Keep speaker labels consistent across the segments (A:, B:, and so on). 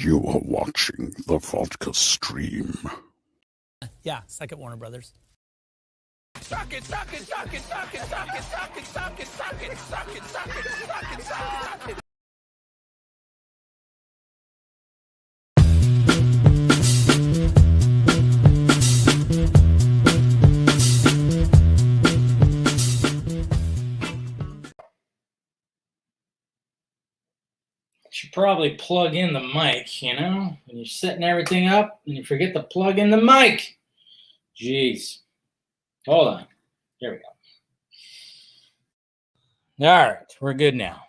A: You are watching the vodka stream.
B: Yeah, second Warner Brothers.
C: Suck it, suck it, suck it, suck it, suck it, suck it, suck it, suck it, suck it, suck it, suck it, suck it.
D: Should probably plug in the mic, you know, when you're setting everything up and you forget to plug in the mic. Jeez. Hold on. There we go. All right, we're good now.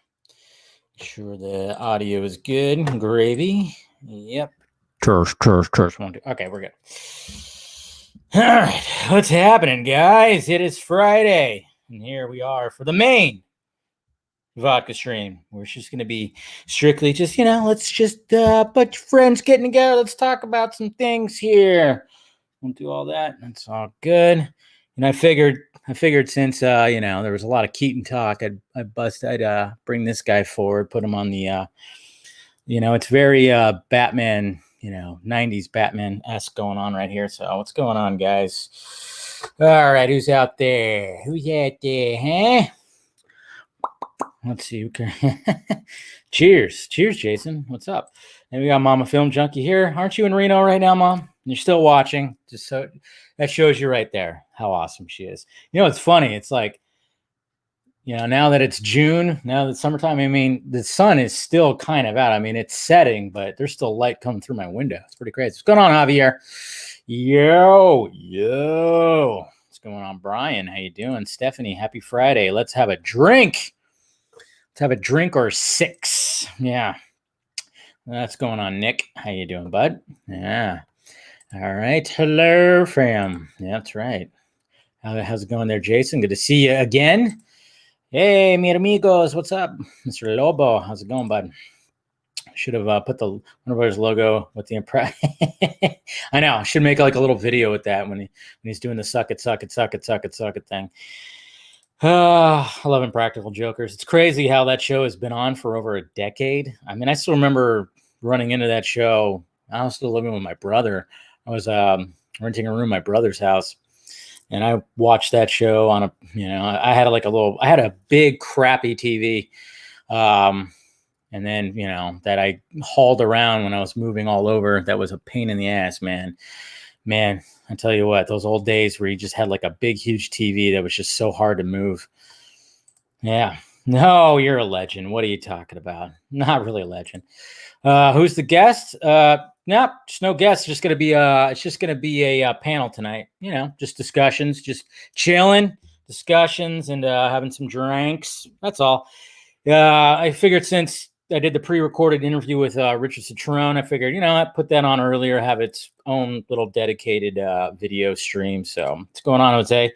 D: Sure the audio is good. Gravy. Yep. Test. 1, 2. Okay, we're good. All right, what's happening, guys? It is Friday, and here we are for the main vodka stream. We're just going to be strictly just, you know, let's just bunch of friends getting together. Let's talk about some things here. Won't do all that. That's all good. And I figured since, you know, there was a lot of Keaton talk, I'd bring this guy forward, put him on the, you know, it's very Batman, you know, 90s Batman-esque going on right here. So what's going on, guys? All right, who's out there? Who's out there, huh? Let's see. Okay. Cheers, Jason. What's up? And we got Mama Film Junkie here. Aren't you in Reno right now, Mom? You're still watching. Just so that shows you right there how awesome she is. You know, it's funny. It's like, you know, now that it's June, now that it's summertime, I mean, the sun is still kind of out. I mean, it's setting, but there's still light coming through my window. It's pretty crazy. What's going on, Javier? Yo. What's going on, Brian? How you doing? Stephanie, happy Friday. Let's have a drink. Let's have a drink or 6. Yeah. That's going on, Nick. How you doing, bud? Yeah. All right. Hello, fam. Yeah, that's right. How's it going there, Jason? Good to see you again. Hey, mi amigos. What's up? Mr. Lobo. How's it going, bud? Should have put the Warner Brothers logo with the impress. I know. I should make like a little video with that when he's doing the suck it thing. I love Impractical Jokers. It's crazy how that show has been on for over a decade. I mean, I still remember running into that show. I was still living with my brother. I was renting a room at my brother's house, and I watched that show on a, you know, I had a big crappy TV. And then, you know, that I hauled around when I was moving all over. That was a pain in the ass, man. Man, I tell you what, those old days where you just had like a big, huge TV that was just so hard to move. Yeah. No, you're a legend. What are you talking about? Not really a legend. Who's the guest? Nope, just no guest. It's just gonna be a panel tonight. You know, just discussions, just chilling, discussions, and having some drinks. That's all. I figured since I did the pre-recorded interview with Richard Citrone, I figured, you know, I put that on earlier, have its own little dedicated video stream. So what's going on, Jose?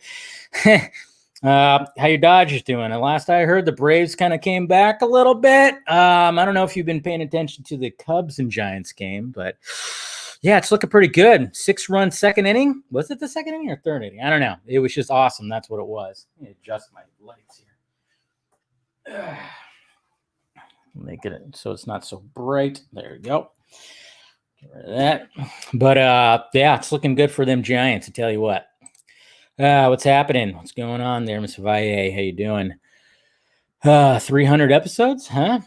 D: How your Dodgers doing? And last I heard, the Braves kind of came back a little bit. I don't know if you've been paying attention to the Cubs and Giants game, but yeah, it's looking pretty good. 6-run second inning. Was it the second inning or third inning? I don't know. It was just awesome. That's what it was. Let me adjust my lights here. Make it so it's not so bright. There you go. Get rid of that. But yeah, it's looking good for them Giants, I tell you what. What's happening? What's going on there, Mr. Valle? How you doing? 300 episodes, huh?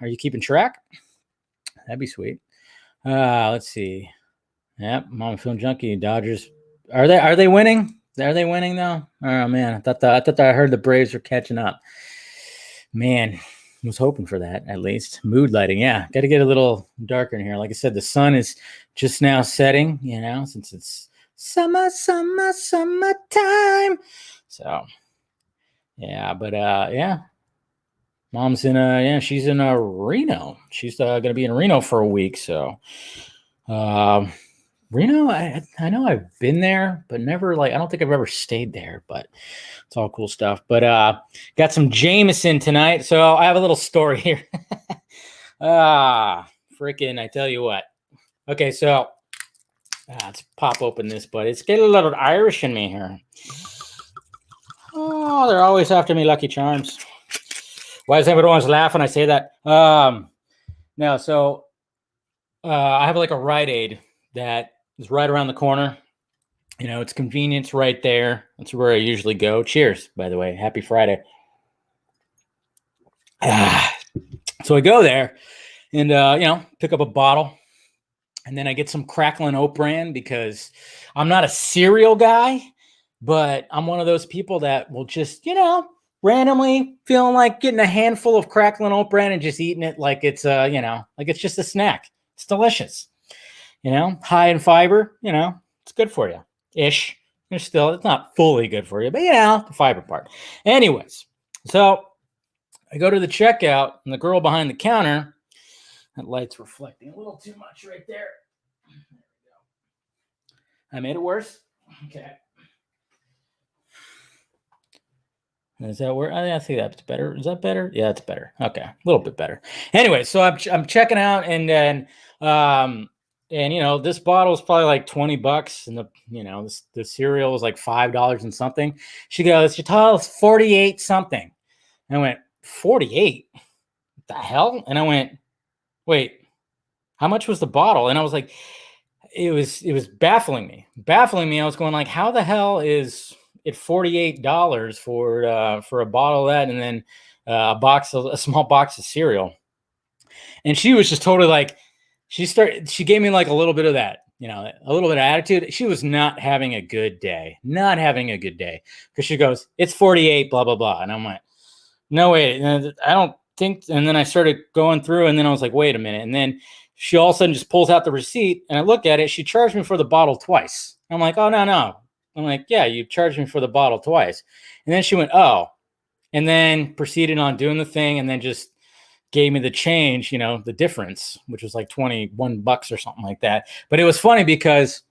D: Are you keeping track? That'd be sweet. Let's see. Yep, Mama Film Junkie, Dodgers. Are they winning? Are they winning though? Oh man, I thought I heard the Braves were catching up. Man, I was hoping for that, at least. Mood lighting, yeah. Got to get a little darker in here. Like I said, the sun is just now setting, you know, since it's summertime. So, yeah, but, yeah. Mom's she's in Reno. She's going to be in Reno for a week, so. Reno, I know I've been there, but never I don't think I've ever stayed there, but it's all cool stuff. But got some Jameson tonight, so I have a little story here. Freaking, I tell you what. Okay, so let's pop open this, but it's getting a little Irish in me here. Oh, they're always after me, Lucky Charms. Why is everyone always laughing when I say that? No, so I have like a Rite Aid that is right around the corner. You know, it's convenience right there. That's where I usually go. Cheers, by the way. Happy Friday. So I go there and, you know, pick up a bottle. And then I get some crackling oat bran because I'm not a cereal guy, but I'm one of those people that will just, you know, randomly feeling like getting a handful of crackling oat bran and just eating it like it's, you know, like it's just a snack. It's delicious. You know, high in fiber, you know, it's good for you ish. It's not fully good for you, but you know, the fiber part. Anyways, so I go to the checkout and the girl behind the counter, that light's reflecting a little too much right there. There we go. I made it worse. Okay. Is that where I think that's better? Is that better? Yeah, it's better. Okay, a little bit better. Anyway, so I'm checking out, and then and you know, this bottle is probably like $20, and the cereal is like $5 and something. She goes, "Your total is 48 something." And I went, 48? What the hell? And I went, wait, how much was the bottle? And I was like, it was baffling me. I was going like, how the hell is it $48 for a bottle of that, and then a small box of cereal? And she was just totally like, she gave me like a little bit of that, you know, a little bit of attitude. She was not having a good day, because she goes, "It's 48, blah, blah, blah." And I'm like, no, wait, I don't think. And then I started going through, and then I was like, wait a minute. And then she all of a sudden just pulls out the receipt, and I look at it. She charged me for the bottle twice. I'm like, oh, no. I'm like, yeah, you charged me for the bottle twice. And then she went, oh, and then proceeded on doing the thing, and then just gave me the change, you know, the difference, which was like $21 or something like that. But it was funny because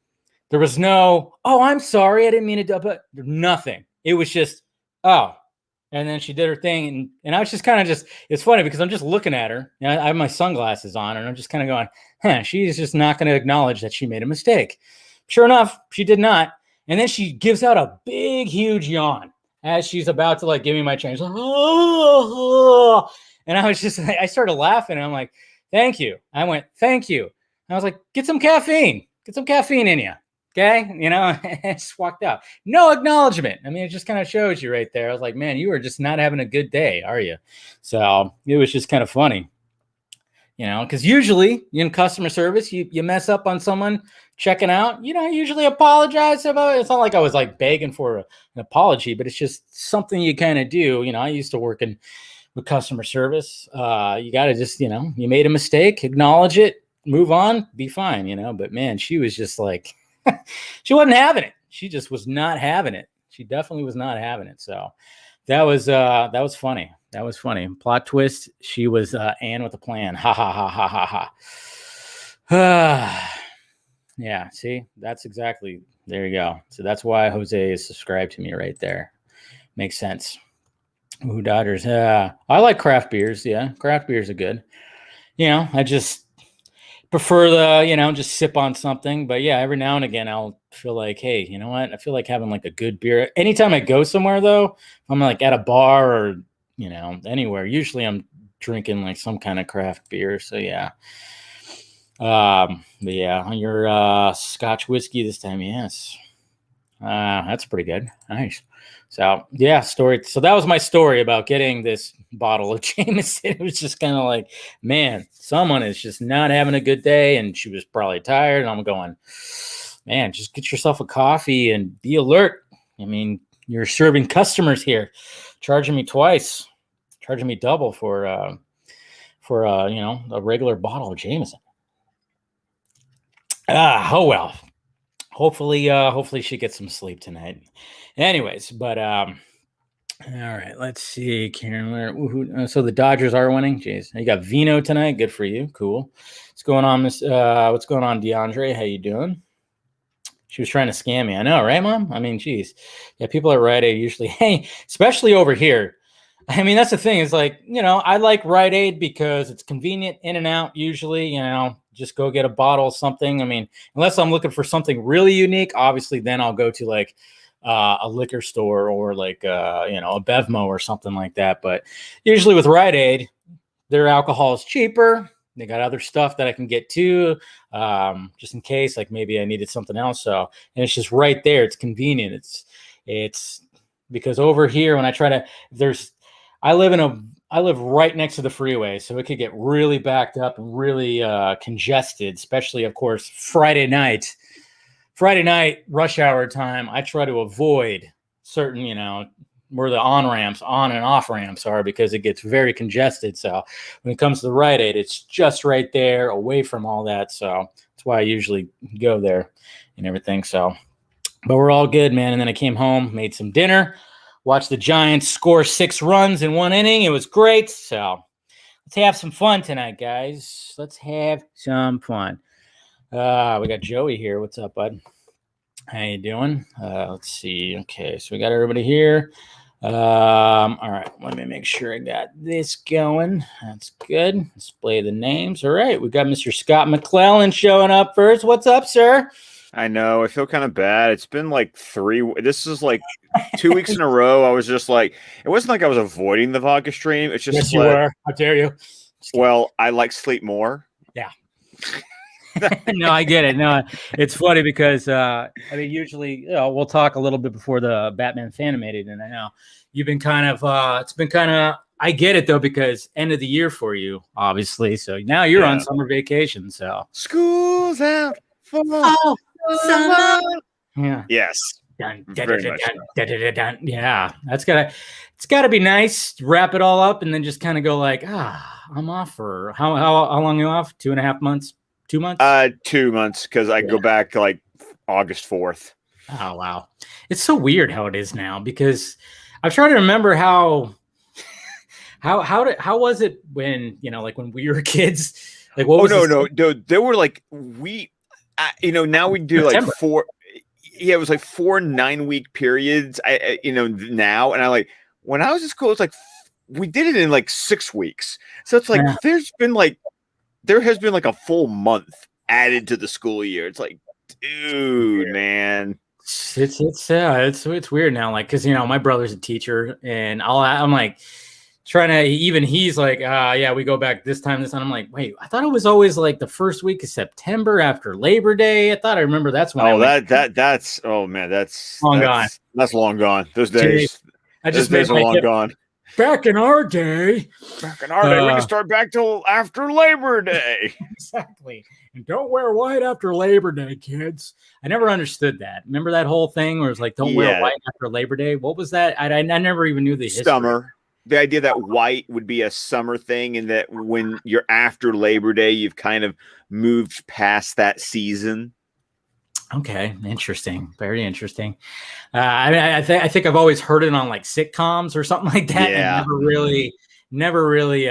D: there was no, oh, I'm sorry, I didn't mean to do, but nothing. It was just, oh. And then she did her thing, and I was just kind of it's funny because I'm just looking at her. You know, I have my sunglasses on, and I'm just kind of going, she's just not going to acknowledge that she made a mistake. Sure enough, she did not. And then she gives out a big, huge yawn as she's about to like give me my change. Like, oh. And I was just, I started laughing, and I'm like, thank you. I went, thank you. And I was like, get some caffeine in you. Okay. You know, I just walked out. No acknowledgement. I mean, it just kind of shows you right there. I was like, man, you are just not having a good day, are you? So it was just kind of funny, you know, because usually in customer service, you mess up on someone checking out, you know, I usually apologize about it. It's not like I was like begging for an apology, but it's just something you kind of do. You know, I used to work with customer service. You got to just, you know, you made a mistake, acknowledge it, move on, be fine, you know. But man, she was just like, she wasn't having it. She just was not having it. She definitely was not having it. So that was funny. That was funny. Plot twist. She was Anne with a plan. Ha ha ha ha ha ha. Yeah. See, that's exactly. There you go. So that's why Jose is subscribed to me right there. Makes sense. Ooh, Dodgers. I like craft beers. Yeah, craft beers are good. You know, I just prefer the, you know, just sip on something. But yeah, every now and again, I'll feel like, hey, you know what? I feel like having like a good beer. Anytime I go somewhere, though, if I'm like at a bar or, you know, anywhere, usually I'm drinking like some kind of craft beer. So yeah. But yeah, on your Scotch whiskey this time, yes. That's pretty good. Nice. So yeah, story. So that was my story about getting this bottle of Jameson. It was just kind of like, man, someone is just not having a good day, and she was probably tired. And I'm going, man, just get yourself a coffee and be alert. I mean, you're serving customers here, charging me twice, charging me double for you know, a regular bottle of Jameson. Oh well. Hopefully she gets some sleep tonight. Anyways, but all right, let's see, Karen. So the Dodgers are winning. Jeez, you got Vino tonight. Good for you. Cool. What's going on, Miss? What's going on, DeAndre? How you doing? She was trying to scam me. I know, right, Mom? I mean, geez. Yeah, people at Rite Aid usually, hey, especially over here. I mean, that's the thing. Is like, you know, I like Rite Aid because it's convenient, in and out. Usually, you know, just go get a bottle of something. I mean, unless I'm looking for something really unique, obviously, then I'll go to like a liquor store or like you know, a Bevmo or something like that. But usually with Rite Aid, their alcohol is cheaper. they got other stuff that I can get to, just in case, like maybe I needed something else. So, and it's just right there. It's convenient. It's because over here when I try to, I live right next to the freeway, so it could get really backed up and really congested, especially, of course, Friday night rush hour time. I try to avoid certain, where the on and off ramps are, because it gets very congested. So when it comes to the Rite Aid, it's just right there away from all that. So that's why I usually go there and everything. So, but we're all good, man. And then I came home, made some dinner, watched the Giants score 6 runs in 1 inning. It was great. So let's have some fun tonight, guys. Let's have some fun. We got Joey here. What's up, bud? How you doing? Let's see. Okay, so we got everybody here. All right, let me make sure I got this going. That's good. Display the names. All right, we got Mr. Scott McClellan showing up first. What's up, sir?
E: I know. I feel kind of bad. It's been like 3. This is like 2 weeks in a row. I was just like, it wasn't like I was avoiding the vodka stream. It's just
D: yes, you were. How dare you?
E: Well, I like sleep more.
D: Yeah. No, I get it. No, it's funny because I mean, usually we'll talk a little bit before the Batman Fanimated, and I know you've been kind of. It's been kind of. I get it though, because end of the year for you, obviously. So now you're on summer vacation. So
E: school's out for
D: summer. Yeah.
E: Yes.
D: Yeah, it's gotta be nice to wrap it all up and then just kind of go like, I'm off for how long are you off? 2.5 months? 2 months?
E: 2 months, because I go back like August 4th.
D: Oh wow. It's so weird how it is now, because I'm trying to remember how was it when, like when we were kids? Like what was
E: no, there were like now we do
D: September.
E: Like 4. Yeah, it was like 4 9-week periods. Now, and I like when I was in school, it's like we did it in like 6 weeks. So it's like there has been like a full month added to the school year. It's like, dude, man,
D: it's weird now. Like, because my brother's a teacher, and I'm like trying to. Even he's like, we go back this time. I'm like, wait, I thought it was always like the first week of September after Labor Day. I thought I remember that's when.
E: That's
D: long gone.
E: That's long gone. Those days.
D: Those days are long
E: gone.
D: Back in our day,
E: we can start back till after Labor Day.
D: Exactly. And don't wear white after Labor Day, kids. I never understood that. Remember that whole thing where it's like, don't wear white after Labor Day? What was that? I never even knew the history.
E: Summer. The idea that white would be a summer thing, and that when you're after Labor Day, you've kind of moved past that season.
D: Okay, interesting. Very interesting. I think I've always heard it on like sitcoms or something like that.
E: Yeah.
D: And never really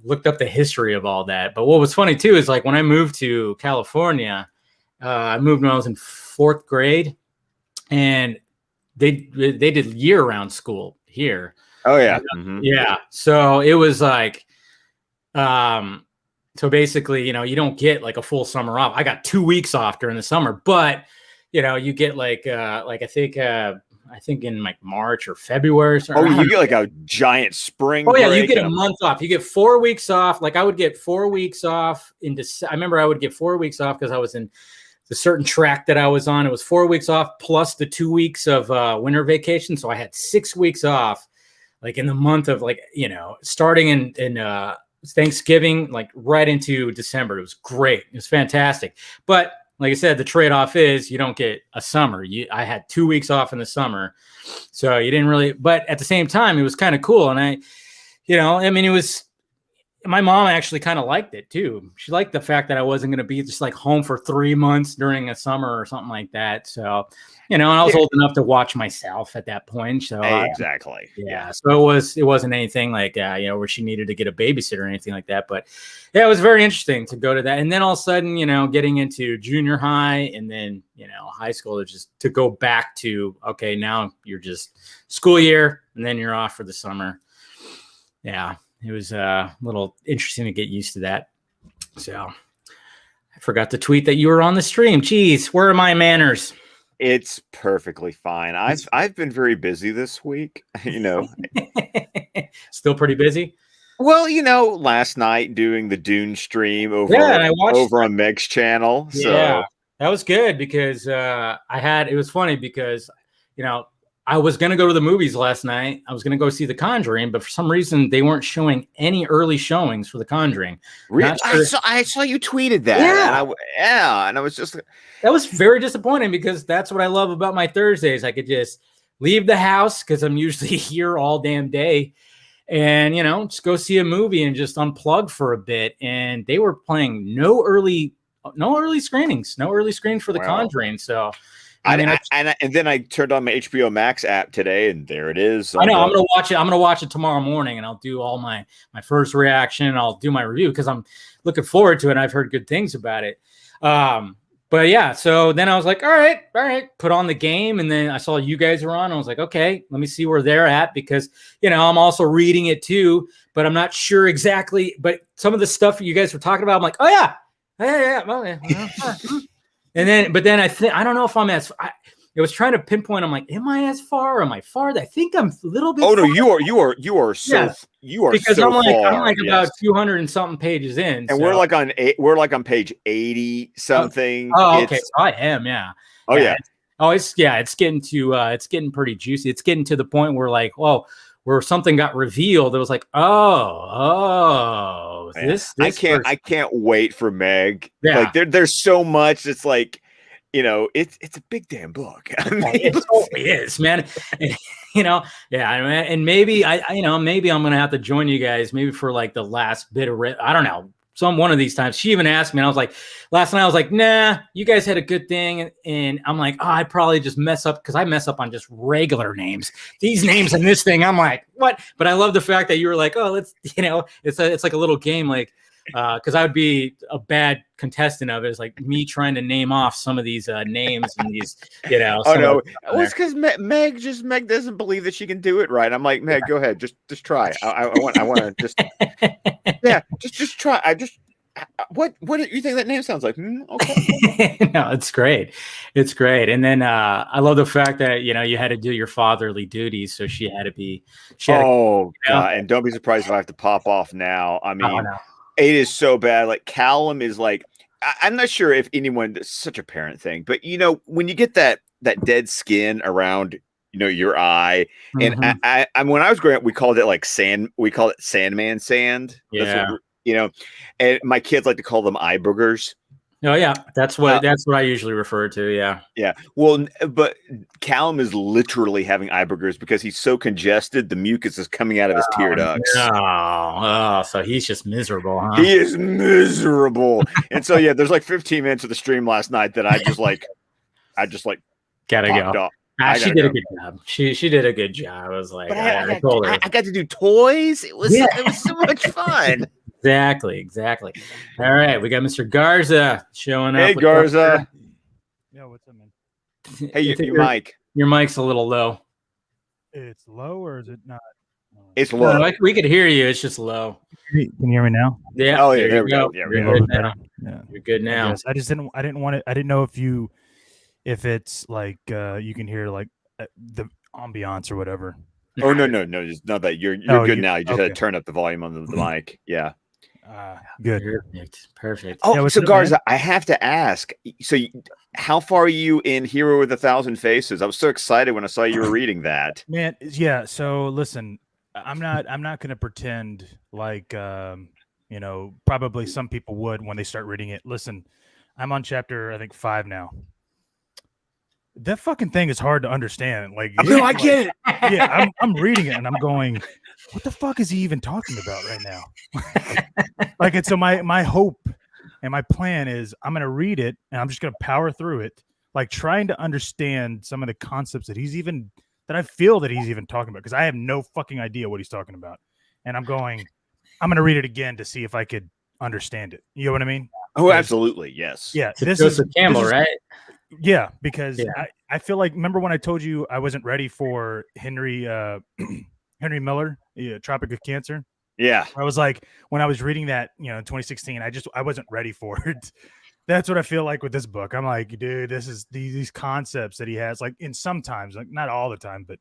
D: looked up the history of all that. But what was funny too is like when I moved to California, I moved when I was in 4th grade, and they did year-round school here.
E: Oh yeah,
D: yeah. So it was like, so basically, you don't get like a full summer off. I got 2 weeks off during the summer, but you get like I think in like March or February.
E: Oh, you get like a giant spring.
D: Oh yeah, you get a month off. You get 4 weeks off. Like I would get 4 weeks off in December. I remember I would get 4 weeks off because I was in the certain track that I was on. It was 4 weeks off plus the 2 weeks of winter vacation. So I had 6 weeks off, like in the month of like, starting in Thanksgiving, like right into December. It was great. It was fantastic. But like I said, the trade-off is you don't get a summer. I had 2 weeks off in the summer. So you didn't really, but at the same time, it was kind of cool. And it was, my mom actually kind of liked it too. She liked the fact that I wasn't going to be just like home for 3 months during a summer or something like that. So, and I was old enough to watch myself at that point. So
E: exactly.
D: Yeah. So it wasn't anything like, where she needed to get a babysitter or anything like that. But yeah, it was very interesting to go to that. And then all of a sudden, getting into junior high and then, high school to go back to, okay, now you're just school year and then you're off for the summer. Yeah. It was a little interesting to get used to that. So I forgot to tweet that you were on the stream. Jeez, where are my manners?
E: It's perfectly fine. I've been very busy this week,
D: Still pretty busy?
E: Well, last night doing the Dune stream over
D: and I watched
E: over on Meg's channel.
D: Yeah,
E: So
D: that was good because it was funny because, I was going to go to the movies last night. I was going to go see The Conjuring, but for some reason they weren't showing any early showings for The Conjuring.
E: really,
D: Sure.
E: I saw you tweeted that. And I was just
D: That was very disappointing because that's what I love about my Thursdays. I could just leave the house because I'm usually here all damn day and, just go see a movie and just unplug for a bit. And they were playing no early screenings for The Conjuring. So
E: and then I turned on my HBO Max app today, and there it is.
D: I know I'm gonna watch it. I'm gonna watch it tomorrow morning, and I'll do all my first reaction. I'll do my review because I'm looking forward to it. And I've heard good things about it. But yeah, so then I was like, all right, put on the game, and then I saw you guys were on. I was like, okay, let me see where they're at because I'm also reading it too, but I'm not sure exactly. But some of the stuff you guys were talking about, I'm like, oh yeah. And then I don't know if I'm I was trying to pinpoint. I'm like, am I as far? Am I far? I think I'm a little bit.
E: Oh no,
D: far.
E: you are so you are
D: because
E: so
D: I'm like
E: yes.
D: about 200 and something pages in,
E: and we're like on page 80 something.
D: Oh, okay, so I am, yeah.
E: Oh yeah.
D: It's getting pretty juicy. It's getting to the point where where something got revealed. It was like, this
E: I can't wait for Meg.
D: Yeah.
E: Like there's so much. It's like, it's a big damn book. I mean,
D: it totally is, man. And maybe maybe I'm gonna have to join you guys maybe for like the last bit of I don't know. One of these times. She even asked me, and I was like, last night I was like, nah, you guys had a good thing. And I'm like, I probably just mess up because I mess up on just regular names. These names and this thing, I'm like, what? But I love the fact that you were like, oh, let's, it's like a little game, like, because I would be a bad contestant of it. It's like me trying to name off some of these names and these,
E: Oh no, it's because Meg doesn't believe that she can do it right. I'm like, Meg, go ahead, just try. I want to just just try. What do you think that name sounds like? Okay.
D: No, it's great. And then I love the fact that you had to do your fatherly duties, so she had to be.
E: God, and don't be surprised if I have to pop off now. I mean. No. It is so bad. Like Callum is like, I'm not sure if anyone. It's such a parent thing, but when you get that dead skin around your eye, and I when I was growing up, we called it like sand. We called it Sandman sand.
D: Yeah.
E: And my kids like to call them eye boogers.
D: Oh yeah, that's what I usually refer to. Yeah.
E: Yeah. Well, but Callum is literally having eye boogers because he's so congested. The mucus is coming out of his tear ducts.
D: So he's just miserable, huh?
E: He is miserable. And so there's like 15 minutes of the stream last night that I just
D: gotta go. She did a good job. She did a good job. I was like, I told her
E: I got to do toys. It was so much fun.
D: Exactly. All right, we got Mr. Garza showing up.
E: Hey, Garza.
F: Yo, what's up, man?
E: Hey, your mic.
D: Your mic's a little low.
F: It's low, or is it not?
E: It's low.
D: No, we could hear you. It's just low.
F: Can you hear me now?
D: Yeah.
E: Oh yeah. There we go. Yeah,
D: you're good now. Yeah. You're good now.
F: I didn't want it. I didn't know if it's like you can hear like the ambiance or whatever.
E: Oh no. It's not that you're good now. You just had to turn up the volume on the mic. Yeah.
F: Good.
D: Perfect.
E: Oh, so Garza, I have to ask. So, how far are you in Hero with 1,000 Faces? I was so excited when I saw you were reading that.
F: Man, yeah. So listen, I'm not going to pretend like probably some people would when they start reading it. Listen, I'm on chapter I think 5 now. That fucking thing is hard to understand. Like,
E: no, I get it.
F: Yeah, I'm reading it and I'm going, what the fuck is he even talking about right now? Like, and so my hope and my plan is I'm gonna read it and I'm just gonna power through it, like trying to understand some of the concepts that I feel that he's even talking about, because I have no fucking idea what he's talking about. And I'm gonna read it again to see if I could understand it. You know what I mean?
E: Oh, absolutely, yes.
F: Yeah,
D: this is Campbell, right?
F: Yeah, because I feel like, remember when I told you I wasn't ready for Henry Miller, Tropic of Cancer?
E: Yeah.
F: I was like, when I was reading that, in 2016, I wasn't ready for it. That's what I feel like with this book. I'm like, dude, this is these concepts that he has, like in sometimes, like not all the time, but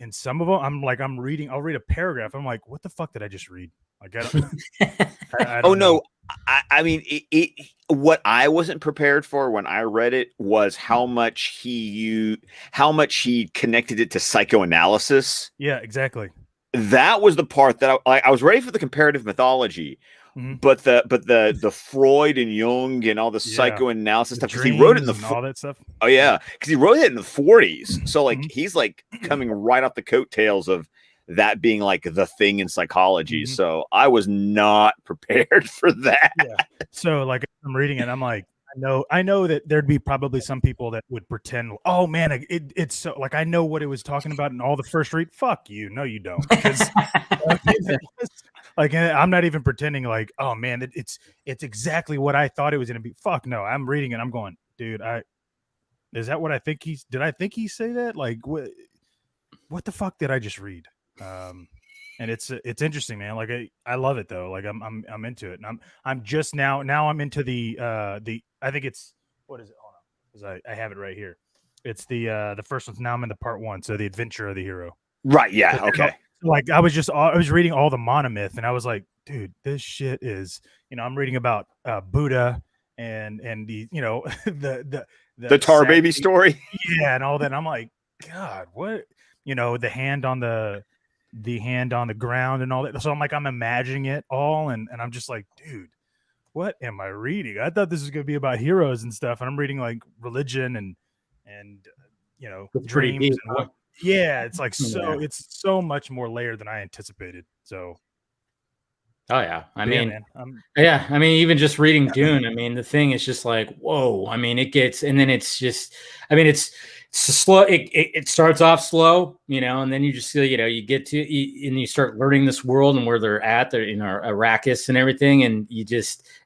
F: in some of them, I'll read a paragraph. I'm like, what the fuck did I just read? Like, I don't, I
E: Oh
F: don't know.
E: no, I mean, what I wasn't prepared for when I read it was how much he connected it to psychoanalysis.
F: Yeah, exactly.
E: That was the part that I was ready for the comparative mythology,
F: Mhm.
E: but the Freud and Jung and all the
F: Yeah.
E: psychoanalysis
F: The
E: stuff, because he wrote it in
F: dreams
E: the
F: and all that stuff.
E: oh yeah, because he wrote it in the 40s. So like
F: Mhm.
E: he's like coming right off the coattails of that being like the thing in psychology.
F: Mhm.
E: So I was not prepared for that.
F: Yeah. So like I'm reading it, I'm like, I know that there'd be probably some people that would pretend, oh man, it's so like I know what it was talking about in all the first read. Fuck you, no, you don't. Because like I'm not even pretending like, oh man, it's exactly what I thought it was gonna be. Fuck no, I'm reading it, I'm going, dude, is that what I think did I think he say that? Like what the fuck did I just read? And it's interesting, man. Like I love it though. Like I'm into it, and I'm just now I'm into the I think it's what is it? Hold on, because I have it right here. It's the first one's now I'm in the part 1, so the adventure of the hero.
E: Right? Yeah. Okay.
F: Like I was reading all the monomyth, and I was like, dude, this shit is. I'm reading about Buddha and the
E: The tar baby story.
F: Yeah, and all that. And I'm like, God, what? The hand on the ground and all that. So I'm like, I'm imagining it all, and I'm just like, dude, what am I reading? I thought this was gonna be about heroes and stuff, and I'm reading like religion and
D: It's pretty
F: dreams
D: deep,
F: and
D: huh?
F: what. Yeah, it's like
D: Yeah.
F: it's so much more layered than I anticipated. So
D: Oh yeah, I
F: yeah,
D: mean,
F: man,
D: yeah, I mean, even just reading Dune, I mean, the thing is just like, whoa. I mean, it gets, and then it's just, I mean, it's slow. It starts off slow, and then you just feel, you get to, and you start learning this world and where they're at, Arrakis and everything, and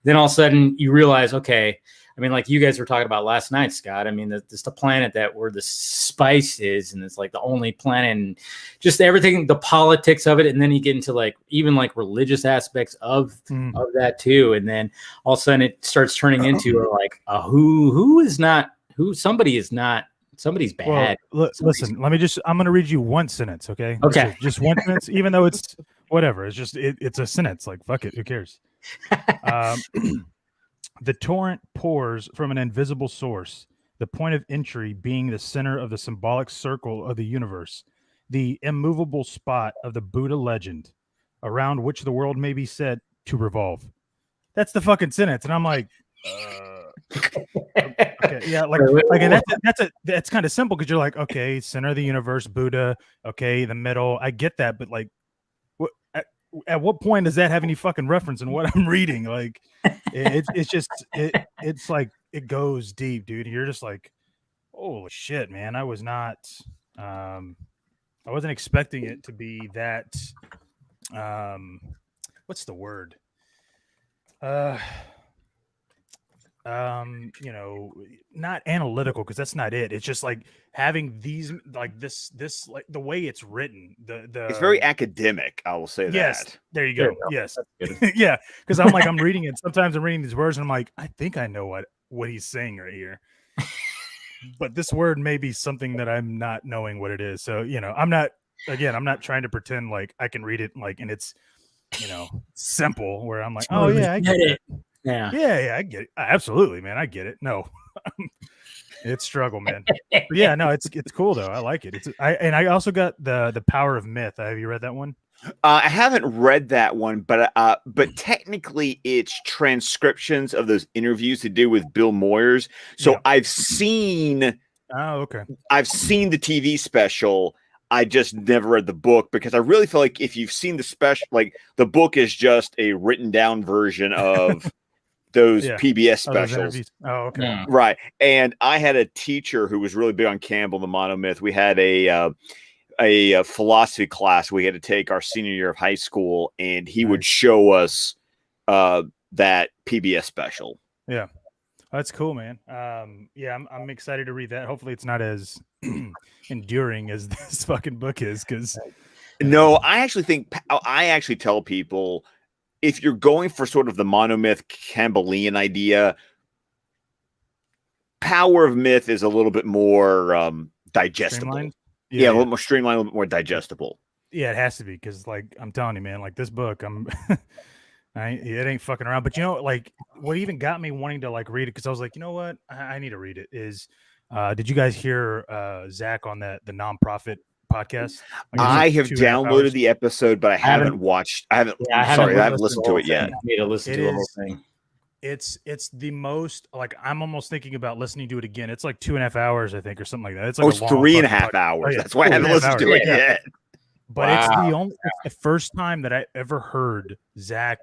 D: then all of a sudden you realize, okay. I mean, like you guys were talking about last night, Scott. I mean, it's the planet where the spice is, and it's like the only planet, and just everything, the politics of it, and then you get into like even like religious aspects of that too, and then all of a sudden it starts turning into like somebody's bad.
F: Well, listen, I'm going to read you one sentence, okay?
D: Okay.
F: Just one sentence, even though it's whatever. It's just it's a sentence. Like fuck it, who cares? The torrent pours from an invisible source, the point of entry being the center of the symbolic circle of the universe, the immovable spot of the Buddha legend, around which the world may be said to revolve. That's the fucking sentence, and I'm like, okay, yeah, and that's kind of simple because you're like, okay, center of the universe, Buddha, okay, the middle, I get that, but like, at what point does that have any fucking reference in what I'm reading? Like, it's like it goes deep, dude. You're just like, holy shit, man. I wasn't expecting it to be that. What's the word? Not analytical, because that's not it. It's just like having these, like this like the way it's written,
E: It's very academic, I will say
F: yes,
E: that.
F: there you go. Yes. Yeah, because I'm reading it, sometimes I'm reading these words and I'm like, I think I know what he's saying right here, but this word may be something that I'm not knowing what it is. So I'm not trying to pretend like I can read it like, and it's simple, where I'm like, oh yeah, I get it. Yeah, I get it. Absolutely, man, I get it. No, it's struggle, man. But yeah, no, it's cool though. I like it. I also got the Power of Myth. Have you read that one?
E: I haven't read that one, but technically it's transcriptions of those interviews to do with Bill Moyers. So yeah. I've seen.
F: Oh, okay.
E: I've seen the TV special. I just never read the book because I really feel like if you've seen the special, like the book is just a written down version of those PBS specials.
F: Oh, okay.
E: Yeah. Right. And I had a teacher who was really big on Campbell, the monomyth. We had a philosophy class we had to take our senior year of high school, and he would show us that PBS special.
F: Yeah. That's cool, man. Yeah, I'm excited to read that. Hopefully it's not as enduring as this fucking book is, because
E: no, I actually tell people, if you're going for sort of the monomyth Campbellian idea, Power of Myth is a little bit more digestible.
F: Streamlined?
E: Yeah, a little more streamlined, a little bit more digestible.
F: Yeah, it has to be because, like, I'm telling you, man, like this book, it ain't fucking around. But like, what even got me wanting to like read it, because I was like, you know what, I need to read it. Is did you guys hear Zach on the nonprofit podcast? Like,
E: I have
F: 2.5
E: downloaded
F: hours.
E: the episode, but I haven't watched. I haven't. Sorry, I haven't listened to it yet.
D: I need to listen to the whole thing.
F: It's the most, like, I'm almost thinking about listening to it again. It's like 2.5 hours, I think, or something like that. It's like
E: it's 3.5 hours.
F: Oh, yeah,
E: That's why I haven't listened to it yet.
F: But it's the first time that I ever heard Zach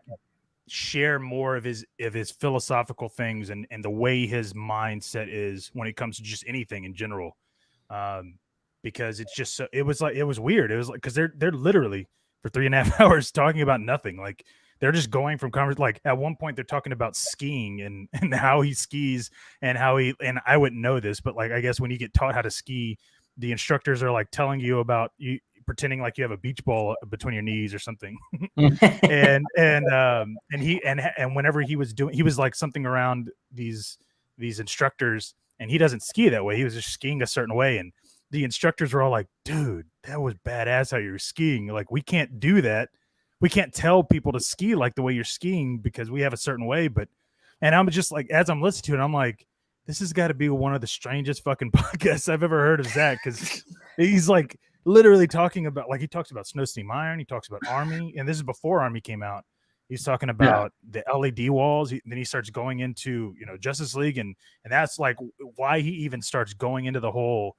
F: share more of his philosophical things and the way his mindset is when it comes to just anything in general. Because it's just so, it was weird. It was like, because they're literally for 3.5 hours talking about nothing. Like, they're just going from like at one point they're talking about skiing and how he skis and and I wouldn't know this, but like, I guess when you get taught how to ski, the instructors are like telling you about you pretending like you have a beach ball between your knees or something. and whenever he was like something around these instructors, and he doesn't ski that way. He was just skiing a certain way. And the instructors were all like, dude, that was badass how you were skiing. Like, we can't do that. We can't tell people to ski like the way you're skiing because we have a certain way. And I'm just like, as I'm listening to it, I'm like, this has got to be one of the strangest fucking podcasts I've ever heard of Zach, because he's like literally talking about, like, he talks about Snow Steam Iron, he talks about Army, and this is before Army came out. He's talking about the LED walls. Then he starts going into, Justice League, and that's like why he even starts going into the whole,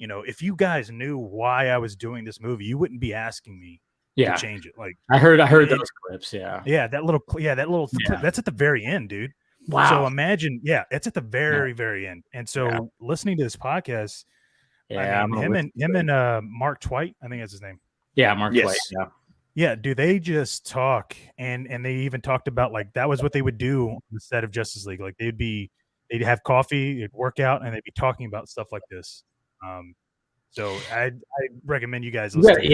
F: if you guys knew why I was doing this movie, you wouldn't be asking me to change it. Like,
D: I heard those clips.
F: That little clip, that's at the very end, dude.
D: Wow.
F: So imagine, it's at the very, very end. And so listening to this podcast, him and Mark Twight, I think that's his name.
D: Yeah, Mark Twight.
F: Yeah, do they just talk? And they even talked about, like, that was what they would do on the set of Justice League. Like, they'd have coffee, they'd work out, and they'd be talking about stuff like this. So I recommend you guys listen.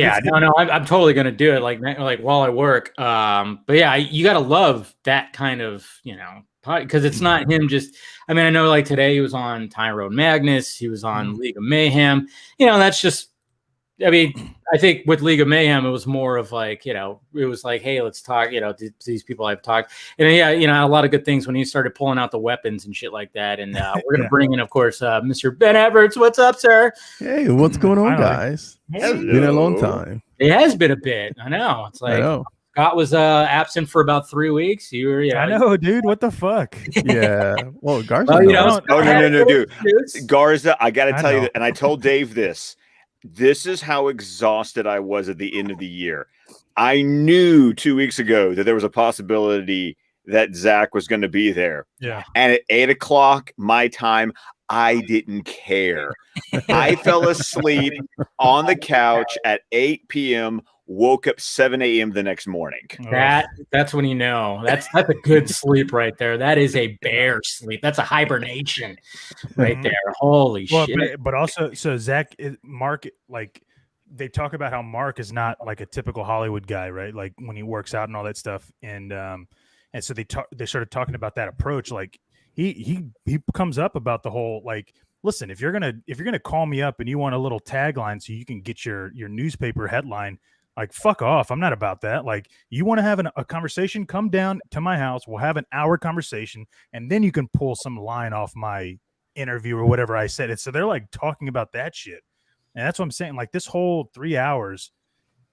D: I'm totally gonna do it. Like while I work. But yeah, you gotta love that kind of, because it's not him just. I mean, I know like today he was on Tyrone Magnus, he was on League of Mayhem. That's just. I mean, I think with League of Mayhem, it was more of like, it was like, hey, let's talk, to these people I've talked. And a lot of good things when he started pulling out the weapons and shit like that. And we're going to bring in, of course, Mr. Ben Everts. What's up, sir?
G: Hey, what's going on, guys? It's been a long time.
D: It has been a bit. I know. It's like, Scott was absent for about 3 weeks. You were,
F: I know, dude. What the fuck?
G: Yeah. Well, Garza.
E: No, dude. Garza, I got to tell you that, and I told Dave this. This is how exhausted I was at the end of the year. I knew 2 weeks ago that there was a possibility that Zach was going to be there.
F: Yeah.
E: And at 8:00 my time, I didn't care. I fell asleep on the couch at 8 p.m., woke up 7 a.m. the next morning.
D: That's when you know. That's a good sleep right there. That is a bear sleep. That's a hibernation right there. Holy shit.
F: But also, so Mark, like, they talk about how Mark is not like a typical Hollywood guy, right? Like when he works out and all that stuff. And so they started talking about that approach. Like he comes up about the whole, like, listen, if you're gonna call me up and you want a little tagline so you can get your newspaper headline, like, fuck off. I'm not about that. Like, you want to have a conversation, come down to my house. We'll have an hour conversation, and then you can pull some line off my interview or whatever I said. So they're like talking about that shit. And that's what I'm saying. Like, this whole 3 hours,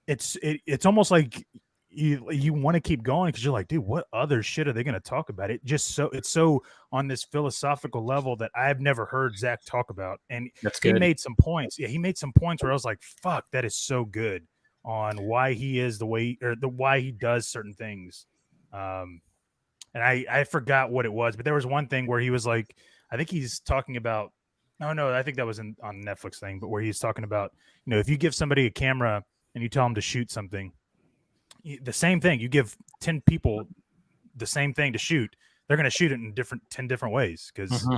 F: it's almost like you want to keep going because you're like, dude, what other shit are they going to talk about? It's so on this philosophical level that I've never heard Zach talk about. And he made some points. Yeah, he made some points where I was like, fuck, that is so good. On why he is the way, or why he does certain things. And I forgot what it was, but there was one thing where he was like, I think he's talking about, I think that was on Netflix thing, but where he's talking about, if you give somebody a camera and you tell them to shoot something, the same thing, you give 10 people the same thing to shoot, they're going to shoot it in 10 different ways. Cause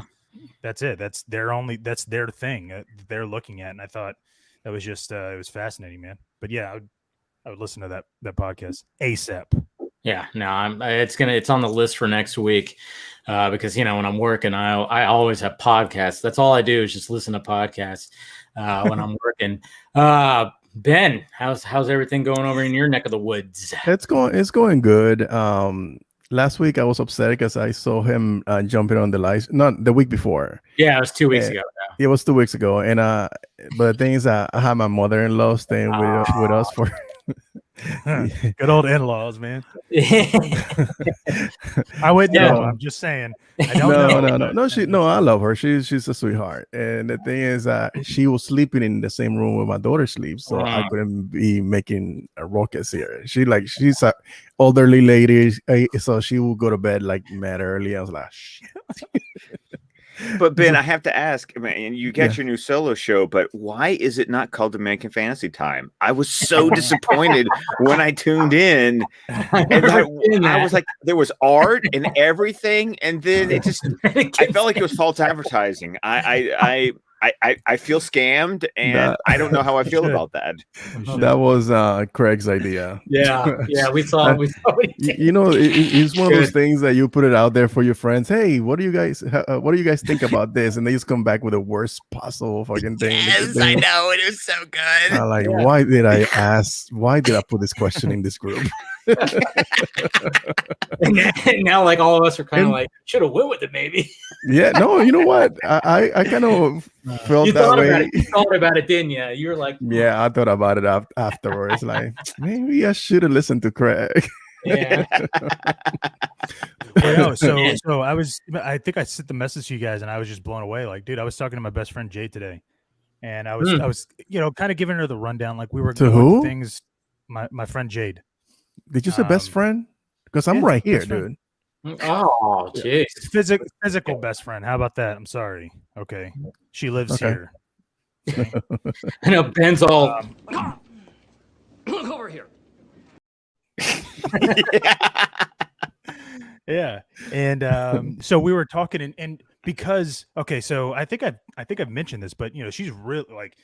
F: that's it. That's their thing that they're looking at. And I thought that was just, it was fascinating, man. But yeah, I would listen to that podcast ASAP.
D: Yeah, no, it's on the list for next week because when I'm working, I always have podcasts. That's all I do is just listen to podcasts when I'm working. Ben, how's everything going over in your neck of the woods?
G: It's going good. Last week I was upset because I saw him jumping on the lights. Not the week before.
D: Yeah, it was 2 weeks ago.
G: It was 2 weeks ago, and but the thing is, I had my mother-in-law staying with us for.
F: Good old in-laws, man. I wouldn't know. I'm just saying. I don't know.
G: No, I love her. She's a sweetheart. And the thing is, she was sleeping in the same room where my daughter sleeps, so I couldn't be making a ruckus here. She's a elderly lady, so she will go to bed like mad early. I was like, shit.
E: But Ben, I have to ask, man, you got your new solo show, but why is it not called American Fantasy Time? I was so disappointed when I tuned in, and I was like, there was art and everything, and then it just, I felt like it was false advertising. I feel scammed, and I don't know how I feel about that.
G: That was Craig's idea.
D: Yeah, we saw it.
G: It's one of those things that you put it out there for your friends. Hey, what do you guys think about this? And they just come back with the worst possible fucking thing.
E: Yes, I know, it was so good.
G: I'm like, why did I put this question in this group?
D: and now like all of us are kind of like, should have went with it maybe.
G: Yeah, no, you know what? I kind of felt that way.
D: You thought about it, didn't you? You were like,
G: yeah, I thought about it afterwards. Like, maybe I should have listened to Craig.
D: Yeah.
F: So I think I sent the message to you guys, and I was just blown away. Like, dude, I was talking to my best friend Jade today, and I was kind of giving her the rundown. Like, we were
G: to who?
F: Things. My friend Jade.
G: Did you say best friend? Because I'm right here, dude.
D: Oh, jeez.
F: Physical best friend. How about that? I'm sorry. Okay. She lives here. Okay.
D: I know Ben's all.
C: Look over here.
F: Yeah. And so we were talking, and because so I think I've mentioned this, but she's really like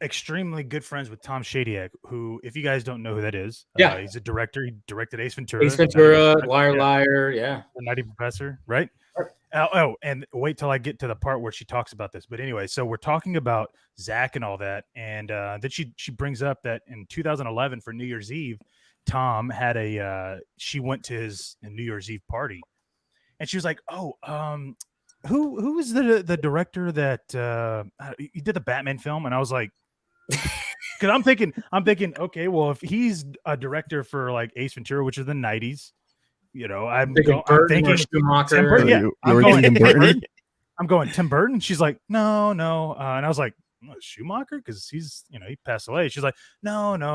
F: extremely good friends with Tom Shadyac, who, if you guys don't know who that is, he's a director. He directed Ace Ventura,
D: Liar, Liar,
F: The Nutty Professor, right? And wait till I get to the part where she talks about this. But anyway, so we're talking about Zach and all that, and then she brings up that in 2011 for New Year's Eve, Tom had she went to his New Year's Eve party, and she was like, who is the director that he did the Batman film? And I was like, because I'm thinking, okay, well, if he's a director for like Ace Ventura, which is the 90s, I'm thinking
D: Schumacher.
F: I'm going Tim Burton. She's like, no, and I was like, Schumacher, because he's he passed away. She's like, no. And I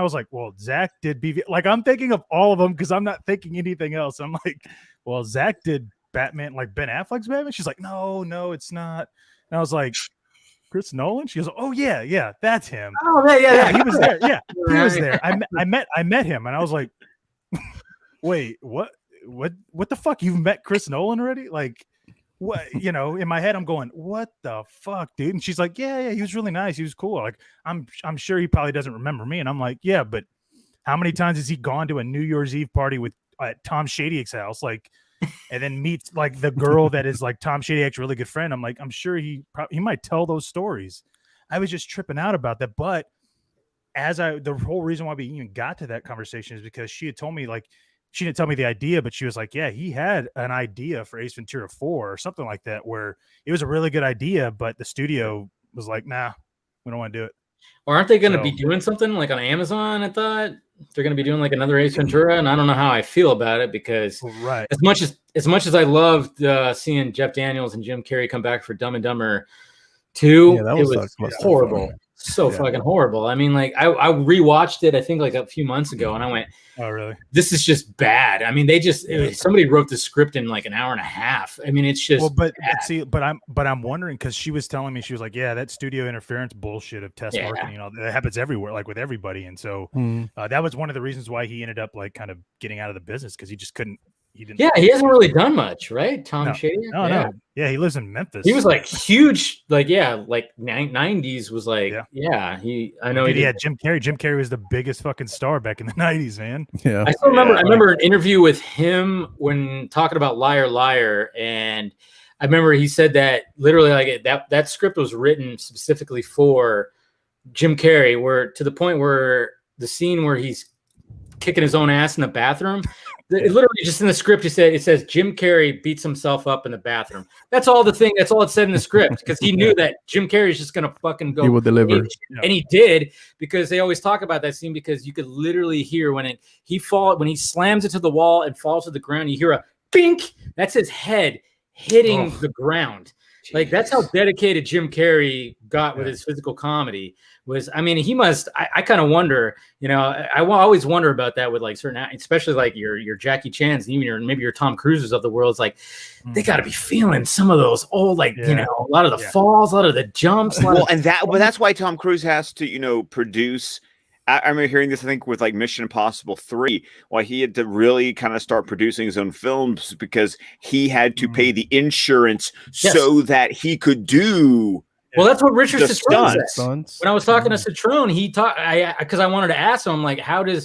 F: was like, well, Zach did BV. Like, I'm thinking of all of them because I'm not thinking anything else. I'm like, well, Zach did Batman, like Ben Affleck's Batman. She's like, no, it's not. And I was like, Chris Nolan? She goes, oh yeah, that's him.
D: Oh yeah,
F: he was there. Yeah, he was there. I met him, and I was like, wait, what the fuck? You've met Chris Nolan already? Like, what? In my head, I'm going, what the fuck, dude? And she's like, yeah, he was really nice. He was cool. Like, I'm sure he probably doesn't remember me. And I'm like, yeah, but how many times has he gone to a New Year's Eve party at Tom Shadyak's house? Like, and then meets like the girl that is like Tom Shadyak's really good friend. I'm like, I'm sure he might tell those stories. I was just tripping out about that. But the whole reason why we even got to that conversation is because she had told me, like, she didn't tell me the idea, but she was like, yeah, he had an idea for Ace Ventura 4 or something like that, where it was a really good idea, but the studio was like, nah, we don't want to do it.
D: Or aren't they going to be doing something like on Amazon? I thought they're going to be doing like another Ace Ventura, and I don't know how I feel about it, because as much as I loved seeing Jeff Daniels and Jim Carrey come back for Dumb and Dumber 2, it was horrible. So fucking horrible. I mean, like, I rewatched it, I think, like a few months ago, and I went,
F: oh, really?
D: This is just bad. I mean, somebody wrote the script in like an hour and a half. I mean, it's just
F: but I'm wondering, because she was telling me, she was like, yeah, that studio interference bullshit of test marketing, that happens everywhere, like with everybody. And so that was one of the reasons why he ended up like kind of getting out of the business, because he just couldn't. He
D: hasn't really done much, right? Tom Shadyac?
F: No. Yeah, he lives in Memphis.
D: He was like huge, like 90s was like, I know he
F: had Jim Carrey. Jim Carrey was the biggest fucking star back in the 90s, man.
G: Yeah.
D: I remember an interview with him when talking about Liar Liar, and I remember he said that literally like that script was written specifically for Jim Carrey, where to the point where the scene where he's kicking his own ass in the bathroom, it literally just in the script it says Jim Carrey beats himself up in the bathroom. That's all the thing. That's all it said in the script because he knew that Jim Carrey is just gonna fucking go.
G: He will deliver,
D: and he did, because they always talk about that scene because you could literally hear when he slams into the wall and falls to the ground. You hear a bink. That's his head hitting the ground. Like that's how dedicated Jim Carrey got with his physical comedy. I mean, he must. I kind of wonder. You know, I always wonder about that with like certain, especially like your Jackie Chan's, and even maybe your Tom Cruises of the world. It's like they got to be feeling some of those old, like you know, a lot of the falls, a lot of the jumps.
E: That's why Tom Cruise has to produce. I remember hearing this, I think, with like Mission Impossible 3, why he had to really kind of start producing his own films because he had to pay the insurance so that he could do.
D: Well, that's what Richard Citrone said.
G: Stunts.
D: When I was talking to Citrone, he talked because I wanted to ask him like, how do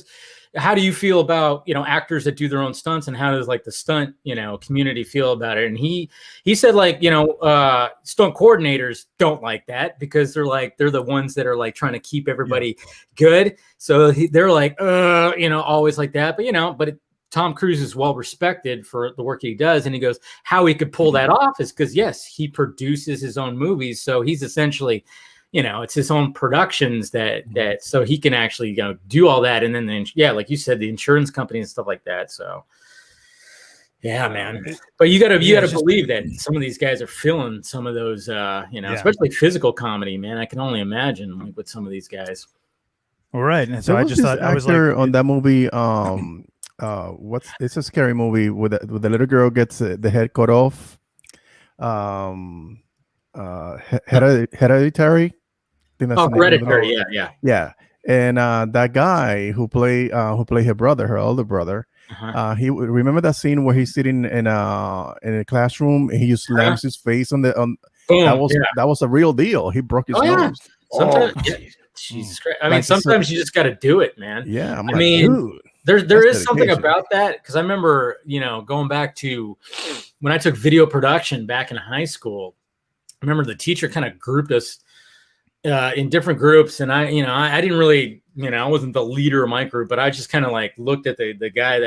D: you feel about actors that do their own stunts, and how does like the stunt community feel about it? And he said like stunt coordinators don't like that because they're the ones that are like trying to keep everybody good. So they're like always like that. But Tom Cruise is well respected for the work he does, and he goes, how he could pull that off is because yes, he produces his own movies, so he's essentially. It's his own productions that so he can actually do all that, and then like you said, the insurance company and stuff like that. So yeah, man. But you gotta believe that some of these guys are feeling some of those especially physical comedy, man. I can only imagine like with some of these guys.
F: All right, and so I just thought
G: I was like on that movie. It's a scary movie with the little girl gets the head cut off. Hereditary.
D: Hereditary,
G: yeah. And that guy who played her brother, her older brother, he remember that scene where he's sitting in a classroom and he just slams his face on that was a real deal. He broke his nose.
D: Sometimes, Jesus Christ. I mean, sometimes you just got to do it, man.
G: Yeah,
D: dude. There is something about that because I remember, going back to when I took video production back in high school. I remember the teacher kind of grouped us in different groups, and I didn't really, I wasn't the leader of my group, but I just kind of like looked at the guy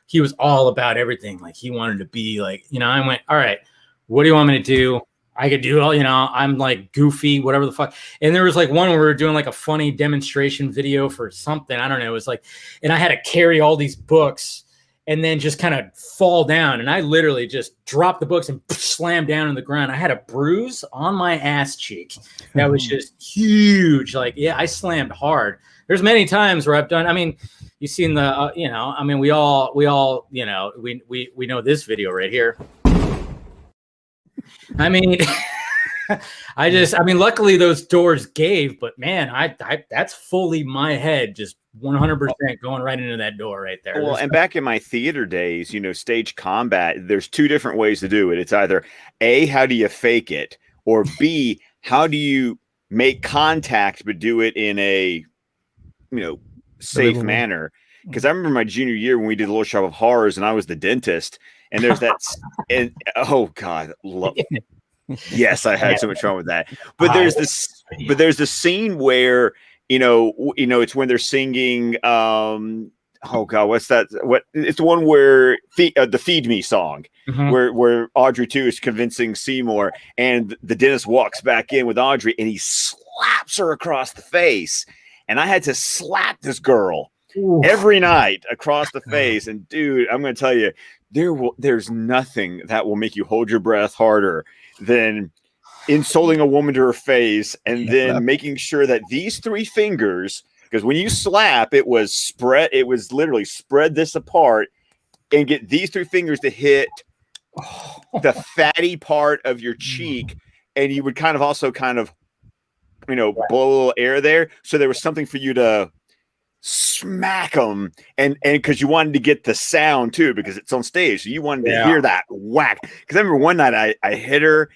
D: he was all about everything. Like he wanted to be like, I went, all right, what do you want me to do? I could do all, I'm like goofy, whatever the fuck. And there was like one where we were doing like a funny demonstration video for something. I don't know. It was like, and I had to carry all these books and then just kind of fall down. And I literally just dropped the books and slammed down on the ground. I had a bruise on my ass cheek that was just huge. Like, I slammed hard. There's many times where I've done, you've seen the, we all, we know this video right here. Luckily those doors gave, but man, I that's fully my head just 100% going right into that door right there.
E: Well, and back in my theater days, stage combat, there's two different ways to do it. It's either A, how do you fake it? Or B, how do you make contact but do it in a safe manner? Because I remember my junior year when we did Little Shop of Horrors and I was the dentist, and there's that and oh god, yes, I had so much fun with that. But there's this scene where it's when they're singing oh god, what's that? It's the one where the Feed Me song, where Audrey 2 is convincing Seymour, and the dentist walks back in with Audrey and he slaps her across the face, and I had to slap this girl every night across the face. And dude, I'm going to tell you, there's nothing that will make you hold your breath harder than insulting a woman to her face and then making sure that these three fingers, because when you slap, it was literally spread this apart and get these three fingers to hit the fatty part of your cheek, and you would kind of blow a little air there, so there was something for you to smack them, and because you wanted to get the sound too, because it's on stage, so you wanted to hear that whack. Because I remember one night I hit her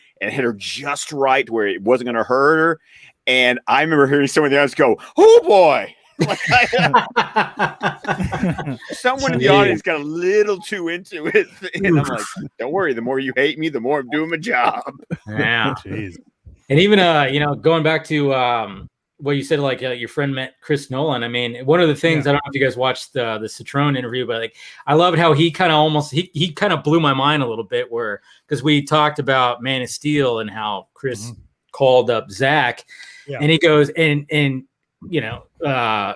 E: just right where it wasn't going to hurt her, and I remember hearing someone else go, "Oh boy!" Like, someone in the audience got a little too into it, and I'm like, "Don't worry. The more you hate me, the more I'm doing my job."
D: Yeah.
F: Jeez.
D: And even going back to what you said, like your friend met Chris Nolan. I mean, one of the things I don't know if you guys watched the Citroen interview, but like I loved how he kind of he kind of blew my mind a little bit, where because we talked about Man of Steel and how Chris called up Zack, and he goes and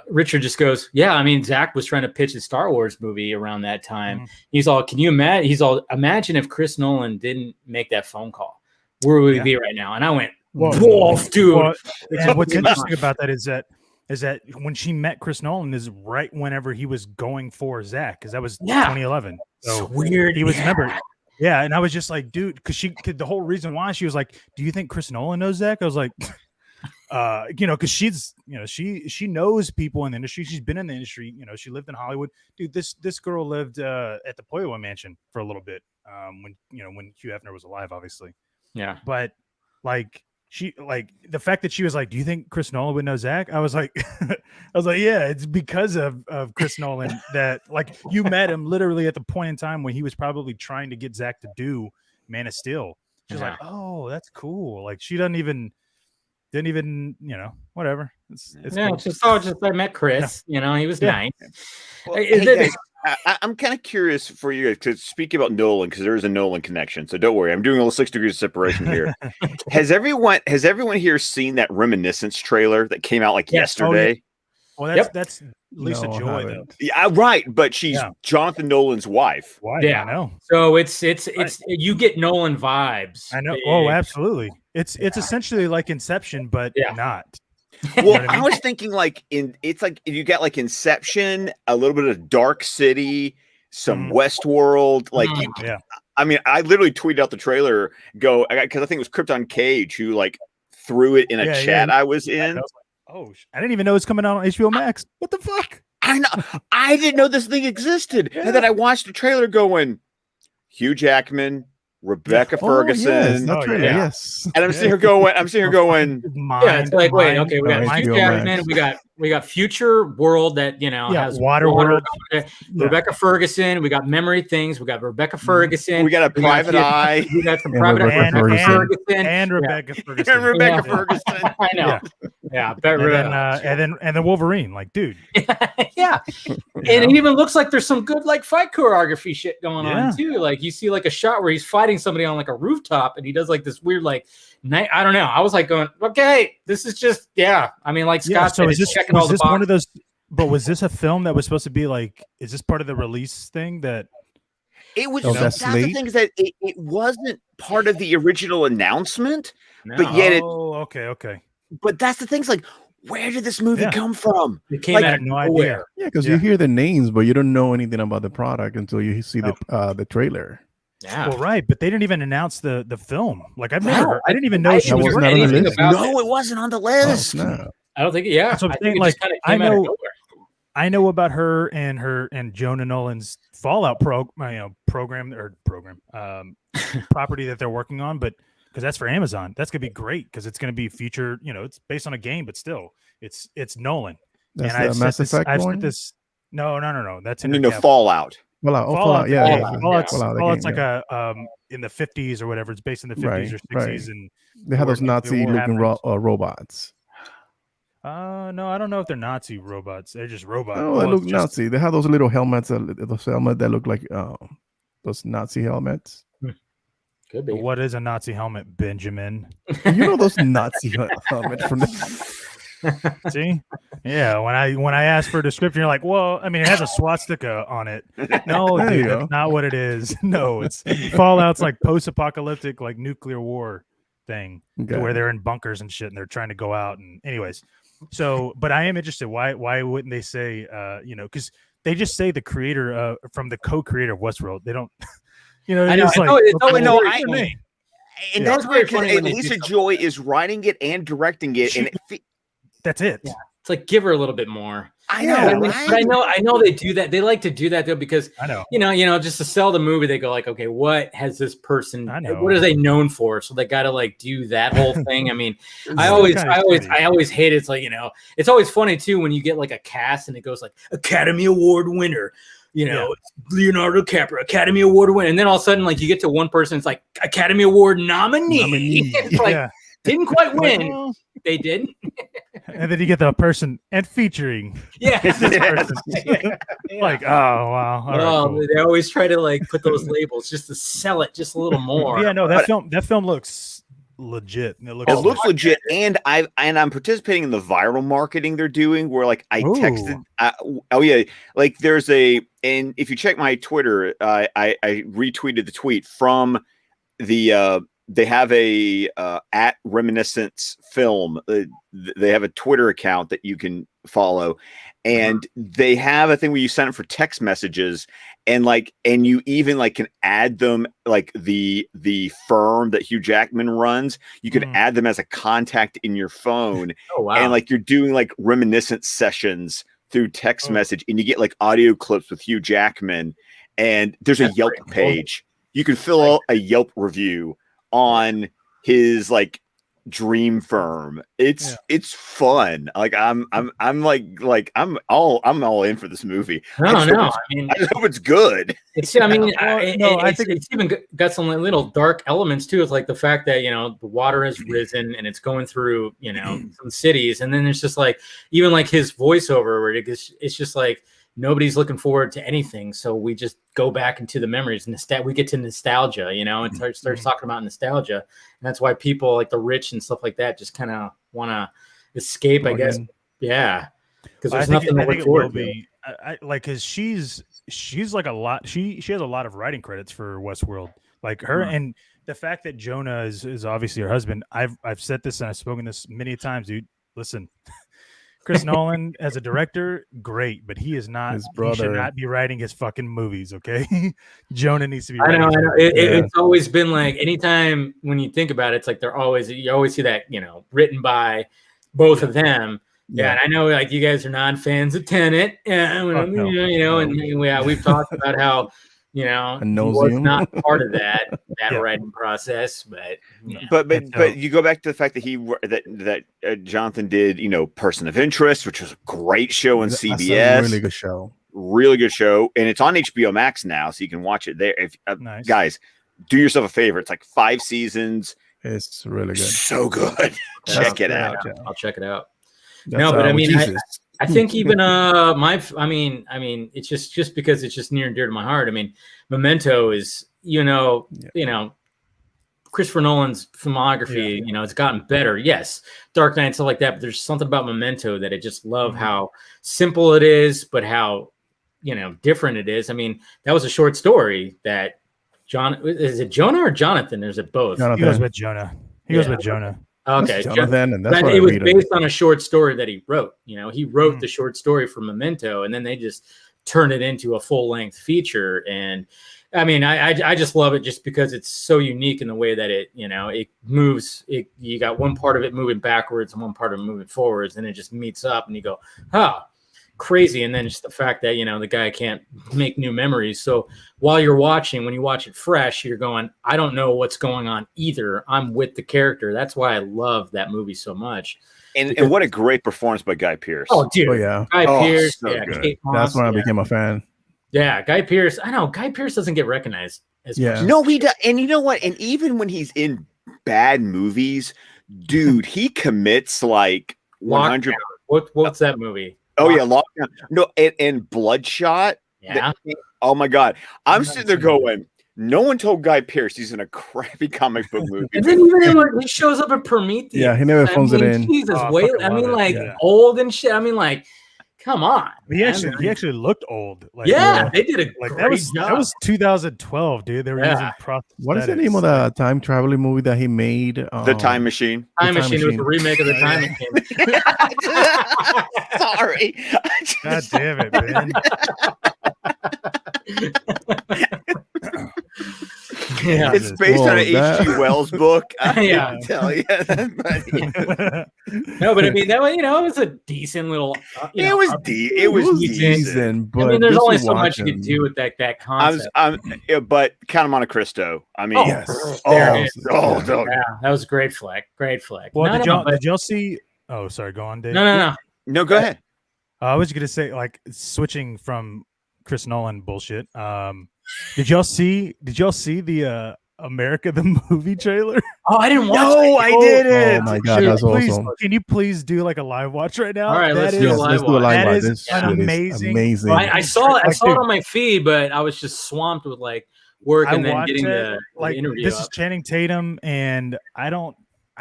D: Richard just goes, yeah, I mean, Zack was trying to pitch a Star Wars movie around that time. He's all, can you imagine? He's all, imagine if Chris Nolan didn't make that phone call, where would we be right now? And I went, wolf, dude.
F: Well, and what's interesting about that is that when she met Chris Nolan is right whenever he was going for Zack, because that was 2011. So
D: it's weird.
F: He was remember. Yeah, and I was just like, dude, because the whole reason why she was like, do you think Chris Nolan knows Zack? I was like, because she's, she knows people in the industry. She's been in the industry. She lived in Hollywood. Dude, this girl lived at the Pollo Mansion for a little bit. When Hugh Hefner was alive, obviously. Yeah. But like the fact that she was like, do you think Chris Nolan would know Zack? I was like, yeah, it's because of Chris Nolan that like you met him literally at the point in time when he was probably trying to get Zack to do Man of Steel. She's like, oh, that's cool. Like she didn't even, whatever. It's cool.
D: Just I met Chris. He was nice.
E: Well, hey guys, I'm kind of curious for you to speak about Nolan, because there is a Nolan connection. So don't worry, I'm doing a little 6 degrees of separation here. Has everyone here seen that Reminiscence trailer that came out yesterday?
F: Well, that's Lisa Joy, though.
E: Yeah, right. But she's Jonathan Nolan's wife.
F: Yeah, I know.
D: So it's you get Nolan vibes.
F: I know. Oh, absolutely. It's essentially like Inception, but not.
E: Well, I was thinking it's like you got like Inception, a little bit of Dark City, some Westworld. I mean, I literally tweeted out the trailer, because I think it was Krypton Cage who like threw it in a chat I was in.
F: I was like, oh, I didn't even know it's coming out on HBO Max. What the fuck?
E: I know. I didn't know this thing existed, and then I watched the trailer going, Hugh Jackman, Rebecca Ferguson.
G: Yes.
E: And I'm sitting here going,
D: it's like, wait, okay, we got Hugh Jackman, we got Future World that has
F: Waterworld.
D: Rebecca Ferguson, we got Memory Things, we gotRebecca Ferguson,
E: we got a Private Eye,
D: we got some Private Eye,
F: Ferguson and Rebecca Ferguson.
E: And Rebecca Ferguson.
D: I know. Yeah,
F: and then Wolverine, like, dude.
D: Yeah. And it even looks like there's some good like fight choreography shit going on too. Like you see like a shot where he's fighting somebody on like a rooftop and he does like this weird like night. I don't know. I was like going, okay, this is just I mean, like Scott said, checking all the boxes.
F: One of those? But was this a film that was supposed to be like? Is this part of the release thing that?
E: It was. That's the thing is that it wasn't part of the original announcement, but yet it.
F: Oh, okay.
E: But that's the thing. Like, where did this movie come from?
D: It came out of nowhere.
G: Yeah, because you hear the names, but you don't know anything about the product until you see the trailer.
D: Yeah.
F: Well, right, but they didn't even announce the film. Like I've never heard. I didn't even know she was
G: not on the list.
E: No, it wasn't on the list.
G: Oh, no.
D: I don't think. Yeah,
F: so I know about her and Jonah Nolan's Fallout program property that they're working on, but because that's for Amazon, that's gonna be great because it's gonna be future. It's based on a game, but still, it's Nolan.
G: That's
F: and
G: the Mass Effect one.
F: No. That's in
E: Fallout.
G: Fallout. Yeah.
F: Fallout's like a in the 50s or whatever. It's based in the 50s or 60s, and
G: they have those Nazi-looking robots.
F: No, I don't know if they're Nazi robots. They're just robots.
G: Oh, they look Nazi. They have those little helmets. Those helmets that look like those Nazi helmets.
D: Could be.
F: But what is a Nazi helmet, Benjamin?
G: You know those Nazi helmets from the.
F: See, yeah. When I asked for a description, you're like, well, I mean, it has a swastika on it. No, dude, that's not what it is. No, it's Fallout's like post-apocalyptic, like nuclear war thing, where they're in bunkers and shit, and they're trying to go out. And anyways, so, but I am interested. Why wouldn't they say, because they just say the creator from the co-creator of Westworld. They don't,
E: I know.
F: It's
E: like, and that's weird because Lisa Joy is writing it and directing it, and
F: that's it.
D: It's like give her a little bit more.
E: I know,
D: But I know they do that. They like to do that though because
F: I know.
D: you know, just to sell the movie, they go like, okay, what has this person? What are they known for? So they got to like do that whole thing. I mean, I always hate it. It's like, you know, it's always funny too when you get like a cast and it goes like Academy Award winner. You know, Leonardo DiCaprio, Academy Award winner, and then all of a sudden, like you get to one person, it's like Academy Award nominee. It's like didn't quite win. They didn't.
F: And then you get the person and featuring.
D: Yeah.
F: Like, oh wow.
D: Cool. They always try to like put those labels just to sell it just a little more.
F: Yeah, no, that film looks legit. It
E: looks legit, and I'm participating in the viral marketing they're doing. Where like I texted, like there's and if you check my Twitter, I retweeted the tweet from the. They have a at Reminiscence Film. They have a Twitter account that you can follow, and they have a thing where you sign up for text messages, and you even like can add them like the firm that Hugh Jackman runs. You can add them as a contact in your phone. Oh wow! And like you're doing like reminiscence sessions through text message, and you get like audio clips with Hugh Jackman. And there's a Yelp page. You can fill out a Yelp review on his like dream firm. It's fun. Like I'm all in for this movie. I hope it's good.
D: It's I think it's even got some like, little dark elements too. It's like the fact that, you know, the water has risen and it's going through, you know, some cities, and then it's just like even like his voiceover where it's just like nobody's looking forward to anything, so we just go back into the memories. We get to nostalgia, you know, and starts talking about nostalgia, and that's why people like the rich and stuff like that just kind of want to escape, I guess. Yeah, because there's nothing to look forward to.
F: I like because she's like a lot. She has a lot of writing credits for Westworld, like her, and the fact that Jonah is obviously her husband. I've said this and I've spoken this many times, dude. Listen. Chris Nolan as a director, great, but he is not. His brother. He should not be writing his fucking movies. Okay, Jonah needs to be.
D: I know. It's always been like anytime when you think about it, it's like you always see that, you know, written by both of them. Yeah, and I know like you guys are not fans of Tenet, you know, and we've talked about how. You know, he was not part of that writing process, but
E: but you go back to the fact that Jonathan did, you know, Person of Interest, which was a great show on CBS.
G: That's a really good show, and it's on HBO Max now, so you can watch it there. If
F: nice.
E: Guys, do yourself a favor. It's like 5 seasons.
G: It's really good.
E: So good. Check it out.
D: I'll check it out. No, but I mean, I think even it's just because it's just near and dear to my heart. I mean, Memento is, you know, Christopher Nolan's filmography, you know, it's gotten better. Yes, Dark Knight and stuff like that, but there's something about Memento that I just love how simple it is, but how, you know, different it is. I mean, that was a short story that is it Jonah or Jonathan? Or is it both?
F: Jonathan. He goes with Jonah.
D: Okay,
G: Jonathan, and that's
D: it was based on a short story that he wrote. You know, he wrote the short story for Memento, and then they just turned it into a full-length feature. And I mean, I just love it just because it's so unique in the way that it, you know, it moves. You got one part of it moving backwards and one part of it moving forwards, and it just meets up, and you go, crazy. And then just the fact that, you know, the guy can't make new memories. So while you're watching, when you watch it fresh, you're going, I don't know what's going on either. I'm with the character. That's why I love that movie so much.
E: And what a great performance by Guy Pearce.
D: Oh, dude.
G: Oh, yeah.
D: Guy Pearce.
E: So good.
D: Kate Moss,
G: that's when I became a fan.
D: Yeah, Guy Pearce. I know Guy Pearce doesn't get recognized as much.
E: No, he does. And you know what? And even when he's in bad movies, dude, he commits like 100.
D: What's that movie?
E: Oh yeah, Lockdown. No, and Bloodshot.
D: Yeah.
E: Oh my God, I'm sitting there going, no one told Guy Pearce he's in a crappy comic book movie.
D: And then even he shows up in Prometheus.
G: Yeah, he never phones it in.
D: Jesus, old and shit. I mean, like, come on.
F: He actually looked old. Like,
D: they did a great job.
F: That was 2012, dude. They were using prosthetics.
G: What is the name of the time traveling movie that he made?
E: The Time Machine.
D: Time Machine was a remake of the Time Machine.
E: Sorry.
F: God damn it, man.
D: Yeah.
E: It's based on an
G: that-
E: H.G. Wells book. I
D: Yeah.
E: can tell you.
D: No, but I mean that way, it was a decent little.
E: It was decent.
G: decent, but
D: I mean, there's
G: just
D: only
G: to
D: so
G: watch
D: much you could
G: him-
D: do with that concept.
E: But Count of Monte Cristo. I mean,
D: Oh,
G: Yes.
D: there
G: Oh,
D: it is.
E: oh, no.
D: Yeah, that was a great flick. Great flick.
F: Well,
D: No,
F: did y'all see? Oh, sorry. Go on, Dave.
D: no.
E: No, go ahead.
F: I was gonna say, like, switching from Chris Nolan bullshit. Did y'all see the America the movie trailer?
D: Oh, I didn't watch
E: No, I didn't.
G: Oh my god,
D: Dude,
G: that's
F: Please,
G: awesome.
F: can you please do like a live watch right now?
D: All right, let's do a
G: Yes,
D: live
G: let's do a
D: watch.
G: live
F: That
G: watch.
F: is
G: This
F: an
G: shit is
F: amazing-
G: amazing.
D: I saw it. I
F: Like,
D: saw it
F: dude.
D: on my feed, but I was just swamped with like work
F: I
D: and then
F: watched
D: getting
F: it,
D: the interview.
F: This is Channing Tatum, and I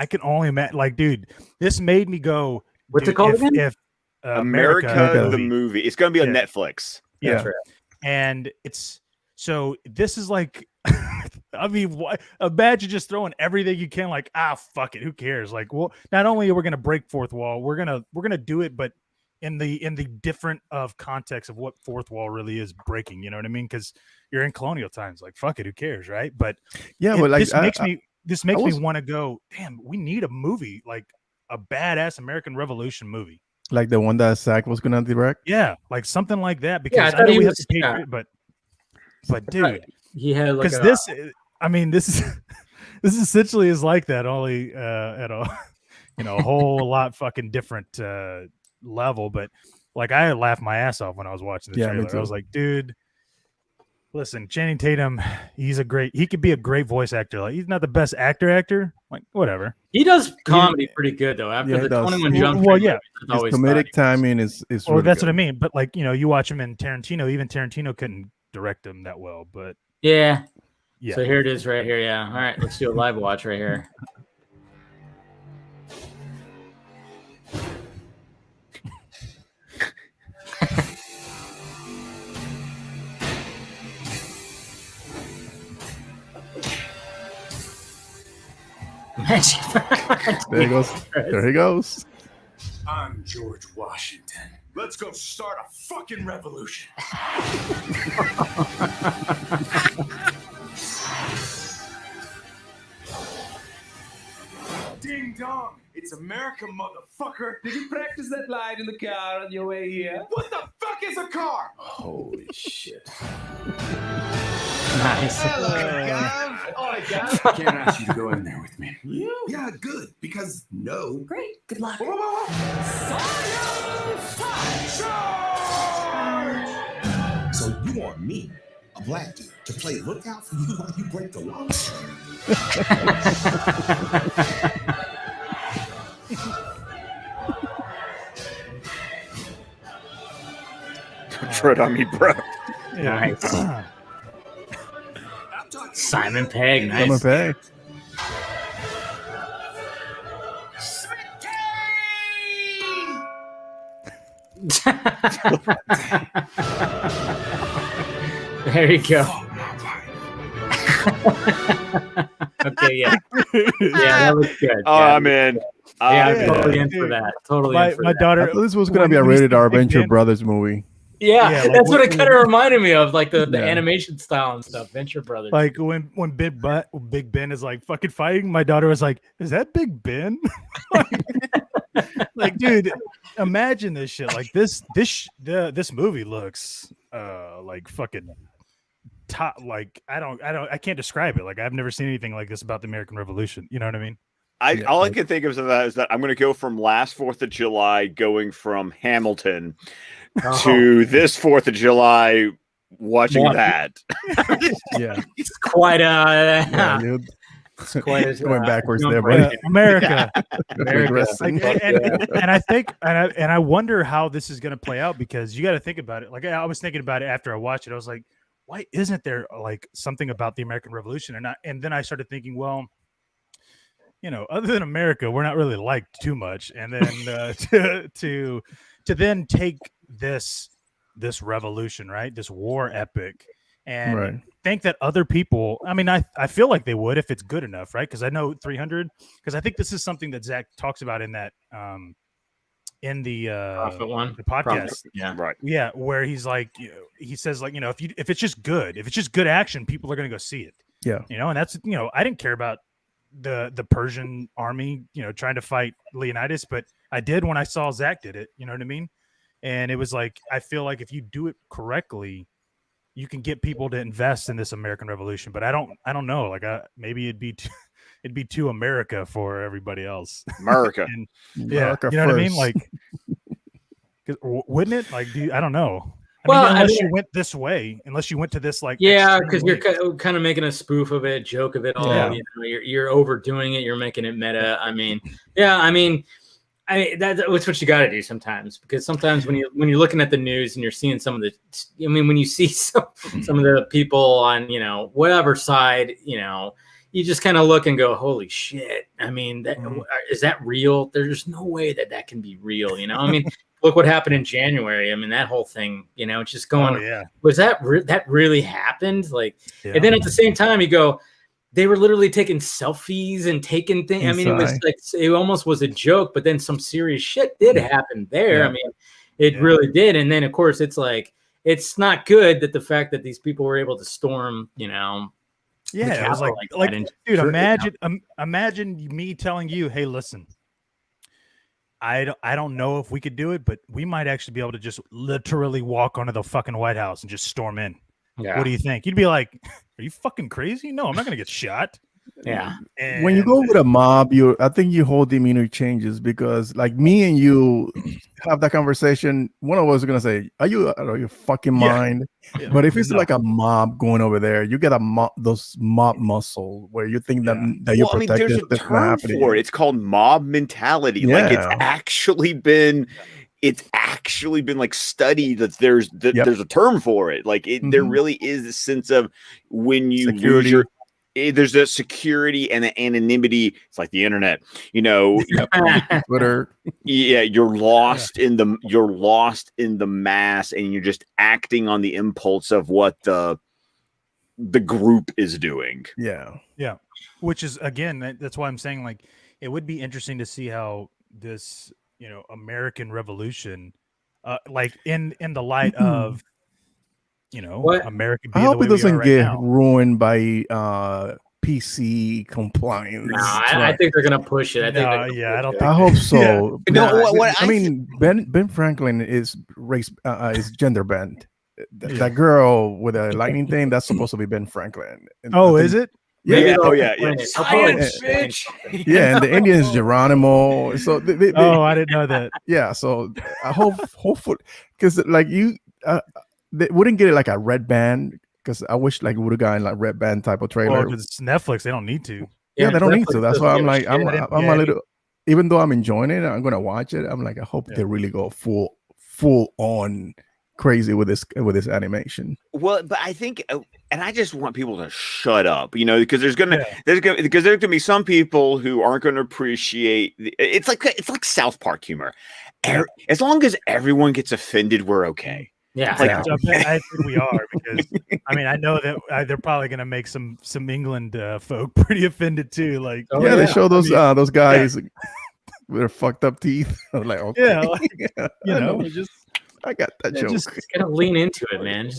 F: can only imagine. Like, dude, this made me go.
D: What's it
F: dude,
D: called
F: if,
D: again?
F: If
E: America the
G: movie.
E: movie. It's going to be on
F: Yeah.
E: Netflix.
F: Yeah.
D: That's right.
F: And it's so this is like, I mean, imagine just throwing everything you can, like, fuck it, who cares? Like, well, not only are we gonna break fourth wall, we're gonna do it, but in the different of context of what fourth wall really is breaking. You know what I mean? Because you're in colonial times. Like, fuck it, who cares, right? But
G: Yeah, but like
F: this makes
G: was-
F: me want to go. Damn, we need a movie, like a badass American Revolution movie.
G: like the one that Zack was gonna direct.
F: Yeah, like something like that.
D: Yeah,
F: Because
D: I
F: I
D: thought
F: know
D: he
F: we
D: was-
F: have to pay,
D: yeah.
F: but dude,
D: He had like
F: because this, I mean, this is this essentially is like that, only at a a whole lot fucking different level. But like, I laughed my ass off when I was watching the
G: Yeah, me
F: trailer. I was
G: too.
F: like, dude. Listen, Channing Tatum, he could be a great voice actor. Like, he's not the best actor, like, whatever.
D: he does comedy pretty good though. After
G: Yeah, he
D: the
G: does.
D: 21
F: Well,
D: Jump
F: well,
D: Street,
F: yeah.
D: I
G: His
D: always
G: comedic
D: thought
G: timing is
F: Well,
G: really
F: that's
G: good.
F: what I mean. But like, you watch him in Tarantino, even Tarantino couldn't direct him that well. But
D: yeah.
F: yeah,
D: So here it is right here. Yeah. All right, let's do a live watch right here.
G: There he goes. There he goes.
H: I'm George Washington. Let's go start a fucking revolution. Ding dong. It's America, motherfucker.
C: Did you practice that line in the car on your way here?
H: What the fuck is a car?
C: Holy shit.
D: Nice.
H: I can't ask you to go in there with me. Yeah, good. Because no.
I: Great. Good luck.
H: Whoa, whoa, whoa. Charge! So you want me, a black dude, to play lookout for you while you break the law?
E: Tread on me, bro.
D: Nice. Simon Pegg. Nice.
G: Simon Pegg.
D: There you go. Okay, yeah. Yeah, that was good.
E: Oh,
D: yeah.
E: I'm in.
D: Yeah, I'm
E: I'm in.
D: totally in
F: dude.
D: for that. Totally
F: my
D: in for
F: my
D: that.
G: I
F: daughter.
G: thought this was gonna be a
F: when you
G: rated
F: see
G: R
F: Big
G: Venture
F: Ben-
G: Brothers movie.
D: Yeah,
F: Yeah, like
D: that's what
F: when-
D: it kind of reminded me of, like the
G: Yeah.
D: animation style and stuff. Venture Brothers.
F: Like when Big Ben is like fucking fighting, my daughter was like, "Is that Big Ben?" Like, dude, imagine this shit. Like this movie looks like fucking top. Like I can't describe it. Like, I've never seen anything like this about the American Revolution. You know what I mean?
E: All I can think of that is that I'm going to go from last 4th of July, going from Hamilton to this 4th of July, watching
D: Wow.
E: that.
G: Yeah,
D: it's quite
G: yeah, dude.
D: quite a
G: Going backwards there,
D: Right.
G: buddy.
F: America.
D: America.
G: Regressing.
F: Like, and I think and I wonder how this is going to play out, because you got to think about it. Like, I was thinking about it after I watched it. I was like, why isn't there like something about the American Revolution? And then I started thinking, well, other than America, we're not really liked too much. And then to then take this revolution, right, this war epic, and
G: Right.
F: think that other people, I mean, I feel like they would if it's good enough, right? Because I know 300, because I think this is something that Zach talks about in that in the
D: Profit one.
F: the podcast.
D: Profit, yeah.
E: Right.
F: Yeah, where he's like, he says, like, if it's just good action, people are gonna go see it.
G: Yeah.
F: You know, and that's, you know, I didn't care about the Persian army, you know, trying to fight Leonidas, but I did when I saw Zach did it. You know what I mean? And it was like, I feel like if you do it correctly, you can get people to invest in this American Revolution. But I don't know. Like, maybe it'd be too America for everybody else.
E: America.
F: And,
G: America
F: you know what I mean?
G: first.
F: Like, wouldn't it? Like, I don't know.
D: Well,
F: unless you went this way, unless you went to this, like,
D: yeah,
F: extreme
D: because you're
F: length.
D: kind of making a spoof of it, joke of it all.
F: Yeah.
D: You know, you're overdoing it. You're making it meta. I mean, that's what you got to do sometimes, because sometimes when you're looking at the news and you're seeing some of the, I mean, when you see some of the people on, you know, whatever side, you know, you just kind of look and go, holy shit. I mean, is that real? There's no way that can be real. You know, I mean, look what happened in January. I mean, that whole thing, you know, it's just going, was that really happened? Like, and then at the same time you go, they were literally taking selfies and taking things. I mean, it was like, it almost was a joke, but then some serious shit did happen there.
G: Yeah.
D: I mean, it really did. And then of course it's like, it's not good that the fact that these people were able to storm, you know.
F: Yeah, it was like dude, imagine me telling you, hey, listen, I don't know if we could do it, but we might actually be able to just literally walk onto the fucking White House and just storm in.
D: Yeah.
F: What do you think? You'd be like, are you fucking crazy? No, I'm not gonna get shot.
D: Yeah.
F: And
G: when you go with a mob, I think your whole demeanor changes, because like me and you have that conversation. One of us is gonna say, "Are you out of your fucking mind?"
F: Yeah.
G: But if it's like a mob going over there, you get those mob muscle where you think that you're protected.
E: I mean, there's a term for it. It's called mob mentality. Like it's actually been like studied, that there's a term for it. Like there really is a sense of when you lose your, there's a security and an anonymity. It's like the internet, you know.
G: Twitter.
E: Yeah, you're lost in the mass, and you're just acting on the impulse of what the group is doing.
F: Yeah. Which is, again, that's why I'm saying, like, it would be interesting to see how this, you know, American Revolution, like in the light of, you know, America.
G: I hope it doesn't get ruined by PC compliance.
D: No, I think they're gonna push it.
G: I hope so. I mean, Ben Franklin is is gender bent. That girl with a lightning thing, that's supposed to be Ben Franklin. And
F: is it?
G: Yeah.
E: Science, bitch.
G: Yeah, and the Indian is Geronimo. So
F: I didn't know that.
G: Yeah, so I hopefully, because like they wouldn't get it like a red band, because I wish like it would have gotten like red band type of trailer.
F: Well, it's Netflix, they don't need to.
G: Yeah, they don't need to. That's why I'm like, I'm a little, even though I'm enjoying it, I'm gonna watch it. I'm like, I hope they really go full on crazy with this animation.
E: Well, but I think, and I just want people to shut up, you know, because there's gonna be some people who aren't going to appreciate. It's like South Park humor. As long as everyone gets offended, we're okay.
D: Yeah,
F: I think we are, because I mean, I know that they're probably going to make some England folk pretty offended too. Like,
G: they show those guys with their fucked up teeth. I'm like, okay,
F: you know, just.
G: I got that joke.
D: Just gotta lean into it, man.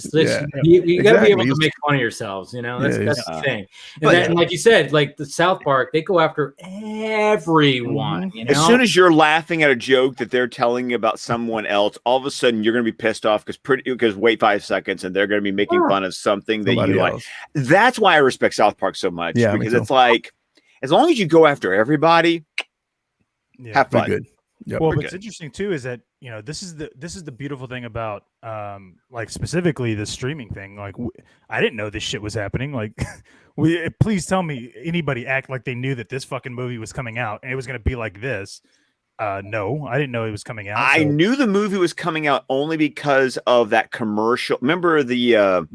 D: You gotta be able to make fun of yourselves. You know, that's the thing. And like you said, like the South Park, they go after everyone. You know?
E: As soon as you're laughing at a joke that they're telling about someone else, all of a sudden you're gonna be pissed off because wait 5 seconds and they're gonna be making fun of something that you like. That's why I respect South Park so much, because it's like, as long as you go after everybody, have fun.
G: Good. Yep,
F: well, what's interesting too is that, you know, this is the beautiful thing about like specifically the streaming thing. Like, I didn't know this shit was happening. Like, please tell me anybody act like they knew that this fucking movie was coming out and it was going to be like this. No, I didn't know it was coming out.
E: I knew the movie was coming out only because of that commercial. Remember the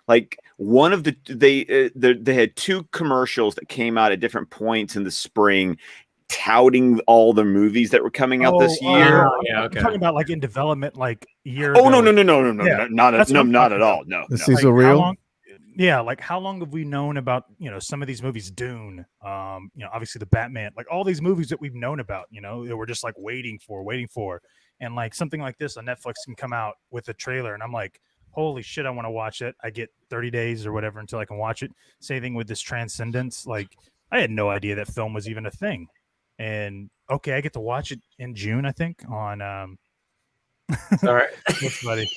E: like one of they had 2 commercials that came out at different points in the spring, touting all the movies that were coming out this year.
F: I'm talking about like in development, like year.
E: No, not at all. No,
G: this is real.
F: Like how long have we known about, you know, some of these movies? Dune, you know, obviously the Batman, like all these movies that we've known about, you know, that we're just like waiting for, and like something like this on Netflix can come out with a trailer, and I'm like, holy shit, I want to watch it. I get 30 days or whatever until I can watch it. Same thing with this Transcendence. Like, I had no idea that film was even a thing. And okay, I get to watch it in June, I think, on
D: Sorry.
F: That's funny.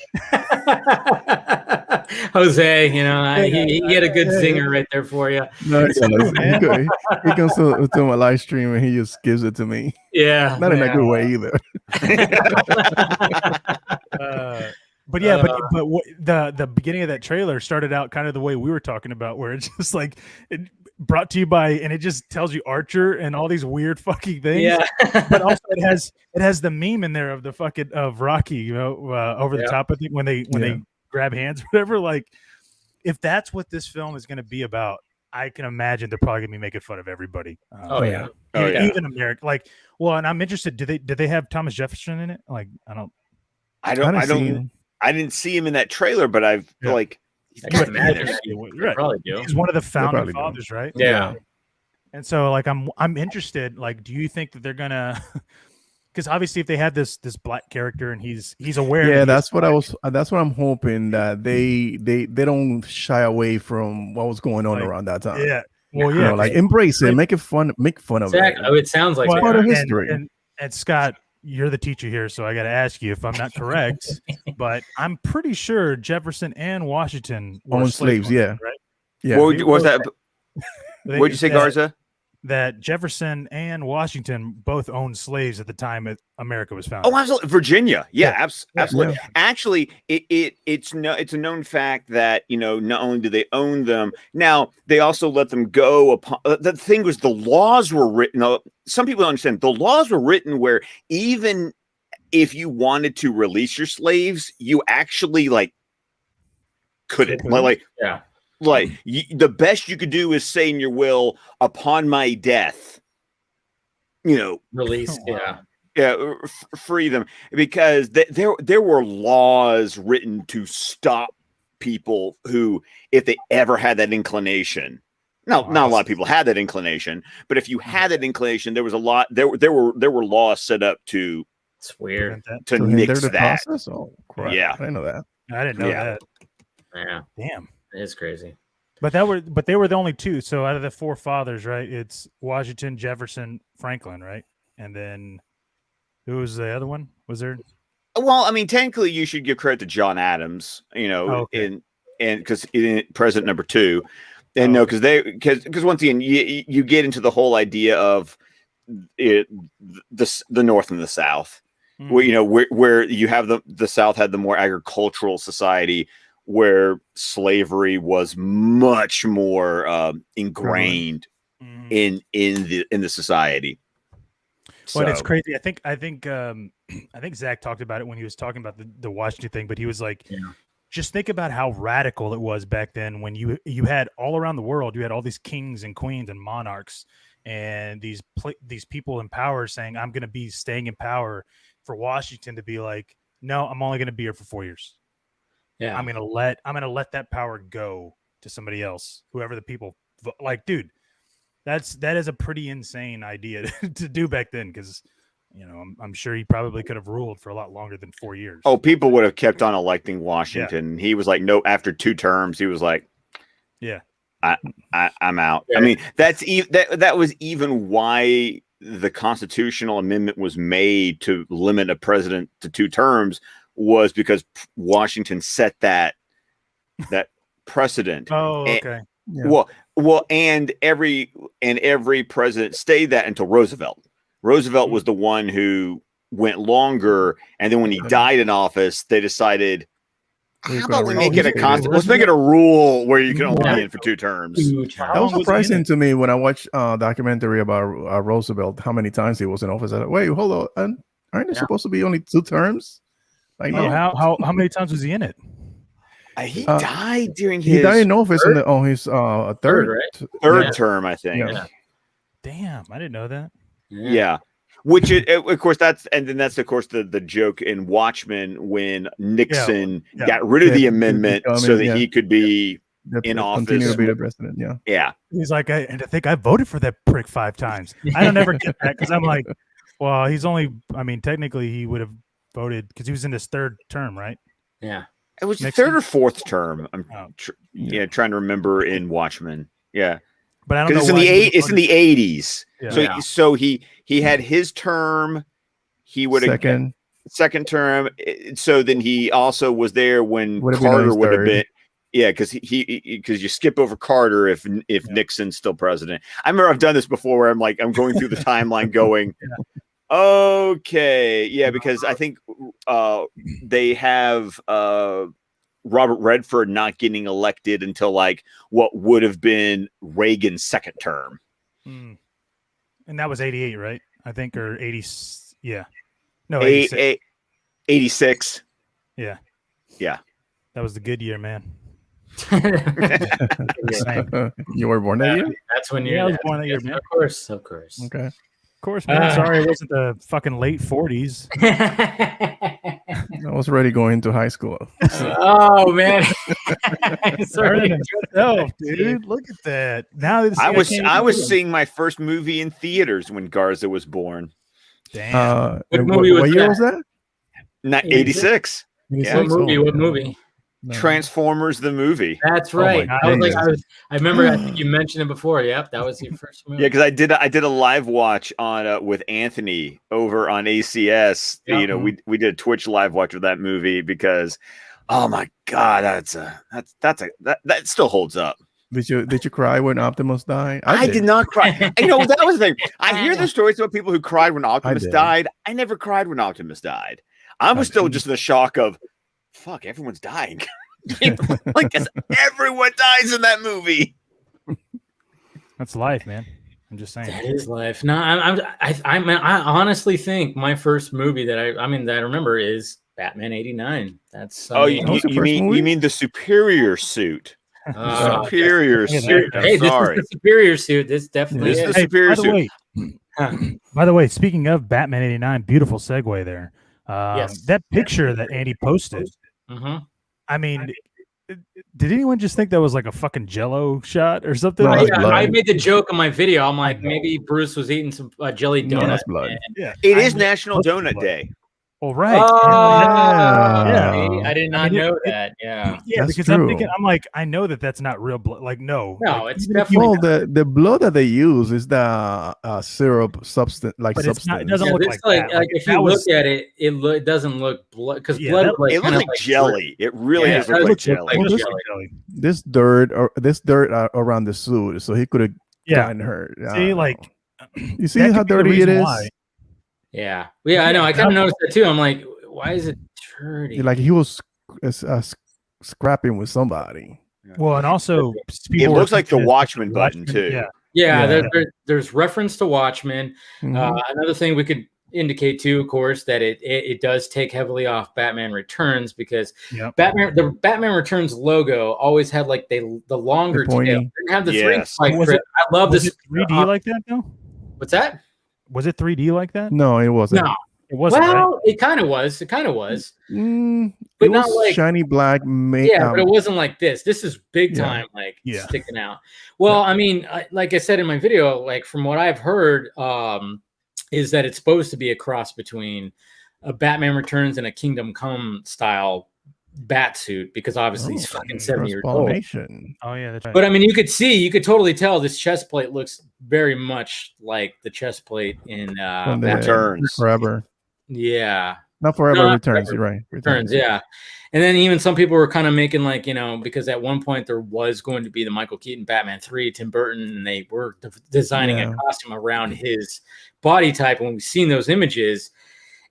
D: Jose, he had a good zinger right there for you.
G: No, he comes to my live stream and he just gives it to me.
D: Yeah.
G: Not in a good way either.
F: But yeah, but the beginning of that trailer started out kind of the way we were talking about, where it's just like it brought to you by, and it just tells you Archer and all these weird fucking things.
D: Yeah.
F: But also it has the meme in there of the fucking of Rocky, over the top. I think when they grab hands, whatever. Like, if that's what this film is going to be about, I can imagine they're probably going to be making fun of everybody. Even America. Like, well, and I'm interested. Did they have Thomas Jefferson in it? Like,
E: I didn't see him in that trailer, but I've like.
F: Right.
D: Probably do.
F: He's one of the founding fathers, right?
D: Yeah.
F: And so, like, I'm interested. Like, do you think that they're gonna? Because obviously, if they had this black character and he's aware.
G: Yeah, that's what I'm hoping, that they don't shy away from what was going on around that time.
F: Yeah. Well, yeah.
G: Like, embrace it, make fun of it.
D: It sounds like
G: part of history.
F: And Scott, you're the teacher here, so I got to ask you if I'm not correct, but I'm pretty sure Jefferson and Washington were
G: owned slaves. Yeah,
F: right.
G: Yeah.
E: What was that? What'd you say, Garza?
F: That Jefferson and Washington both owned slaves at the time America was founded.
E: Oh, absolutely, Virginia. Yeah, absolutely.
G: Yeah.
E: Actually, it's a known fact that not only do they own them, now they also let them go. Upon the thing was, the laws were written. Some people don't understand. The laws were written where even if you wanted to release your slaves, you actually couldn't. The best you could do is say in your will, upon my death,
D: release.
E: Free them, because there were laws written to stop people who, if they ever had that inclination. Now, not a lot of people had that inclination, but if you had that inclination, there was a lot. There were laws set up to.
D: It's weird
E: to nix that.
G: Process? Oh, crap.
E: Yeah,
G: I didn't know that.
F: I didn't know that.
D: Yeah,
F: damn,
D: it's crazy.
F: But they were the only two. So out of the four fathers, right? It's Washington, Jefferson, Franklin, right? And then who was the other one? Was there?
E: Well, I mean, technically, you should give credit to John Adams. In because President number 2. And because once again, you get into the whole idea of the North and the South, where you have the South had the more agricultural society, where slavery was much more ingrained in the society.
F: Well, it's crazy. I think Zach talked about it when he was talking about the Washington thing, but he was like, just think about how radical it was back then, when you had all around the world, you had all these kings and queens and monarchs and these people in power saying, I'm going to be staying in power, for Washington to be like, no, I'm only going to be here for 4 years. Yeah, I'm gonna let that power go to somebody else, whoever the people like. Dude, that is a pretty insane idea to do back then, because I'm sure he probably could have ruled for a lot longer than 4 years.
E: Oh, people would have kept on electing Washington. Yeah. He was like, no. After 2 terms, he was like,
F: yeah,
E: I'm out. Yeah. I mean, that was even why the constitutional amendment was made to limit a president to 2 terms. Was because Washington set that precedent.
F: Oh, okay.
E: Well, and every president stayed that until Roosevelt. Roosevelt was the one who went longer, and then when he died in office, they decided, how about we make it let's make it a rule where you can only be in for 2 terms.
G: That was surprising to me when I watched a documentary about Roosevelt, how many times he was in office. I thought, wait, hold on, aren't they supposed to be only 2 terms?
F: Like, how many times was he in it?
E: He died during
G: his. He died in office on his third
E: term, I think.
F: Yeah. Damn, I didn't know that.
E: Yeah. Which of course that's of course the joke in Watchmen, when Nixon got rid of the amendment so that he could be in office,
G: continue to be the president.
E: Yeah.
F: He's like, I think I voted for that prick 5 times. I don't ever get that, because I'm like, well, he's only. I mean, technically, he would have voted because he was in his 3rd term, right?
D: Yeah.
E: It was the
F: Nixon?
E: third or fourth term. I'm
F: Oh.
E: trying to remember in Watchmen. Yeah,
F: But I don't know
E: because it's in the 80s.
F: Yeah.
E: So he had his term. He would have second term. So then he also was there when Carter would have been. Yeah, because because you skip over Carter if Nixon's still president. I remember I've done this before where I'm going through the timeline going, okay, yeah, because I think they have Robert Redford not getting elected until like what would have been Reagan's second term.
F: And that was 88, right? I think, or 80. Yeah. No, 86.
E: 86.
F: Yeah.
E: Yeah.
F: That was the good year, man.
G: You were born that year?
D: That's when
F: I was born that year, man.
D: Of course.
G: Okay.
F: Of course, man. Sorry, it wasn't the fucking late 40s.
G: I was already going to high school.
D: Oh man.
F: Sorry, dude. Look at that. Now
E: I was seeing my first movie in theaters when Garza was born.
F: Damn.
G: What year was that?
E: 86.
D: Yeah. What movie?
G: No.
E: Transformers the movie.
D: That's right. I remember. I think you mentioned it before. Yep, that was your first movie.
E: Yeah, because I did a live watch on with Anthony over on ACS.
D: Yeah.
E: You know, we did a Twitch live watch of that movie because, oh my god, that still holds up.
G: Did you cry when Optimus died?
E: I did not cry. You know, that was the thing. I hear the stories about people who cried when Optimus died. I never cried when Optimus died. I was still just in the shock of, fuck, everyone's dying. Like, everyone dies in that movie.
F: That's life, man. I'm just saying.
D: That is life. No, I honestly think my first movie that I remember is Batman '89. That's
E: you mean the Superior Suit? Superior Suit.
D: Hey,
E: sorry.
D: This is the Superior Suit. This definitely is.
E: The Superior Suit.
F: By the way, speaking of Batman '89, beautiful segue there.
D: Yes.
F: That picture that Andy posted.
D: Mm-hmm.
F: I mean, did anyone just think that was like a fucking Jello shot or something?
G: No,
D: I made the joke in my video. I'm like, maybe Bruce was eating some jelly donut.
G: No, that's blood.
F: Yeah,
E: it is National Donut Day.
F: All right.
D: Yeah. I did not know that. Yeah.
F: Yeah,
G: That's
F: because
G: true.
F: I'm like, I know that's not real blood. Like, no. Like,
D: it's definitely
G: the blood that they use is the syrup substance,
F: but
G: substance.
F: it's not, it doesn't look like that.
D: Like if you look at it, it doesn't look blood because blood.
E: It looks like jelly. It really does look like jelly.
G: This dirt around the suit, so he could have gotten hurt.
F: See, like,
G: you see how dirty it is.
D: Yeah, I know. I kind of noticed that too. I'm like, why is it dirty?
G: Like he was scrapping with somebody.
F: Well, and also
E: it looks like the Watchmen button too.
D: Yeah. There's reference to Watchmen.
G: Mm-hmm.
D: Another thing we could indicate too, of course, that it does take heavily off Batman Returns because the Batman Returns logo always had like the longer tail. It didn't have the three spike. I love this
F: 3D like that though.
D: What's that?
F: Was it 3D like that?
G: No, it wasn't.
D: No,
F: it wasn't.
D: Well,
F: right?
D: it kind of was. It kind of was.
G: But
D: it
G: not
D: was like
G: shiny black.
D: But it wasn't like this. This is big time, sticking out. Well, I mean, like I said in my video, like from what I've heard, is that it's supposed to be a cross between a Batman Returns and a Kingdom Come style bat suit because obviously he's fucking 70 years old.
F: Oh yeah, that's right.
D: But I mean, you could totally tell this chest plate looks very much like the chest plate in
E: Returns
G: Forever.
D: Yeah,
G: not Forever. Returns. You're right.
D: Returns. Yeah, and then even some people were kind of making like because at one point there was going to be the Michael Keaton Batman 3, Tim Burton, and they were designing a costume around his body type. When we've seen those images.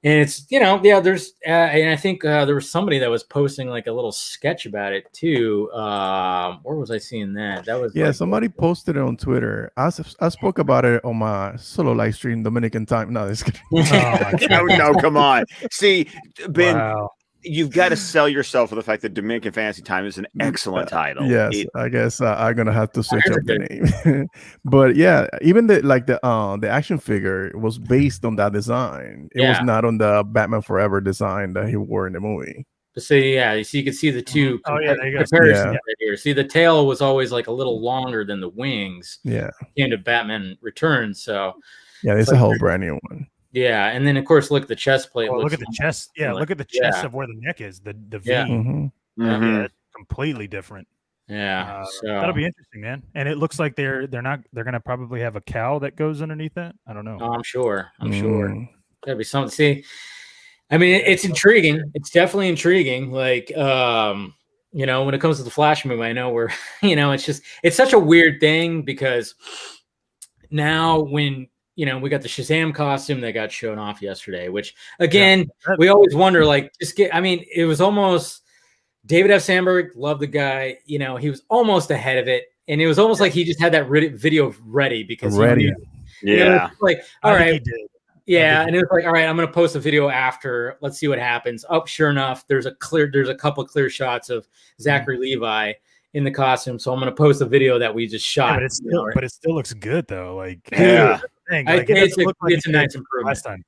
D: And it's, there's, and I think there was somebody that was posting like a little sketch about it too. Where was I seeing that? That was
G: somebody posted it on Twitter. I spoke about it on my solo live stream, Dominican time. No, this
E: no, come on. See, Ben, you've got to sell yourself for the fact that Dominican Fantasy Time is an excellent title.
G: Yes, I guess I'm gonna have to switch up the name. But yeah, even the action figure was based on that design. It was not on the Batman Forever design that he wore in the movie.
D: But so you can see the two comparisons right here. See, the tail was always like a little longer than the wings.
G: Yeah,
D: came to Batman Returns. So
G: it's a whole brand new one.
D: Yeah, and then of course look at the chest plate.
F: Look at the chest. Yeah, look at the chest of where the neck is. The V.
D: Yeah.
F: Yeah, it's completely different.
D: Yeah, so
F: that'll be interesting, man. And it looks like they're gonna probably have a cow that goes underneath that. I don't know.
D: Oh, I'm sure. Gotta be something. See, I mean, it's intriguing. It's definitely intriguing. Like, you know, when it comes to the Flash movie, I know we're, you know, it's such a weird thing because now when, you know, we got the Shazam costume that got shown off yesterday, which again, we always wonder, like, I mean, it was almost David F. Sandberg, love the guy, you know, he was almost ahead of it. And it was almost like he just had that video ready because he knew, you know, like, all right. Yeah, and it was like, all right, I'm gonna post a video after. Let's see what happens. Oh, sure enough, there's a couple clear shots of Zachary Levi in the costume. So I'm gonna post a video that we just shot.
F: Yeah, but it still looks good though. Like,
D: it's a nice improvement.
F: Last time.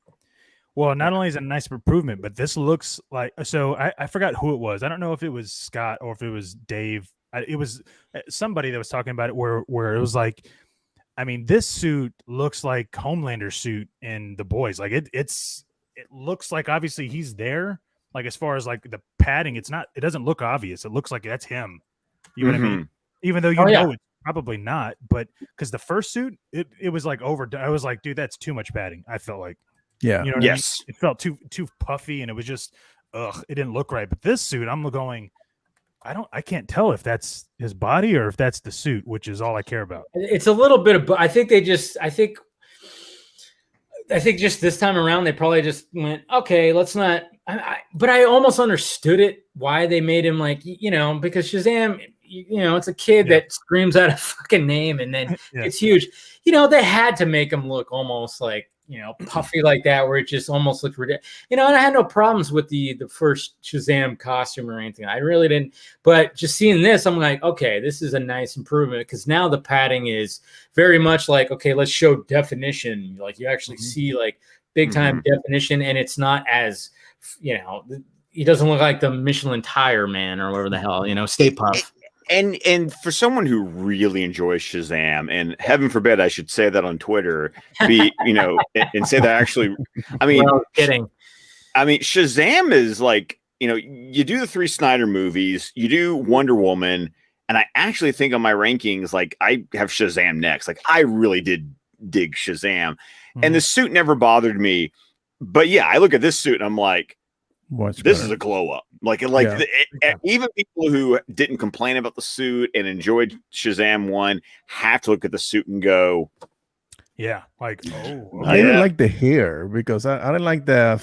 F: Well, not only is it a nice improvement, but this looks like, so I forgot who it was. I don't know if it was Scott or if it was Dave. It was somebody that was talking about it where it was like, I mean, this suit looks like Homelander's suit in The Boys. Like it looks like obviously he's there. Like as far as like the padding, it doesn't look obvious. It looks like that's him. You know what I mean? Even though know it's probably not, but because the first suit, it was like overdone. I was like, dude, that's too much padding. I felt like,
G: yeah,
F: you know what I mean? It felt too puffy, and it was just, it didn't look right. But this suit, I'm going, I can't tell if that's his body or if that's the suit, which is all I care about.
D: It's a little bit of, I think just this time around, they probably just went, okay, let's not, but I almost understood it, why they made him like, you know, because Shazam, you know, it's a kid that screams out a fucking name and then it's huge. You know, they had to make him look almost like, you know, puffy like that, where it just almost looked ridiculous. You know, and I had no problems with the first Shazam costume or anything. I really didn't. But just seeing this, I'm like, okay, this is a nice improvement because now the padding is very much like, okay, let's show definition. Like you actually see like big time definition, and it's not as, you know, he doesn't look like the Michelin tire man or whatever the hell, you know, Stay Puft.
E: And for someone who really enjoys Shazam, and heaven forbid I should say that on Twitter, you know, and say that actually, I mean,
D: kidding.
E: I mean, Shazam is like, you know, you do the 3 Snyder movies, you do Wonder Woman, and I actually think on my rankings, like I have Shazam next. Like I really did dig Shazam, and the suit never bothered me. But yeah, I look at this suit and I'm like, this is a glow up. Like even people who didn't complain about the suit and enjoyed Shazam 1 have to look at the suit and go,
F: yeah, like,
G: I didn't like the hair because I didn't like the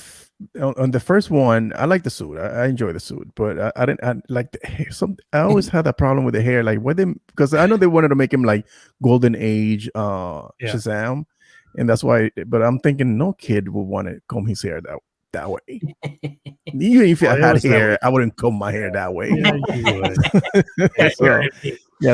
G: on the first one. I like the suit. I enjoy the suit, but I didn't like the hair. I always had that problem with the hair. Like because I know they wanted to make him like golden age Shazam, and that's why. But I'm thinking no kid would want to comb his hair that way. Even if I had hair, I wouldn't comb my hair that way.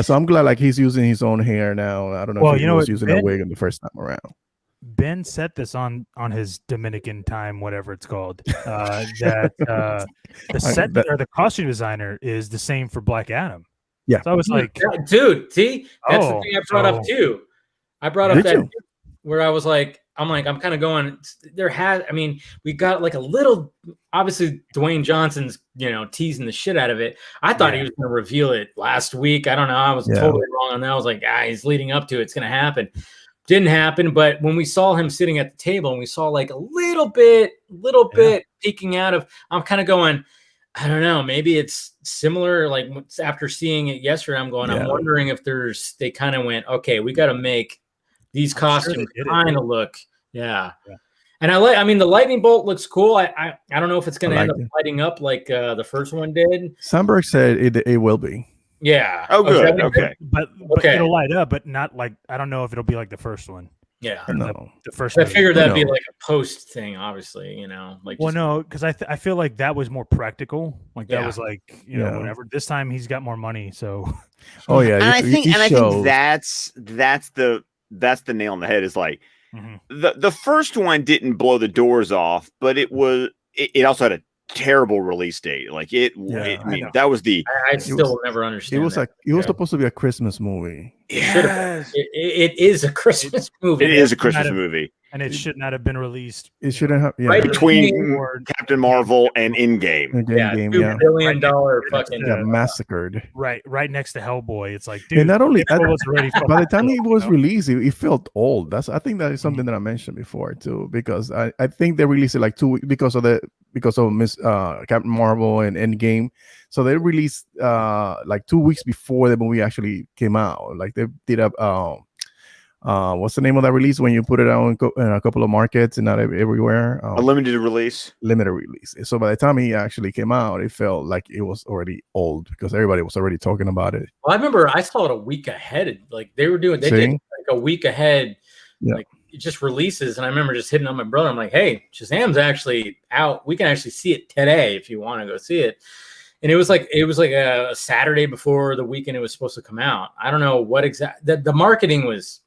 G: So I'm glad like he's using his own hair now. I don't know if he was using a wig in the first time around.
F: Ben set this on his Dominican time, whatever it's called. The costume designer is the same for Black Adam.
G: Yeah.
F: So I was like,
D: dude, see, that's the thing I brought up too. I brought up that where I was like, I'm kind of going, we got like a little, obviously Dwayne Johnson's, you know, teasing the shit out of it. I thought he was going to reveal it last week. I don't know. I was totally wrong on that. I was like, he's leading up to it. It's going to happen. Didn't happen. But when we saw him sitting at the table and we saw like a little bit peeking out of, I'm kind of going, I don't know, maybe it's similar. Like after seeing it yesterday, I'm wondering if they kind of went, okay, we got to make these costumes kind of look, and the lightning bolt looks cool. I don't know if it's going to end up lighting up like the first one did.
G: Sandberg said it will be.
D: Yeah.
E: Oh, good. Okay.
F: But it'll light up, but not like, I don't know if it'll be like the first one.
D: Yeah.
G: No.
F: The first.
D: I figured that'd be like a post thing, obviously. You know, like.
F: Well, no, because I feel like that was more practical. Like that was like whatever. This time he's got more money, so.
G: Oh yeah,
E: and I think that's the nail on the head. Is like the first one didn't blow the doors off, but it also had a terrible release date. Like that was the.
D: I still never understand.
G: It was supposed to be a Christmas movie.
D: Yes, it is a Christmas movie.
E: It is a Christmas movie.
F: and it should not have been released.
G: It shouldn't have. Yeah.
E: Right between
F: Or-
E: Captain Marvel and Endgame.
G: Game,
D: $2
G: yeah.
D: billion fucking.
G: Yeah, massacred.
F: Right next to Hellboy. It's like, dude,
G: And not only
F: it was already
G: by the time
F: fucking
G: it
F: cool,
G: was
F: you know?
G: released, it felt old. I think that is something that I mentioned before too, because I think they released it like 2 weeks because of Miss Captain Marvel and Endgame. So they released like 2 weeks before the movie actually came out. Like they did what's the name of that release when you put it out in a couple of markets and not everywhere?
E: A limited release.
G: Limited release. So by the time he actually came out, it felt like it was already old because everybody was already talking about it.
D: Well, I remember I saw it a week ahead. Like they did like a week ahead, like just releases. And I remember just hitting on my brother. I'm like, hey, Shazam's actually out. We can actually see it today if you want to go see it. And it was like a Saturday before the weekend it was supposed to come out. I don't know what the marketing was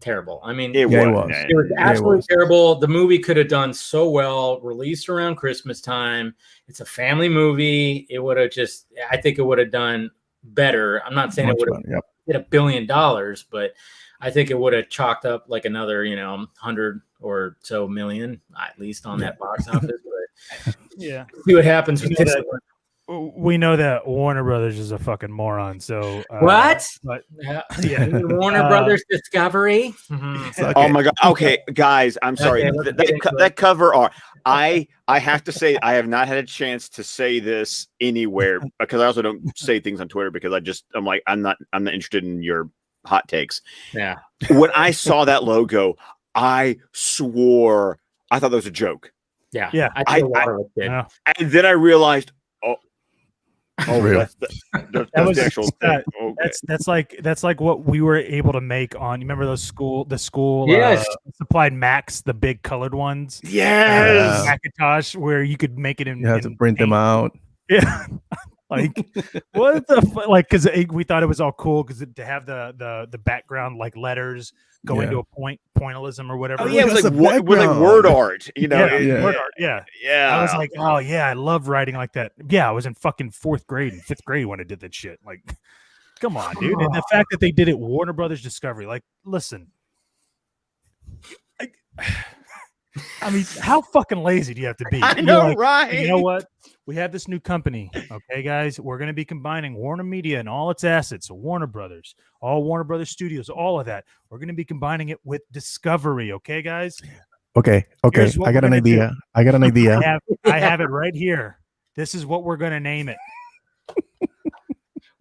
D: terrible. I mean, it was absolutely terrible. The movie could have done so well, released around Christmas time. It's a family movie. It would have I think it would have done better. I'm not saying it would have hit $1 billion, but I think it would have chalked up like another, 100 or so million, at least on that box office. But see what happens with this.
F: We know that Warner Brothers is a fucking moron. So
D: what?
F: But
D: Warner Brothers Discovery.
E: Okay. Oh my god. Okay, guys, I'm sorry. That cover art. I have to say I have not had a chance to say this anywhere because I also don't say things on Twitter because I'm like I'm not interested in your hot takes.
D: Yeah.
E: When I saw that logo, I swore I thought that was a joke.
D: Yeah.
F: Yeah.
E: And then I realized. Oh,
G: real.
E: That's the actual thing. Okay.
F: That's like what we were able to make on. You remember those school
D: yes.
F: supplied Macs, the big colored ones.
E: Yes,
F: Macintosh, where you could make it in.
G: You had to print them out.
F: Yeah. Like what the like because we thought it was all cool because to have the background like letters going to a pointillism or whatever.
E: Oh yeah, it was like word art,
F: word art. Yeah. I was like, oh yeah, I love writing like that. Yeah, I was in fucking 4th grade and 5th grade when I did that shit. Like, come on, dude. And the fact that they did it Warner Brothers Discovery, like, listen. I mean, how fucking lazy do you have to be?
E: I know, right?
F: You know what? We have this new company, okay, guys. We're going to be combining Warner Media and all its assets, so Warner Brothers, all Warner Brothers Studios, all of that. We're going to be combining it with Discovery, okay, guys?
G: Okay. I got an idea. I
F: have it right here. This is what we're going to name it.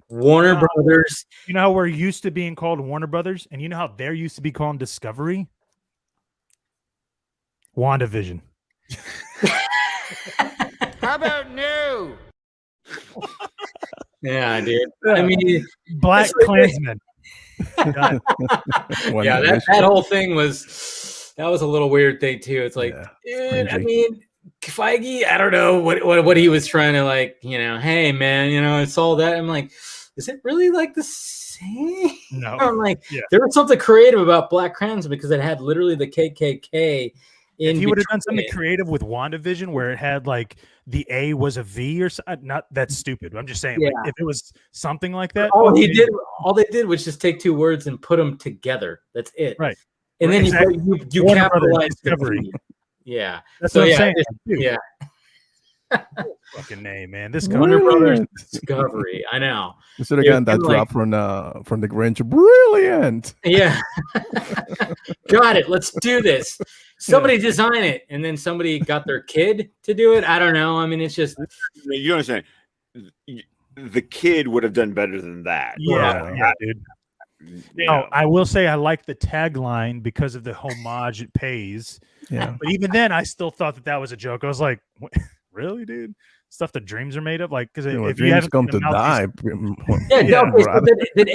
D: Warner Brothers.
F: You know how we're used to being called Warner Brothers, and you know how they're used to be called Discovery? WandaVision.
C: How about no?
D: Yeah, dude. I mean,
F: Black Klansman.
D: Yeah, that whole thing was a little weird thing too. It's like, dude, I mean, Feige, I don't know what he was trying to like, hey man, I saw that. I'm like, is it really like the same?
F: No.
D: I'm like, there was something creative about Black Klansman because it had literally the KKK.
F: If he would have done something creative with WandaVision where it had like the A was a V or something, not that's stupid. I'm just saying, like, if it was something like that.
D: All they did was just take 2 words and put them together. That's it.
F: Right.
D: And then you capitalize
F: Discovery.
D: Yeah.
F: That's what I'm saying.
D: Yeah.
F: Fucking name, man. This
D: Warner Brothers Discovery. I know.
G: You should have gotten that drop from the Grinch. Brilliant.
D: Yeah. Got it. Let's do this. Somebody design it, and then somebody got their kid to do it. I don't know. I mean, it's just
E: you understand. The kid would have done better than that.
F: Yeah, dude. No, I will say I like the tagline because of the homage it pays.
G: Yeah.
F: But even then, I still thought that was a joke. I was like, what? Really, dude? Stuff that dreams are made of, like because if you haven't
G: come to die,
D: did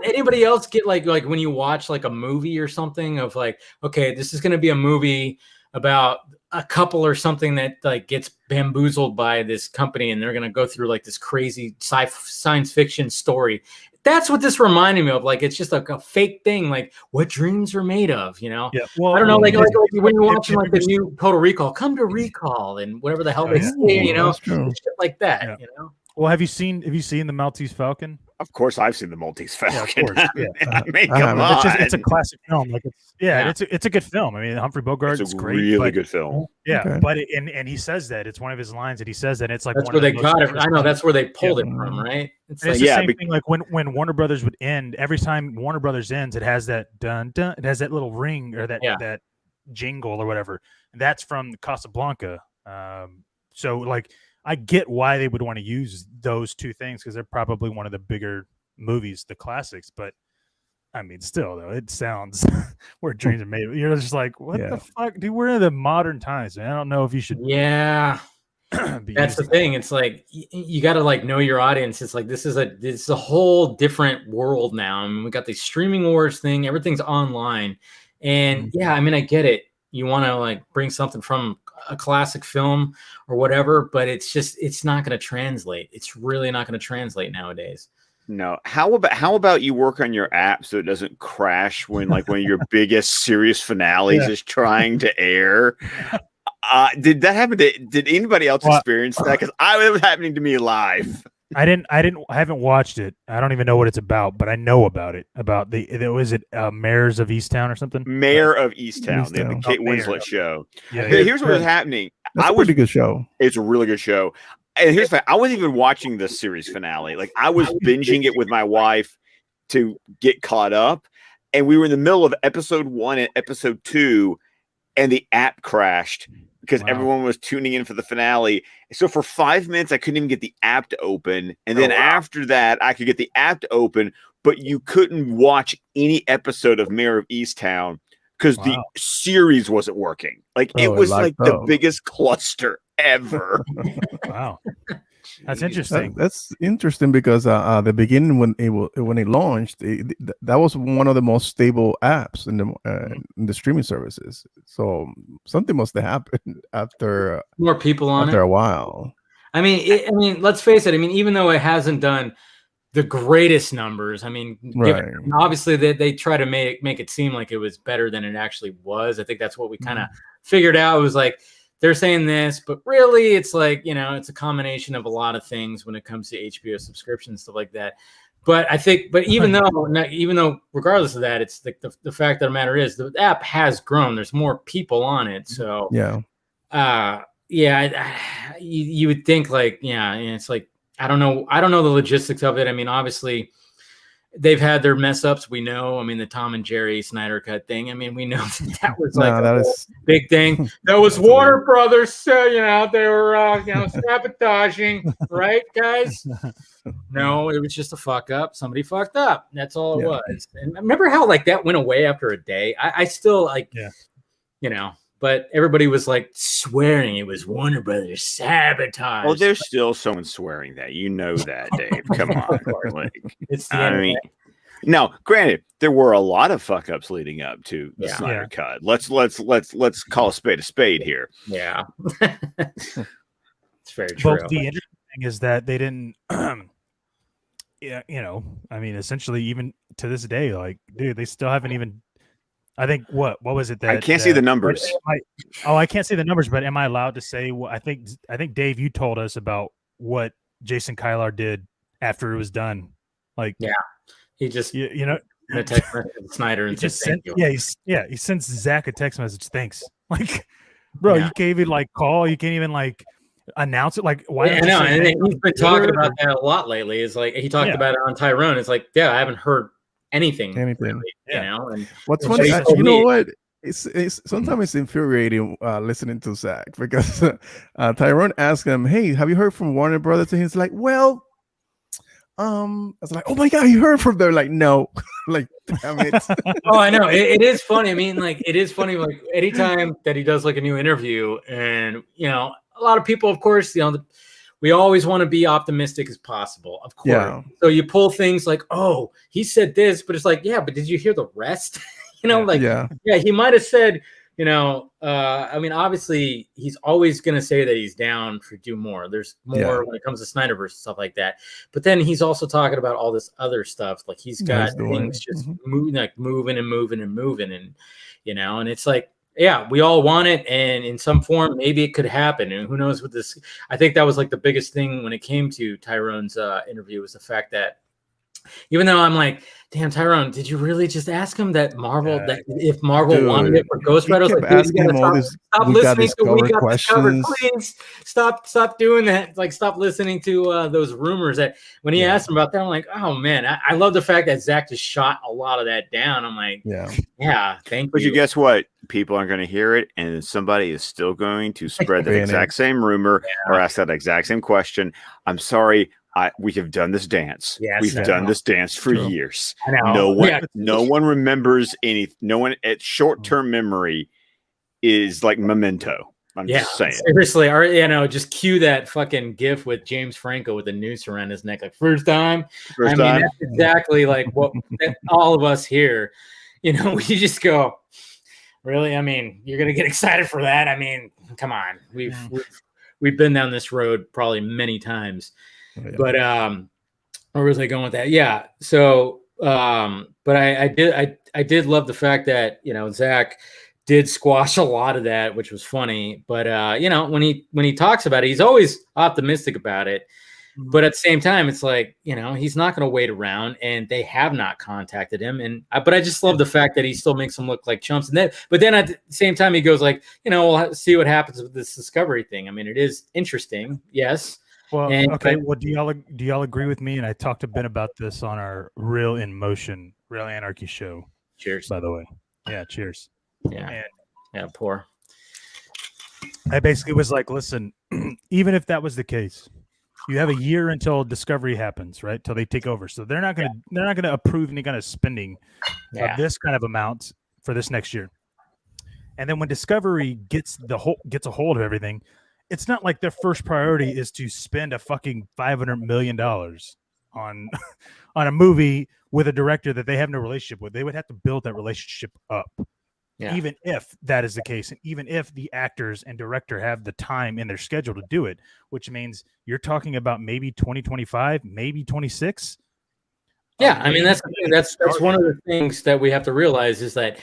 D: anybody else get like when you watch like a movie or something of like, okay, this is going to be a movie about a couple or something that like gets bamboozled by this company and they're going to go through like this crazy science fiction story. That's what this reminded me of. Like, it's just like a fake thing. Like, what dreams are made of,
F: Yeah. Well,
D: I don't know. Like when you're watching like the new Total Recall, come to Recall and whatever the hell they say, shit like that.
F: Well, have you seen the Maltese Falcon?
E: Of course, I've seen the Maltese Falcon.
F: Yeah, of course.
E: I mean, come on.
F: It's a classic film. Like it's a good film. I mean, Humphrey Bogart is great.
E: Really good film.
F: Yeah,
G: Okay.
F: but and he says that it's one of his lines that he says that it's like
D: That's
F: one
D: where
F: of
D: they
F: the
D: got it.
F: most
D: I know that's where they pulled it from, right?
F: It's
D: like,
F: the same thing. Like when Warner Brothers would end, every time Warner Brothers ends, it has that dun dun. It has that little ring or that jingle or whatever. That's from Casablanca. So like I get why they would want to use those two things because they're probably one of the bigger movies, the classics. But I mean, still though, it sounds where dreams are made. You're just like, what the fuck, dude? We're in the modern times, man. I don't know if you should.
D: Yeah. That's the thing. It's like you got to like know your audience. It's like this is a whole different world now. I mean, we got the streaming wars thing. Everything's online, and yeah, I mean, I get it. You want to like bring something from a classic film or whatever, but it's not going to translate. It's really not going to translate nowadays.
E: No. How about you work on your app so it doesn't crash when like one of your biggest series finales is trying to air? Did that happen? Did anybody else experience that? Because it was happening to me live.
F: I haven't watched it. I don't even know what it's about, but I know about it. Was it Mayors of Easttown or something?
E: Mayor of Easttown, the Kate Winslet show.
F: Yeah,
E: here's what was happening.
G: That's a pretty good show.
E: It's a really good show. And here's the fact, I wasn't even watching the series finale. Like I was binging it with my wife to get caught up. And we were in the middle of episode 1 and episode 2, and the app crashed because everyone was tuning in for the finale. So for 5 minutes, I couldn't even get the app to open. And then after that, I could get the app to open, but you couldn't watch any episode of Mayor of Easttown because the series wasn't working. Like it was like the biggest cluster ever.
F: Wow. That's interesting.
G: That's interesting because the beginning when it launched, that was one of the most stable apps in the streaming services. So something must have happened after
D: more people on
G: after a while.
D: I mean, let's face it. I mean, even though it hasn't done the greatest numbers, I mean, obviously they try to make it seem like it was better than it actually was. I think that's what we kind of figured out. It was like, they're saying this, but really it's like, it's a combination of a lot of things when it comes to HBO subscriptions, stuff like that. But I think, even though regardless of that, it's the fact of the matter is the app has grown. There's more people on it. So you would think like, it's like, I don't know the logistics of it. I mean, obviously they've had their mess ups. We know. I mean, the Tom and Jerry Snyder Cut thing. I mean, we know that was like a big thing. That was Warner Brothers. They were sabotaging, right, guys? No, it was just a fuck up. Somebody fucked up. That's all it was. And remember how like that went away after a day? I still like, But everybody was like swearing it was Warner Brothers sabotage.
E: Oh, there's still someone swearing that. You know that, Dave. Come on. Like, now, granted, there were a lot of fuck ups leading up to the Snyder Cut. Let's call a spade here.
D: Yeah. It's very true.
F: But the interesting thing is that they didn't I mean, essentially even to this day, like, dude, they still haven't even I think what was it that
E: I can't see the numbers.
F: I can't see the numbers, but am I allowed to say what I think Dave, you told us about what Jason Kylar did after it was done. Like
D: he just
F: the
D: text message to Snyder and just sent
F: he sends Zack a text message. Thanks. Like, bro, you can't even like call, you can't even like announce it. Like, why?
D: I know, and he's been talking about that a lot lately. It's like he talked about it on Tyrone. It's like, I haven't heard anything really, and
G: what's funny, you know what, it's sometimes it's infuriating listening to Zack because Tyrone asked him, hey, have you heard from Warner Brothers? And he's like, well, I was like, oh my god, you heard from them? Like, no. Like, damn it.
D: Oh, I know, it is funny. I mean, like, it is funny, like anytime that he does like a new interview, and a lot of people, of course, we always want to be optimistic as possible, of course.
G: Yeah.
D: So you pull things like, oh, he said this, but it's like, but did you hear the rest? He might have said, I mean, obviously he's always going to say that he's down for do more. There's more when it comes to Snyderverse and stuff like that. But then he's also talking about all this other stuff. Like he's got things just moving and, and it's like, we all want it, and in some form, maybe it could happen. And who knows what this? I think that was like the biggest thing when it came to Tyrone's interview was the fact that Even though I'm like, damn, Tyrone, did you really just ask him that Marvel that if Marvel wanted it for Ghost Rider? I was like, dude, you gotta stop listening to We Got Discovered. Please stop doing that. Like, stop listening to those rumors. That when he asked him about that, I'm like, oh man, I love the fact that Zach just shot a lot of that down. I'm like, yeah, thank you.
E: But you guess what? People aren't going to hear it, and somebody is still going to spread the exact same rumor or ask that exact same question. I'm sorry. We have done this dance. Yes, we've done this dance for years. I know. No one remembers any. No one at short-term memory is like memento. I'm just saying.
D: Seriously, or just cue that fucking gif with James Franco with a noose around his neck, like first time. I mean, that's exactly like what all of us here. We just go, really? I mean, you're gonna get excited for that? I mean, come on. We've been down this road probably many times. But where was I going with that? Yeah. So but I did love the fact that Zach did squash a lot of that, which was funny. But when he talks about it, he's always optimistic about it. But at the same time, it's like, he's not going to wait around, and they have not contacted him. But I just love the fact that he still makes them look like chumps. But then at the same time, he goes like, we'll see what happens with this Discovery thing. I mean, it is interesting. Yes.
F: Well, okay. Well, do y'all agree with me? And I talked a bit about this on our Real in Motion, Real Anarchy show.
D: Cheers,
F: by the way. Yeah, cheers.
D: Yeah, pour.
F: I basically was like, listen, even if that was the case, you have a year until Discovery happens, right? Till they take over. So they're not gonna approve any kind of spending of this kind of amount for this next year. And then when Discovery gets a hold of everything, it's not like their first priority is to spend a fucking $500 million on a movie with a director that they have no relationship with. They would have to build that relationship up. Yeah. Even if that is the case, and even if the actors and director have the time in their schedule to do it, which means you're talking about maybe 2025, maybe 26.
D: Yeah, I mean that's one of the things that we have to realize is that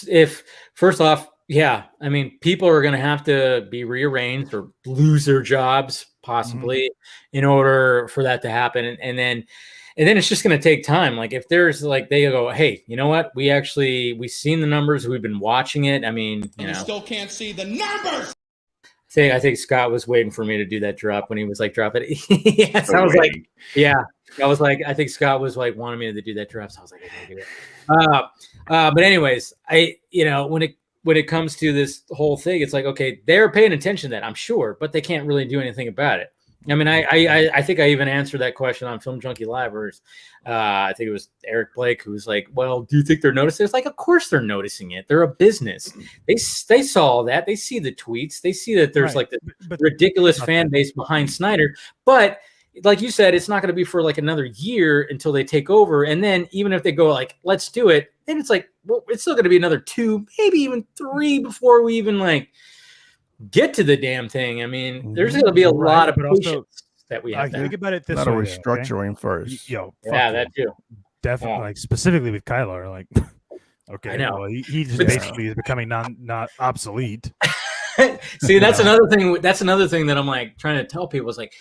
D: if first off, I mean people are going to have to be rearranged or lose their jobs possibly in order for that to happen, and then it's just going to take time. Like if there's like they go, hey, you know what? We've seen the numbers. We've been watching it. I mean, you
C: still can't see the numbers.
D: I think Scott was waiting for me to do that drop when he was like, drop it. Yes, I was like, I was like, I think Scott was like wanting me to do that drop. So I was like, I gotta do it. But anyways, when it comes to this whole thing, it's like, okay, they're paying attention to that, I'm sure, but they can't really do anything about it. I mean, I think I even answered that question on Film Junkie Live, or I think it was Eric Blake who was like, well, do you think they're noticing? It's like, of course they're noticing it. They're a business. They saw that. They see the tweets. They see that there's like the ridiculous fan base behind Snyder. But like you said, it's not going to be for like another year until they take over. And then even if they go like, let's do it, then it's like, well, it's still going to be another 2, maybe even 3 before we even like get to the damn thing. I mean, there's going to be a lot of patience that we have to
F: think about it this way.
G: A lot of restructuring first.
D: That too.
F: Definitely, like specifically with Kylar, like, okay, I know. Well, he just basically is becoming not obsolete.
D: See, that's another thing. That's another thing that I'm like trying to tell people is like,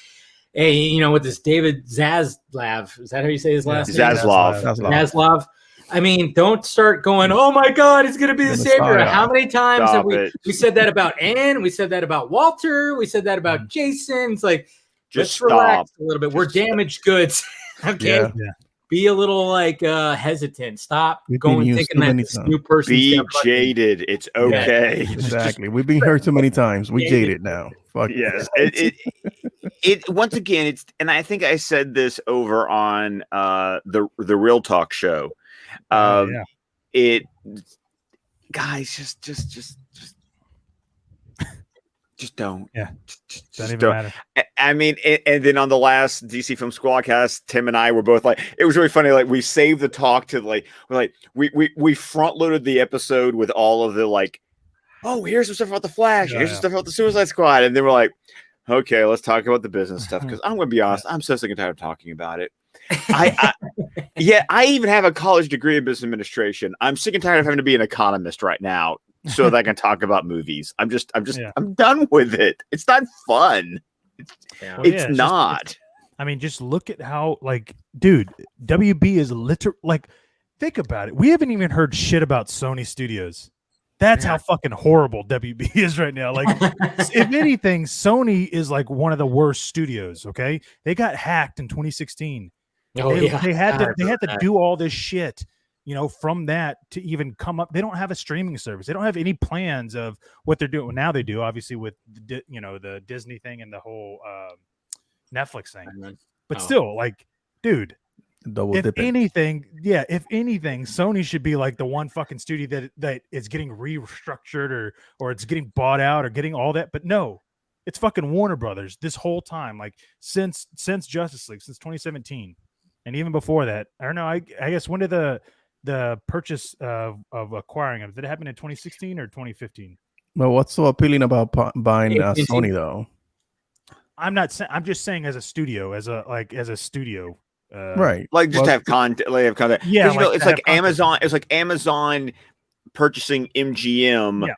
D: hey, with this David Zaslav, is that how you say his last name? Zaslav. I mean, don't start going, oh my God, it's going to be the savior. How many times have we said that about Ann? We said that about Walter. We said that about Jason. It's like, just relax a little bit. We're damaged goods. Okay. Yeah. Be a little like hesitant. Stop thinking that this new person.
E: Be jaded. It's okay.
G: Yeah, exactly. We've been hurt too many times. We jaded now. Fuck
E: yes. It once again. And I think I said this over on the Real Talk show. It guys just don't.
F: Yeah. Doesn't even matter.
E: I mean, and then on the last DC Film Squadcast, Tim and I were both like, it was really funny. Like we saved the talk to we front loaded the episode with all of the like, oh, here's some stuff about the Flash, here's some stuff about the Suicide Squad, and then we're like, okay, let's talk about the business stuff because I'm going to be honest, I'm so sick and tired of talking about it. I even have a college degree in business administration. I'm sick and tired of having to be an economist right now so that I can talk about movies. I'm done with it. It's not fun. It's not.
F: I mean, just look at how, like, dude, WB is like, think about it. We haven't even heard shit about Sony Studios. That's how fucking horrible WB is right now. Like, if anything, Sony is like one of the worst studios. Okay, they got hacked in 2016. They had to do all this shit, from that to even come up. They don't have a streaming service. They don't have any plans of what they're doing. Now they do, obviously, with the Disney thing and the whole Netflix thing. But still, like, dude, if anything, Sony should be like the one fucking studio that is getting restructured or it's getting bought out or getting all that. But no, it's fucking Warner Brothers this whole time, like since Justice League, since 2017, and even before that. I don't know. I guess when did the purchase of acquiring them? Did it happen in 2016 or 2015?
G: Well, what's so appealing about buying Sony though?
F: I'm not saying. I'm just saying as a studio, as a studio.
G: Right,
E: like just have content. Like have content.
F: Yeah,
E: it's like Amazon. It's like Amazon purchasing MGM.
F: Yeah.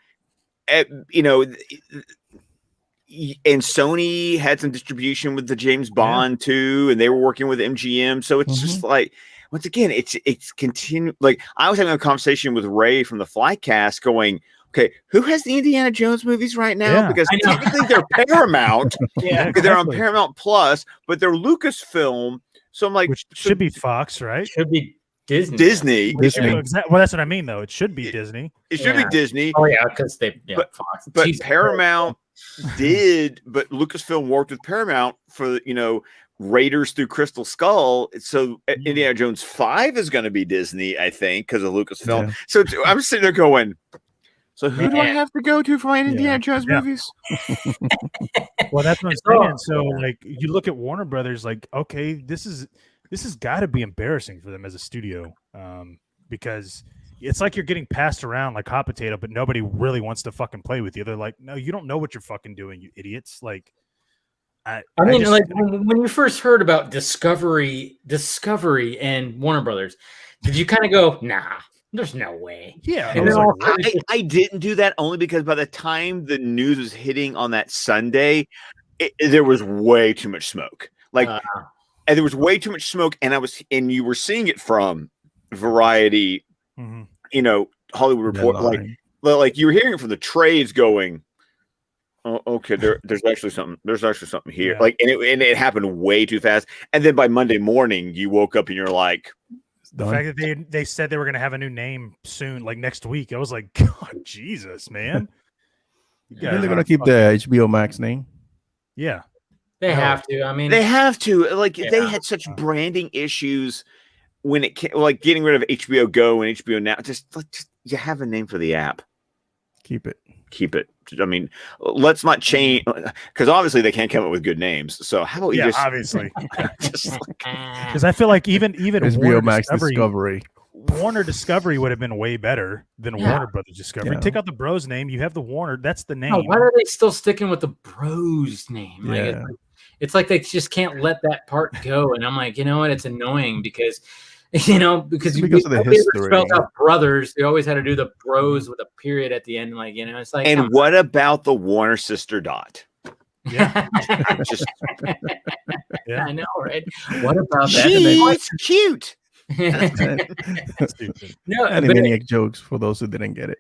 E: And Sony had some distribution with the James Bond too, and they were working with MGM. So it's just like, once again, it's continue. Like I was having a conversation with Ray from the Flycast, going, okay, who has the Indiana Jones movies right now? Because technically they're Paramount. Because they're on Paramount Plus, but they're Lucasfilm. So I'm like,
F: which should be Fox, right?
D: Should be Disney.
E: Disney.
F: Well, that's what I mean, though. It should be Disney.
E: It should be Disney.
D: Oh yeah, because Fox.
E: But Paramount did. But Lucasfilm worked with Paramount for Raiders through Crystal Skull. So Indiana Jones 5 is going to be Disney, I think, because of Lucasfilm. Yeah. So I'm sitting there going, so who do I have to go to for my Indiana Jones movies?
F: Well, that's what I'm saying. So, like, you look at Warner Brothers, like, okay, this has got to be embarrassing for them as a studio, because it's like you're getting passed around like hot potato, but nobody really wants to fucking play with you. They're like, no, you don't know what you're fucking doing, you idiots. Like,
D: I mean, like when you first heard about Discovery and Warner Brothers, did you kind of go, nah? There's no way.
F: Yeah.
E: I didn't do that only because by the time the news was hitting on that Sunday, there was way too much smoke. And there was way too much smoke, and you were seeing it from Variety, Hollywood Report, like you were hearing it from the trades going, oh, okay, there's actually something. There's actually something here.
F: Yeah.
E: And it happened way too fast. And then by Monday morning, you woke up and you're like,
F: the fact that they said they were going to have a new name soon, like next week, I was like, God, Jesus, man.
G: They're going to keep the HBO Max name.
F: Yeah.
D: They have to. I mean,
E: they have to. Like, they had such branding issues when it came, like getting rid of HBO Go and HBO Now. Just you have a name for the app.
G: Keep it.
E: I mean, let's not change, because obviously they can't come up with good names. So how about you just
F: obviously,
E: just
F: because I feel like even
G: HBO
F: Warner
G: Max Discovery.
F: Warner Discovery would have been way better than Warner Brothers Discovery. Take out the Bros name, you have the Warner. That's the name.
D: Why are they still sticking with the Bros name? Like, it's like they just can't let that part go. And I'm like, you know what? It's annoying because because
G: of the history.
D: Spelled out brothers. They always had to do the Bros with a period at the end. Like, it's like.
E: And what about the Warner sister dot?
F: Yeah.
D: I know, right? What about that?
E: It's cute.
G: No, Animaniac jokes for those who didn't get it.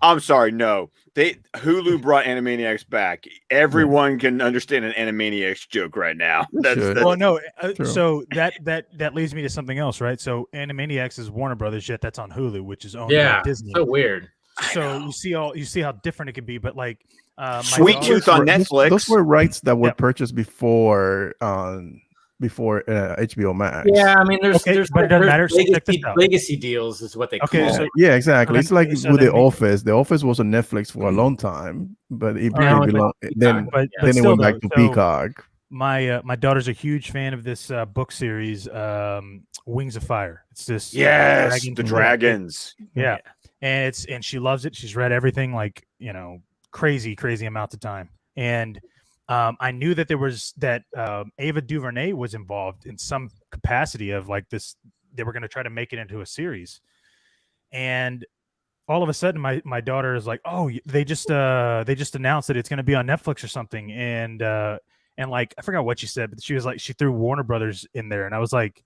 E: I'm sorry, no. Hulu brought Animaniacs back. Everyone can understand an Animaniacs joke right now.
F: Well, no. So that leads me to something else, right? So Animaniacs is Warner Brothers, yet that's on Hulu, which is owned by Disney.
D: So weird.
F: So you see how different it can be, but like
E: Sweet Tooth on Netflix.
G: Those were rights that were purchased before HBO Max.
D: Yeah, I mean, there's
F: but it doesn't matter.
D: Legacy deals is what they call it.
F: So,
G: yeah, exactly. It's like with The Office. The Office was on Netflix for a long time, but it belonged. Then it went back to Peacock.
F: My daughter's a huge fan of this book series, Wings of Fire. It's this
E: the dragons.
F: Yeah, and she loves it. She's read everything, like crazy amounts of time, and I knew that there was Ava DuVernay was involved in some capacity of like this. They were going to try to make it into a series, and all of a sudden, my daughter is like, "Oh, they just announced that it's going to be on Netflix or something," and And like, I forgot what she said, but she was like, she threw Warner Brothers in there. And I was like,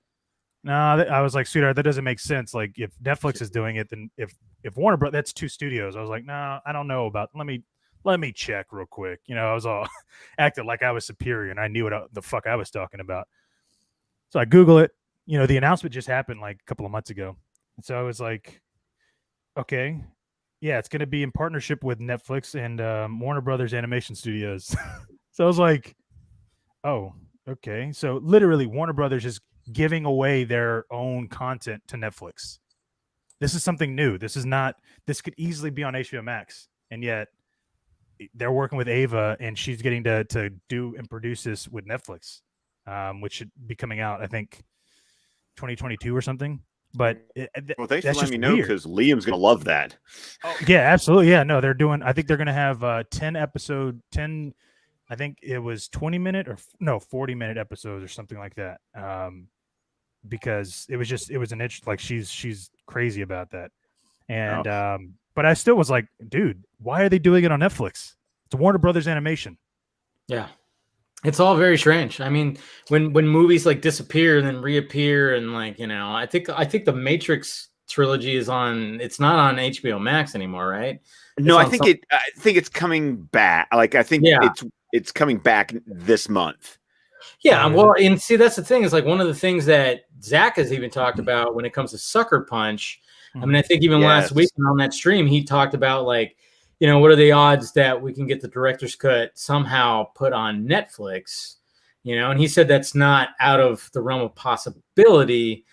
F: no, I was like, sweetheart, that doesn't make sense. Like if Netflix is doing it, then if Warner Brothers, that's 2 studios. I was like, no, I don't know about, let me check real quick. You know, I was all acting like I was superior and I knew what the fuck I was talking about. So I Google it, you know, the announcement just happened like a couple of months ago. And so I was like, okay, yeah, it's going to be in partnership with Netflix and Warner Brothers Animation Studios. So I was like, oh, okay. So literally Warner Brothers is giving away their own content to Netflix. This is something new. This could easily be on HBO Max. And yet they're working with Ava and she's getting to do and produce this with Netflix, which should be coming out, I think, 2022 or something. But
E: well, thanks for letting me know, because Liam's going to love that.
F: Oh, yeah, absolutely. Yeah, no, I think they're going to have 10, I think it was 20-minute 40-minute episodes or something like that. Because it was an itch, like she's crazy about that. And but I still was like, dude, why are they doing it on Netflix? It's Warner Brothers Animation.
D: Yeah. It's all very strange. I mean, when movies like disappear and then reappear, and like, you know, I think the Matrix trilogy it's not on HBO Max anymore, right?
E: No, I think it's coming back. Like, I think it's coming back this month.
D: Yeah, well, and see, that's the thing, is like one of the things that Zach has even talked about when it comes to Sucker Punch. I mean, I think even last week on that stream, he talked about, like, you know, what are the odds that we can get the director's cut somehow put on Netflix? You know, and he said that's not out of the realm of possibility.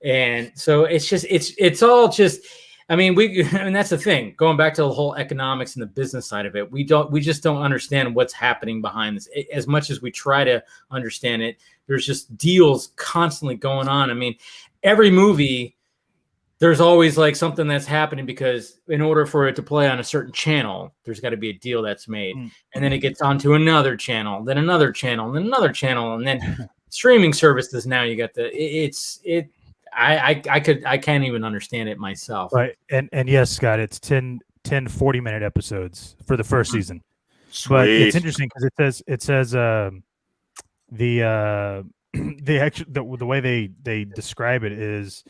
D: And so it's all just, I mean, and that's the thing, going back to the whole economics and the business side of it, we just don't understand what's happening behind this. As much as we try to understand it, there's just deals constantly going on. I mean, every movie, there's always like something that's happening, because in order for it to play on a certain channel, there's got to be a deal that's made. And then it gets onto another channel, then another channel, then another channel. And then streaming services, now you got I can't even understand it myself.
F: Right. And yes, Scott, it's 10 40-minute episodes for the first season.
E: Sweet.
F: But it's interesting because it says the way they describe it is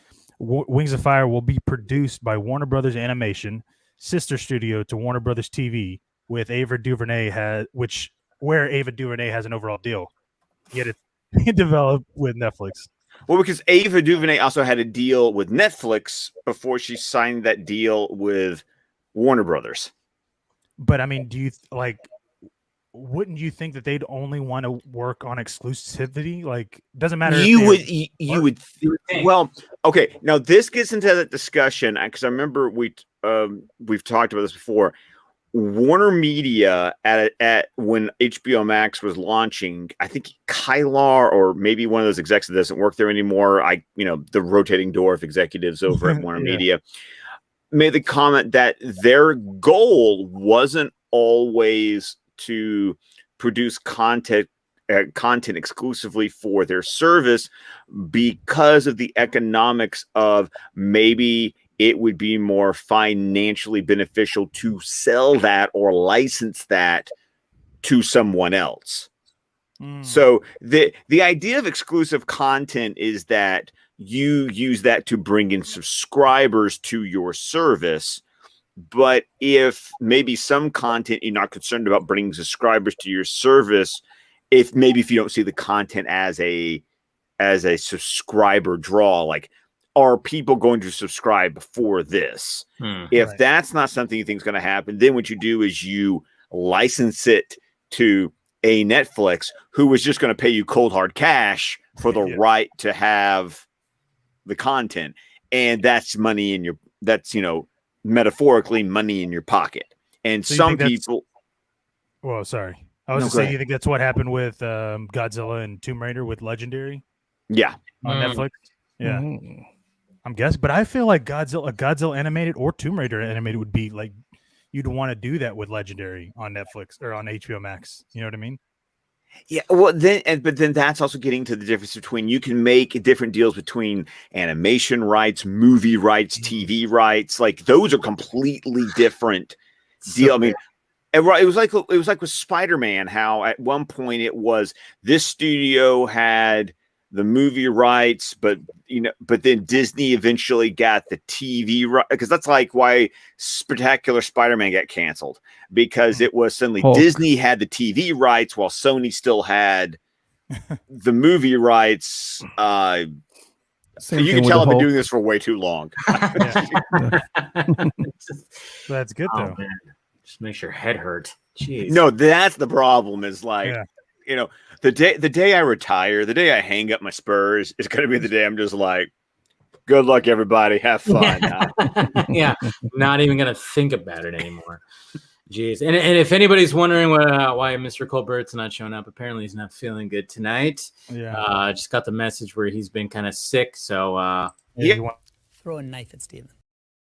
F: Wings of Fire will be produced by Warner Brothers Animation, sister studio to Warner Brothers TV, with Ava DuVernay where Ava DuVernay has an overall deal. Yet it's developed with Netflix.
E: Well, because Ava DuVernay also had a deal with Netflix before she signed that deal with Warner Brothers.
F: But I mean, wouldn't you think that they'd only want to work on exclusivity? Like, doesn't matter.
E: You would. Well, okay. Now this gets into that discussion, because I remember we've talked about this before. Warner Media at when HBO Max was launching, I think Kylar, or maybe one of those execs that doesn't work there anymore, the rotating door of executives over at Warner Media, made the comment that their goal wasn't always to produce content exclusively for their service, because of the economics of maybe it would be more financially beneficial to sell that or license that to someone else. So the idea of exclusive content is that you use that to bring in subscribers to your service. But if maybe some content you're not concerned about bringing subscribers to your service, if you don't see the content as a subscriber draw, like, are people going to subscribe for this? If that's not something you think is going to happen, then what you do is you license it to a Netflix, who was just going to pay you cold hard cash for the right to have the content. And that's money in metaphorically money in your pocket. And so some people.
F: Well, sorry. I was saying, you think that's what happened with Godzilla and Tomb Raider with Legendary?
E: Yeah.
F: On Netflix? Yeah. I'm guessing, but I feel like Godzilla animated or Tomb Raider animated would be like, you'd want to do that with Legendary on Netflix or on HBO Max. You know what I mean?
E: Yeah. Well, but then that's also getting to the difference between, you can make different deals between animation rights, movie rights, TV rights. Like, those are completely different deals. I mean, And right, it was like with Spider-Man, how at one point it was this studio had the movie rights, but then Disney eventually got the TV right, because that's like why Spectacular Spider-Man got canceled, because it was suddenly
G: Hulk.
E: Disney had the TV rights while Sony still had the movie rights.
G: Same
E: You
G: thing
E: can
G: with
E: tell
G: the
E: I've been
G: Hulk.
E: doing this for way too long.
F: That's good though.
D: Man. Just makes your head hurt. Jeez.
E: No, that's the problem. Is like,
F: Yeah.
E: the day I retire, the day I hang up my Spurs is going to be the day I'm just like, good luck, everybody. Have fun.
D: Yeah, not even gonna think about it anymore. Jeez. And if anybody's wondering why Mr. Colbert's not showing up, apparently he's not feeling good tonight.
F: Yeah.
D: Just got the message where he's been kind of sick. So
B: Throw a knife at Steven.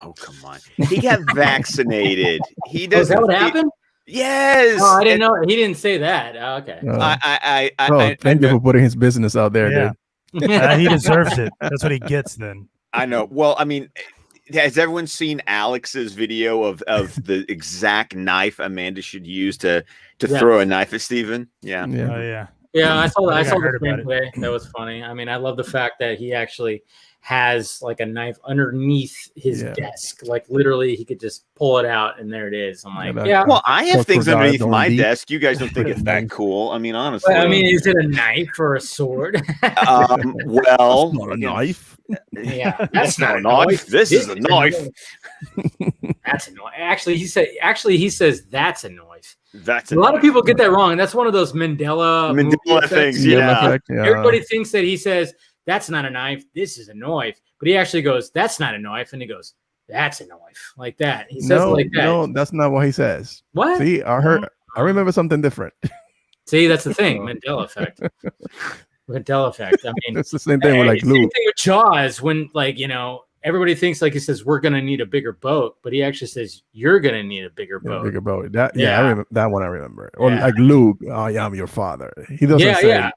E: Oh, come on. He got vaccinated. He
D: is
E: doesn't.
D: that what happened?
E: Yes.
D: Oh, I didn't know. He didn't say that. Okay.
G: Thank you for putting his business out there,
F: Yeah.
G: dude.
F: He deserves it. That's what he gets then.
E: I know. Well, I mean, has everyone seen Alex's video of the exact knife Amanda should use to throw a knife at Steven? Yeah.
F: Oh yeah.
D: Yeah, I saw that. I saw
F: heard
D: the
F: about
D: thing today. That was funny. I mean, I love the fact that he actually has like a knife underneath his desk. Like literally, he could just pull it out, and there it is. I'm like, yeah.
E: Well, I have things underneath my
G: deep.
E: desk. You guys don't think it's that cool? I mean, honestly.
D: Well, I mean, is it a knife or a sword?
E: Well,
G: Not a knife.
D: Yeah,
E: that's not a knife. This is a knife.
D: That's a knife. Actually, he says that's a knife.
E: That's
D: a lot of people get that wrong. That's one of those Mandela
E: things.
G: Yeah.
D: Everybody thinks that he says that's not a knife. This is a knife, but he actually goes, "That's not a knife," and he goes, "That's a knife," like that. He says it like that.
G: No, that's not what he says.
D: What?
G: See, I remember something different.
D: See, that's the thing. Mandela effect. Mandela effect. I mean,
G: it's the same thing with like Luke.
D: Same thing with Jaws when everybody thinks like he says we're gonna need a bigger boat, but he actually says you're gonna need a bigger boat.
G: Bigger boat. I remember that one. I remember. Or like Luke, I am your father. He doesn't say.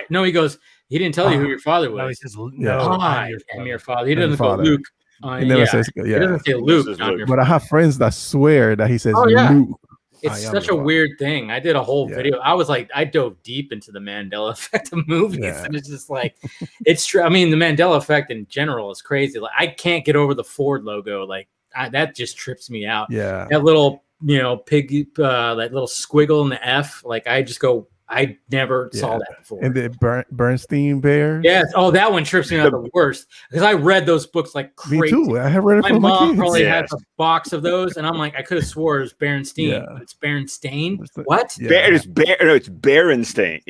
D: No, he goes. He didn't tell you who your father was.
F: No, he says,
D: I am your father. He doesn't go Luke.
G: He never says.
D: He doesn't say Luke.
G: But I have friends that swear that he says Luke.
D: It's such a weird thing. I did a whole video. I dove deep into the Mandela effect of movies, and it's just like, it's true. I mean, the Mandela effect in general is crazy. Like, I can't get over the Ford logo. Like, that just trips me out.
G: Yeah,
D: that little, pig, that little squiggle in the F. Like, I just go, I never saw that before.
G: And the Bernstein Bear.
D: Yes. Oh, that one trips me out the worst because I read those books like crazy.
G: Me too. I have read it
D: my
G: from my
D: mom
G: kids.
D: probably has a box of those, and I'm like, I could have swore it was Berenstain, but it's Berenstain. What?
E: It's Berenstain.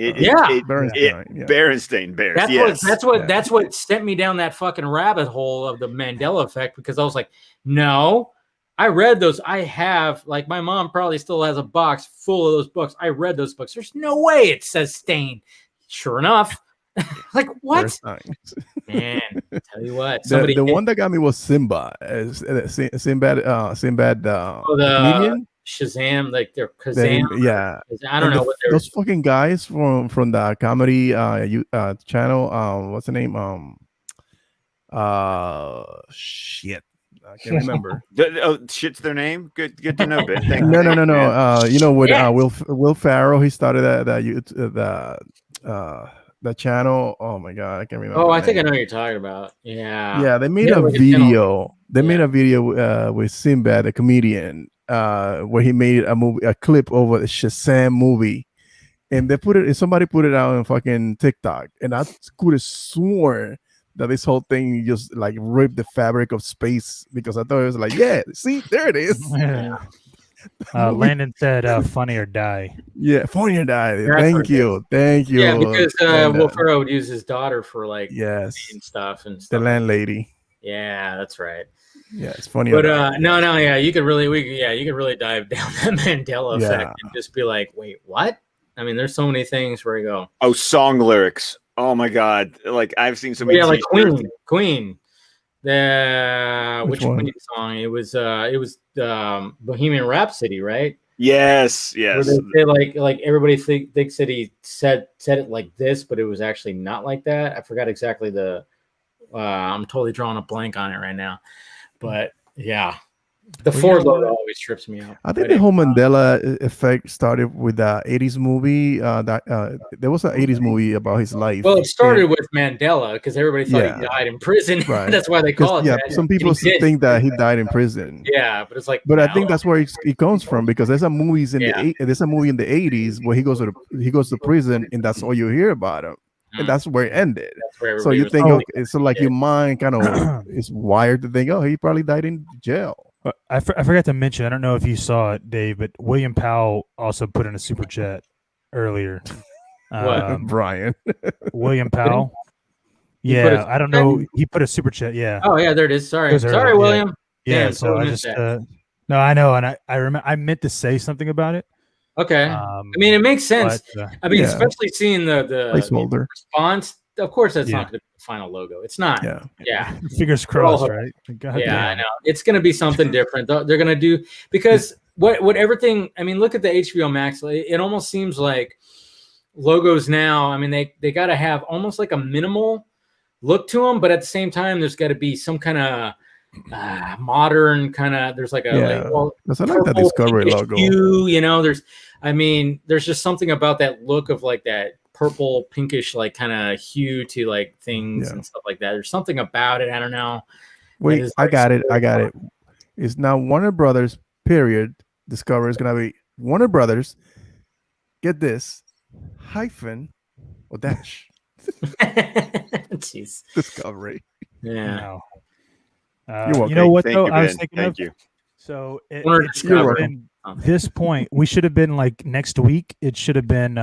E: Berenstain Bears.
D: That's what sent me down that fucking rabbit hole of the Mandela effect, because I was like, no. I read those. I have, like, my mom probably still has a box full of those books. I read those books. There's no way it says stain. Sure enough. Like, what? Man, tell you what.
G: The one that got me was Simba. Sinbad,
D: the Shazam, like they're Kazam. I don't know what they're.
G: Those fucking guys from the comedy channel. What's the name? Shit. I can't remember.
E: Shit's their name. Good to know. Ben.
G: No. Will Ferrell. He started the channel. Oh my god, I can't remember.
D: Oh, I think I know what you're talking about. Yeah.
G: Yeah, they made a video. They made a video with Sinbad, the comedian, where he made a clip over the Shazam movie, and they put it. Somebody put it out on fucking TikTok, and I could have sworn that this whole thing just like ripped the fabric of space, because I thought it was like, see, there it is.
F: Landon said, "Funny or die."
G: Yeah, funny or die. Thank you.
D: Yeah, because Will Ferrell would use his daughter for like and stuff and stuff.
G: The landlady.
D: Yeah, that's right.
G: Yeah, it's funny.
D: But you could really dive down that Mandela effect and just be like, wait, what? I mean, there's so many things where you go.
E: Oh, song lyrics. Oh my god! Like, I've seen so many.
D: Yeah, like Queen. Which Queen song? It was Bohemian Rhapsody, right?
E: Yes.
D: Where they say like everybody thinks that he said it like this, but it was actually not like that. I forgot exactly the. I'm totally drawing a blank on it right now, but yeah. The Ford logo always trips me out.
G: I think the whole Mandela effect started with the 80s movie. There was an 80s movie about his life.
D: Well, it started with Mandela because everybody thought he died in prison.
G: Right.
D: That's why they call it that.
G: Some people think that he died in prison.
D: Yeah, but it's like.
G: But I think that's where it comes from, because there's a movie in the 80s where he goes to prison, and that's all you hear about him. And that's where it ended. So you think, okay, so like your mind kind of is wired to think, oh, he probably died in jail.
F: I forgot to mention, I don't know if you saw it, Dave, but William Powell also put in a super chat earlier.
G: Brian.
F: William Powell. Yeah, I don't know. He put a super chat. Yeah.
D: Oh yeah, there it is. Sorry, William.
F: Yeah. Damn, so I just no, I know, and I remember I meant to say something about it.
D: Okay. I mean, it makes sense. But, especially seeing the response. Of course, that's not going to be the final logo. It's not. Yeah.
F: Fingers crossed, right?
D: I know. It's going to be something different. They're going to do, because what everything. I mean, look at the HBO Max. It almost seems like logos now. I mean, they got to have almost like a minimal look to them, but at the same time, there's got to be some kind of modern kind of. There's like a
G: that's like that Discovery logo.
D: There's just something about that look of like that purple pinkish like kind of hue to like things and stuff like that. There's something about it. I don't know.
G: Wait, I got it. It's now Warner Brothers. Period. Discovery is gonna be Warner Brothers. Get this hyphen or dash.
D: Jeez.
G: Discovery.
D: Yeah.
F: You know what though? I was thinking
E: Thank you.
F: So this point, we should have been like next week. It should have been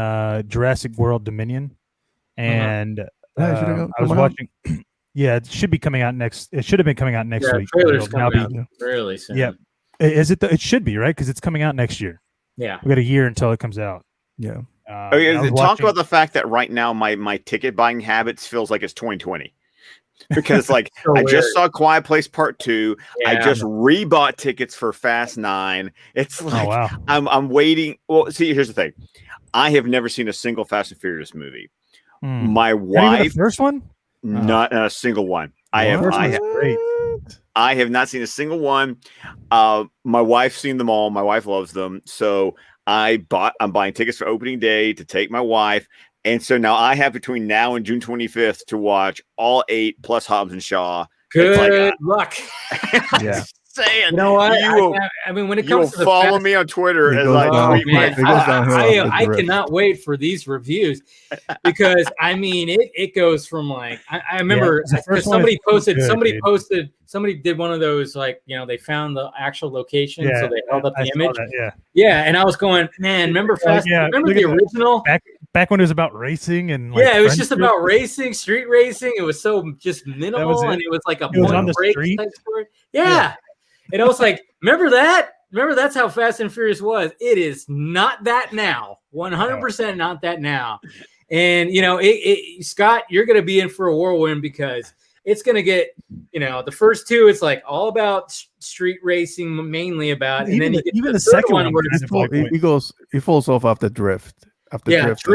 F: Jurassic World Dominion, and I was watching. Yeah, it should be coming out next. It should have been coming out next week.
D: Trailers coming out really soon.
F: Yeah, is it? It should be, right, because it's coming out next year.
D: Yeah,
F: we got a year until it comes out.
G: Yeah.
E: Talk about the fact that right now my ticket buying habits feels like it's 2020. Because like I just saw Quiet Place Part 2. I just rebought tickets for Fast 9. It's like I'm waiting. Well, see, here's the thing. I have never seen a single Fast and Furious movie. My wife,
F: the first one,
E: not a single one. I have not seen a single one. My wife's seen them all. My wife loves them. So I'm buying tickets for opening day to take my wife. And so now I have between now and June 25th to watch all 8 plus Hobbs and Shaw.
D: Good luck.
E: Yeah. Saying,
D: you know what? I mean, when it comes to
E: follow me on Twitter as
D: I cannot wait for these reviews, because I mean it goes from like I remember somebody did one of those, like, you know, they found the actual location, so they held up the image. And I was going, man, remember remember the original
F: back when it was about racing and
D: it was just about racing, street racing. It was so just minimal, and it was like a point break type story. And I was like, remember that? Remember, that's how Fast and Furious was. It is not that now. 100% not that now. And, you know, Scott, you're going to be in for a whirlwind, because it's going to get, you know, the first 2, it's like all about street racing, mainly about. And then you get the second one where
G: he falls off after Drift.
D: Drift. Drift.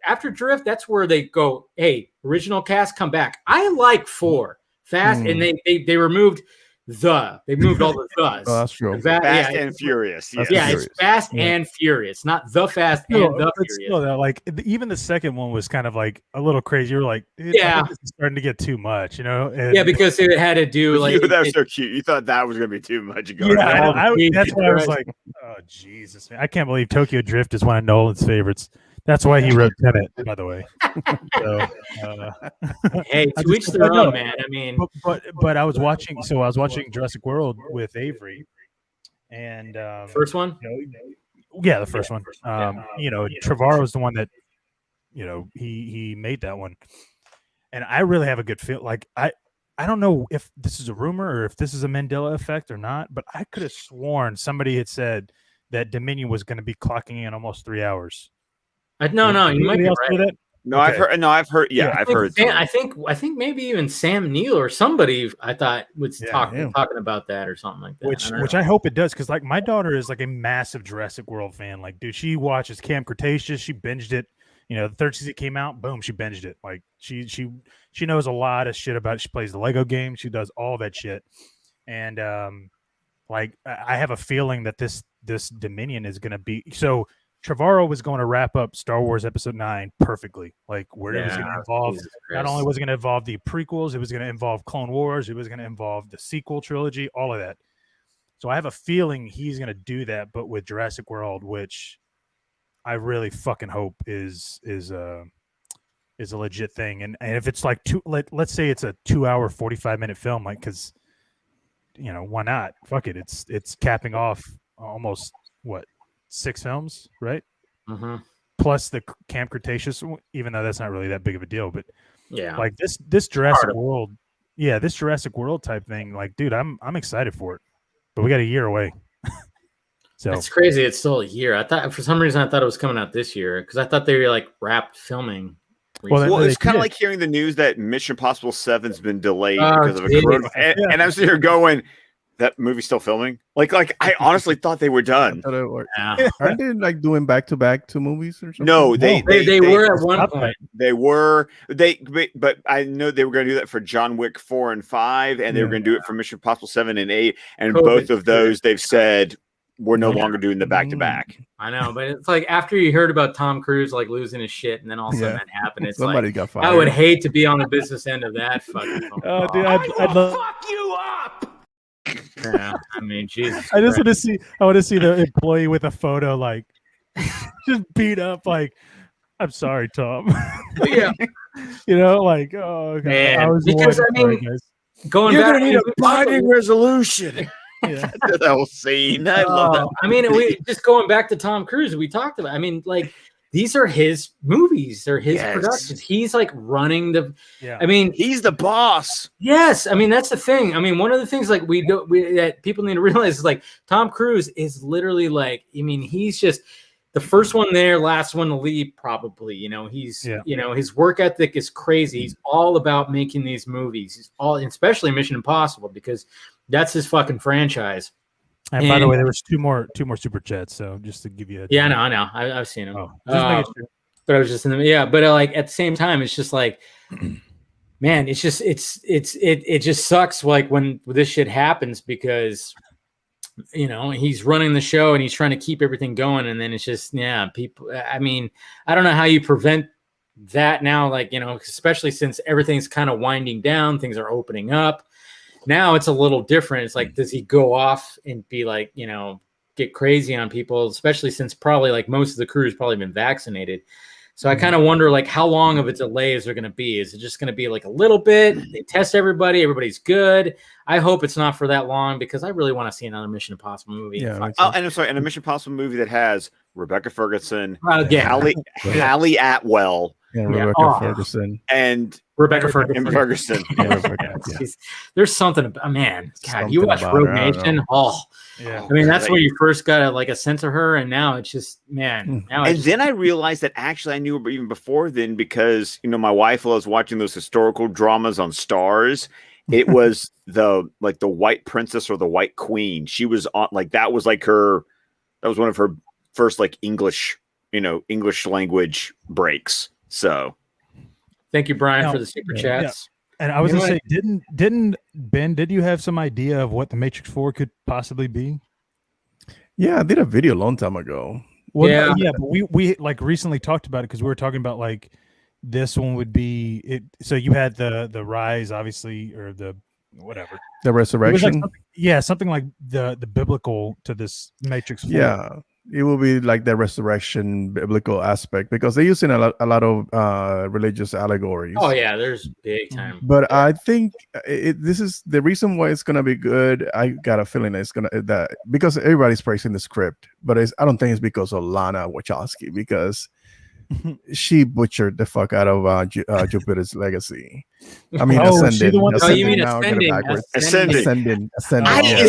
D: After Drift, that's where they go, hey, original cast, come back. I like 4. Fast, and they removed they moved all the thes.
G: Oh, that's true.
E: Fast and Furious.
D: It's Fast and Furious, not the Fast and the Furious.
F: Still, though, like even the second one was kind of like a little crazy. You were like, this is starting to get too much, you know? And,
D: because it had to do like
E: that was so cute. You thought that was going to be too much.
F: That's why I was like, oh Jesus, man. I can't believe Tokyo Drift is one of Nolan's favorites. That's why he wrote Tenet, by the way. So,
D: hey, to each their own, man. I mean,
F: but I was watching. So I was watching Jurassic World with Avery, and
D: first one.
F: The first one. You know, Trevorrow was the one that, you know, he made that one, and I really have a good feel. Like I don't know if this is a rumor or if this is a Mandela effect or not, but I could have sworn somebody had said that Dominion was going to be clocking in almost 3 hours.
D: No, you might be right.
E: No, okay. I've heard. Yeah, I've heard.
D: I think maybe even Sam Neill or somebody I thought was talking about that or something like that.
F: Which I hope it does, because like my daughter is like a massive Jurassic World fan. Like, dude, she watches Camp Cretaceous. She binged it. You know, the third season came out, boom, she binged it. Like she knows a lot of shit about it. She plays the Lego game. She does all that shit. and like I have a feeling that this Dominion is going to be so. Trevorrow was going to wrap up Star Wars Episode 9 perfectly. Like where it was going to involve, not only was it going to involve the prequels, it was going to involve Clone Wars, it was going to involve the sequel trilogy, all of that. So I have a feeling he's going to do that, but with Jurassic World, which I really fucking hope is a legit thing. And if it's like let's say it's a 2-hour, 45-minute film, like, because why not? Fuck it. It's capping off almost what, 6 films, right?
D: Mm-hmm.
F: Plus the Camp Cretaceous, even though that's not really that big of a deal, but
D: yeah,
F: like this Jurassic World, this Jurassic World type thing, like, dude, I'm excited for it, but we got a year away. So
D: it's crazy. It's still a year. I thought for some reason it was coming out this year because I thought they were like wrapped filming.
E: Well, it's kind of like hearing the news that Mission Impossible 7's been delayed because of a corona. And I'm sitting here going, that movie's still filming? Like I honestly thought they were done.
G: Aren't they like doing back-to-back 2 movies or something?
E: No, they
D: were at one point.
E: But I know they were going to do that for John Wick 4 and 5, and they were going to do it for Mission Impossible 7 and 8, and both of those they've said we're no longer doing the back-to-back.
D: I know, but it's like after you heard about Tom Cruise like losing his shit, and then all of a sudden that happened. It's
G: somebody
D: like
G: got fired.
D: I would hate to be on the business end of that fucking.
F: Oh, dude, I'd love
C: Fuck you up!
D: Yeah, I mean, Jesus.
F: I just want to see. I want to see the employee with a photo, like just beat up. Like, I'm sorry, Tom.
D: Yeah,
F: like, oh, God.
D: Man, because I mean, going
E: You're
D: back,
E: going to need a binding resolution.
F: Yeah.
E: That whole scene. I love that.
D: I mean, we just going back to Tom Cruise. We talked about. I mean, like. These are his movies. They're his productions. He's like running the.
F: Yeah.
D: I mean,
E: he's the boss.
D: Yes, I mean that's the thing. I mean, one of the things like that people need to realize is like Tom Cruise is literally like. I mean, he's just the first one there, last one to leave. Probably, he's his work ethic is crazy. He's all about making these movies. He's especially Mission Impossible because that's his fucking franchise.
F: And by the way, there was two more super chats. So just to give you a
D: I know. I've seen them.
F: Oh, just making sure.
D: But I was just in the but like at the same time, it's just like, man, it's just it just sucks like when this shit happens because he's running the show and he's trying to keep everything going, and then it's just people. I mean, I don't know how you prevent that now, like especially since everything's kind of winding down, things are opening up. Now it's a little different. It's like, does he go off and be like, get crazy on people, especially since probably like most of the crew has probably been vaccinated. So I kind of wonder like how long of a delay is there going to be? Is it just going to be like a little bit? They test everybody's good. I hope it's not for that long because I really want to see another Mission Impossible movie.
E: Yeah. And I'm sorry, and a Mission Impossible movie that has Rebecca Ferguson, Hallie Atwell,
G: Rebecca Ferguson,
E: and
D: Rebecca Ferguson. There's something about God. Something you watch Rogue Nation. I mean that's where you first got like a sense of her, and now it's just man.
E: Then I realized that actually I knew her even before then because my wife loves watching those historical dramas on Stars. It was the White Princess or the White Queen. She was on that was one of her first like English language breaks. So
D: thank you, Brian, for the super chats.
F: Yeah. And I was gonna say, didn't Ben? Did you have some idea of what the Matrix 4 could possibly be?
G: Yeah, I did a video a long time ago.
F: Well, but we like recently talked about it because we were talking about like this one would be it. So you had the rise, obviously, or the whatever,
G: the resurrection.
F: Something like the biblical to this Matrix 4.
G: Yeah. It will be like the resurrection biblical aspect because they're using a lot of religious allegories.
D: Oh yeah, there's big time.
G: But I think this is the reason why it's gonna be good. I got a feeling it's gonna because everybody's praising the script, but I don't think it's because of Lana Wachowski because she butchered the fuck out of Jupiter's Legacy. I mean, Ascending.
E: Ascending.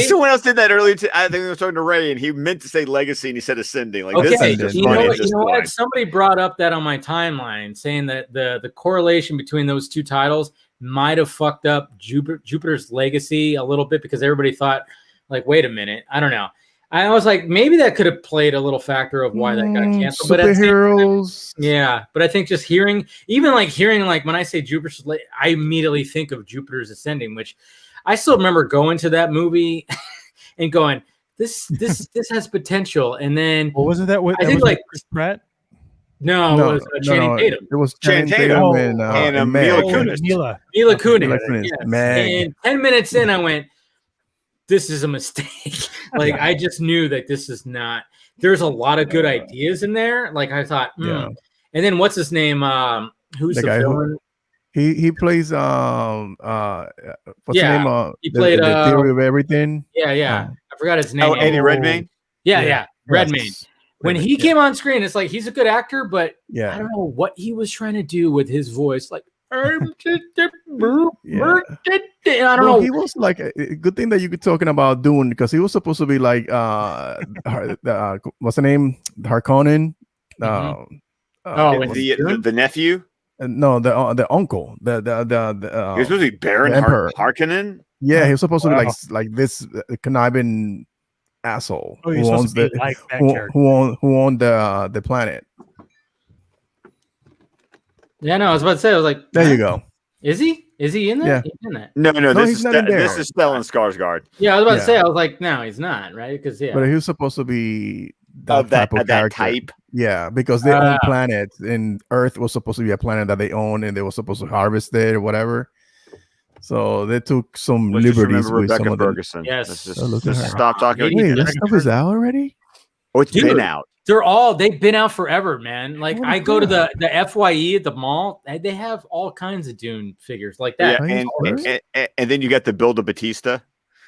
E: Someone else did that earlier. I think they were talking to Ray, and he meant to say Legacy, and he said Ascending. Like,
D: okay,
E: this is
D: you know what? Somebody brought up that on my timeline, saying that the correlation between those two titles might have fucked up Jupiter's Legacy a little bit because everybody thought, like, wait a minute, I don't know. I was like, maybe that could have played a little factor of why that got canceled. But
G: superheroes.
D: But I think just hearing when I say Jupiter's, I immediately think of Jupiter's Ascending, which I still remember going to that movie and going, this has potential. And then
F: What wasn't that?
D: I think like
F: Chris Pratt.
D: No, it was Channing Tatum.
G: It was
E: Channing
G: Channing
E: Tatum
G: Tatum
E: and
G: Meg.
E: Mila Kunis.
F: Mila.
D: Mila Kunis.
G: Mila Kunis.
D: Yes.
G: Meg.
D: And 10 minutes in, I went, this is a mistake. Like, I just knew that this is not. There's a lot of good ideas in there. Like, I thought, And then what's his name? Who's the
G: guy
D: villain?
G: He plays what's the name?
D: He played
G: the Theory of Everything.
D: Yeah. I forgot his name.
E: Oh, Eddie Redmayne.
D: Yeah. Redmayne. When he came on screen, it's like he's a good actor, but I don't know what he was trying to do with his voice. Like, I don't know.
G: He was like a good thing that you were talking about Dune, because he was supposed to be like what's the name? Harkonnen.
E: The nephew.
G: No, the uncle. The
E: he was supposed to be Baron Harkonnen.
G: Yeah, he was supposed to be like this conniving asshole
F: who owns the
G: who owned the planet.
D: Yeah, no, I was about to say, I was like,
G: there you go.
D: Is he? Is he in that?
G: Yeah.
D: He's in that.
E: No,
G: he's not in there.
E: This is Stellan Skarsgård.
D: Yeah, I was about to say, I was like, no, he's not, right? Because
G: but he was supposed to be
E: that
G: type of
E: that
G: character.
E: type.
G: Yeah, because they own planets, and Earth was supposed to be a planet that they own, and they were supposed to harvest it or whatever. So they took some liberties with
E: Rebecca
G: some of
E: Ferguson.
G: them.
E: Yes. Just stop talking.
G: Wait, that stuff is out already?
E: Oh, it's been out.
D: They've been out forever, man. Like I go to the FYE at the mall, they have all kinds of Dune figures like that.
E: Yeah, and then you got the Build a Batista.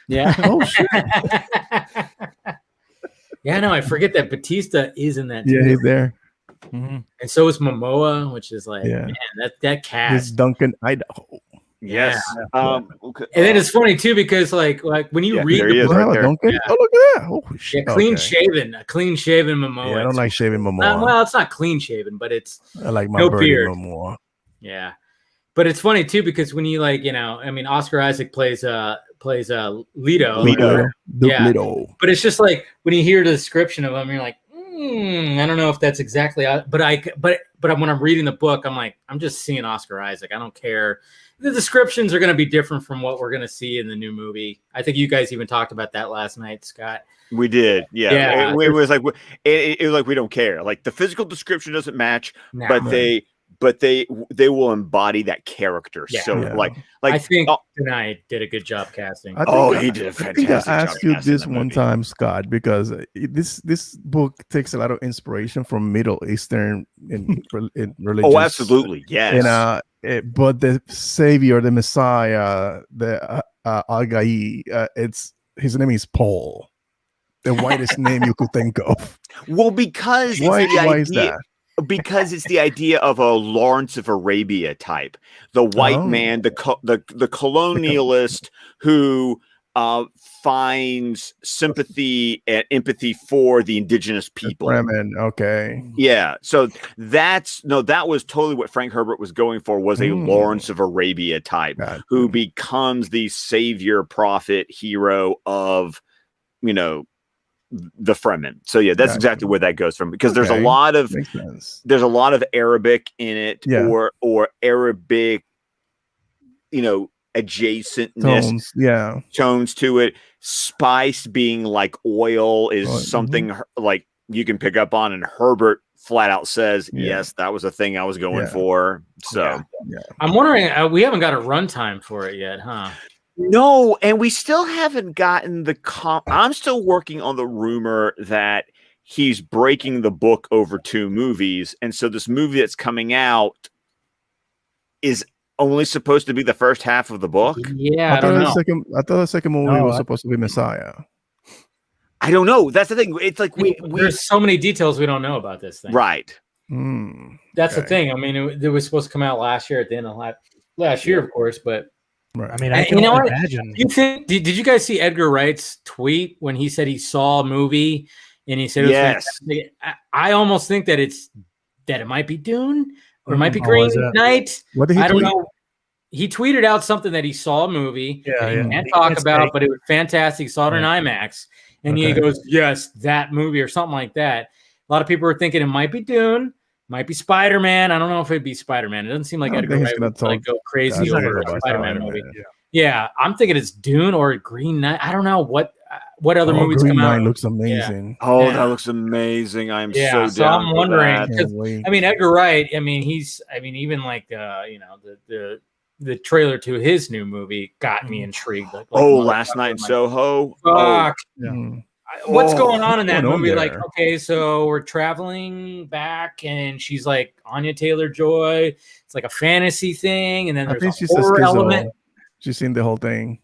D: Yeah.
G: Oh shit.
D: Yeah, no, I forget that Batista is in that.
G: Yeah, he's there.
F: Mm-hmm.
D: And so is Momoa, which is like, man, that cast.
G: It's Duncan Idaho.
E: Yes.
D: Okay. And then it's funny too, because like when you read the book,
G: right there. Oh, look at that. Oh shit.
D: Yeah, clean shaven Momoa.
G: Yeah, I don't like shaving Momoa.
D: Well, it's not clean shaven, but it's
G: I like my
D: no
G: birdie
D: beard.
G: Momoa.
D: Yeah. But it's funny too, because when you Oscar Isaac plays Leto.
G: Leto.
D: But it's just like when you hear the description of him, you're like, I don't know if that's exactly but when I'm reading the book, I'm like, I'm just seeing Oscar Isaac. I don't care. The descriptions are going to be different from what we're going to see in the new movie. I think you guys even talked about that last night, Scott.
E: We did. Yeah. It was like we don't care. Like the physical description doesn't match, but they will embody that character.
D: Yeah.
E: So like
D: I think Denai did a good job casting.
E: He did a fantastic job.
G: I asked you this one time, Scott, because this book takes a lot of inspiration from Middle Eastern in religion.
E: Oh, absolutely. Yes.
G: And but the savior, the Messiah, the Al-Ghai, his name is Paul, the whitest name you could think of.
E: Well, because
G: why is that?
E: Because it's the idea of a Lawrence of Arabia type, the white man, the colonialist who finds sympathy and empathy for the indigenous people.
G: Okay.
E: Yeah. So that was totally what Frank Herbert was going for, was a Lawrence of Arabia type who becomes the savior, prophet, hero of, the Fremen. So yeah, that's exactly where that goes from, because there's a lot of Arabic in it, or Arabic, adjacentness, tones to it. Spice being like oil is something like you can pick up on, and Herbert flat out says, yes, that was a thing I was going for. So
D: I'm wondering, we haven't got a runtime for it yet, huh?
E: No, and we still haven't gotten I'm still working on the rumor that he's breaking the book over 2 movies, and so this movie that's coming out is only supposed to be the first half of the book.
D: Yeah, I
G: thought the second movie was supposed to be Messiah.
E: I don't know. That's the thing. It's like
D: there's so many details we don't know about this thing.
E: Right.
D: That's the thing. I mean, it was supposed to come out last year at the end of last year, of course, but.
F: Right. I mean, I can imagine.
D: Did you guys see Edgar Wright's tweet when he said he saw a movie and he said it was fantastic? I almost think that it might be Dune or it might be Green Knight.
G: What did he
D: don't know. He tweeted out something that he saw a movie he can't talk about, but it was fantastic. He saw it in IMAX, and he goes, "Yes, that movie," or something like that. A lot of people are thinking it might be Dune. Might be Spider-Man. I don't know if it'd be Spider-Man. It doesn't seem like Edgar Wright would go crazy over a Spider-Man movie. Yeah, I'm thinking it's Dune or Green Knight. I don't know what other movies
G: Green
D: come
G: Knight
D: out.
G: looks amazing.
E: Oh,
D: Yeah.
E: that looks amazing. I'm
D: Yeah,
E: so down.
D: I'm wondering.
E: For that.
G: Can't wait.
D: I mean, Edgar Wright. I mean, even like the trailer to his new movie got me intrigued. Like,
E: Last Night in Soho.
D: Fuck.
G: Mm.
D: What's going on in that
G: What's going on
D: movie? Like,
G: there?
D: okay, so we're traveling back, and she's like Anya Taylor-Joy. It's like a fantasy thing, and then
G: I
D: there's
G: think
D: a
G: she says
D: horror
G: schizo.
D: element.
G: She's seen the whole thing.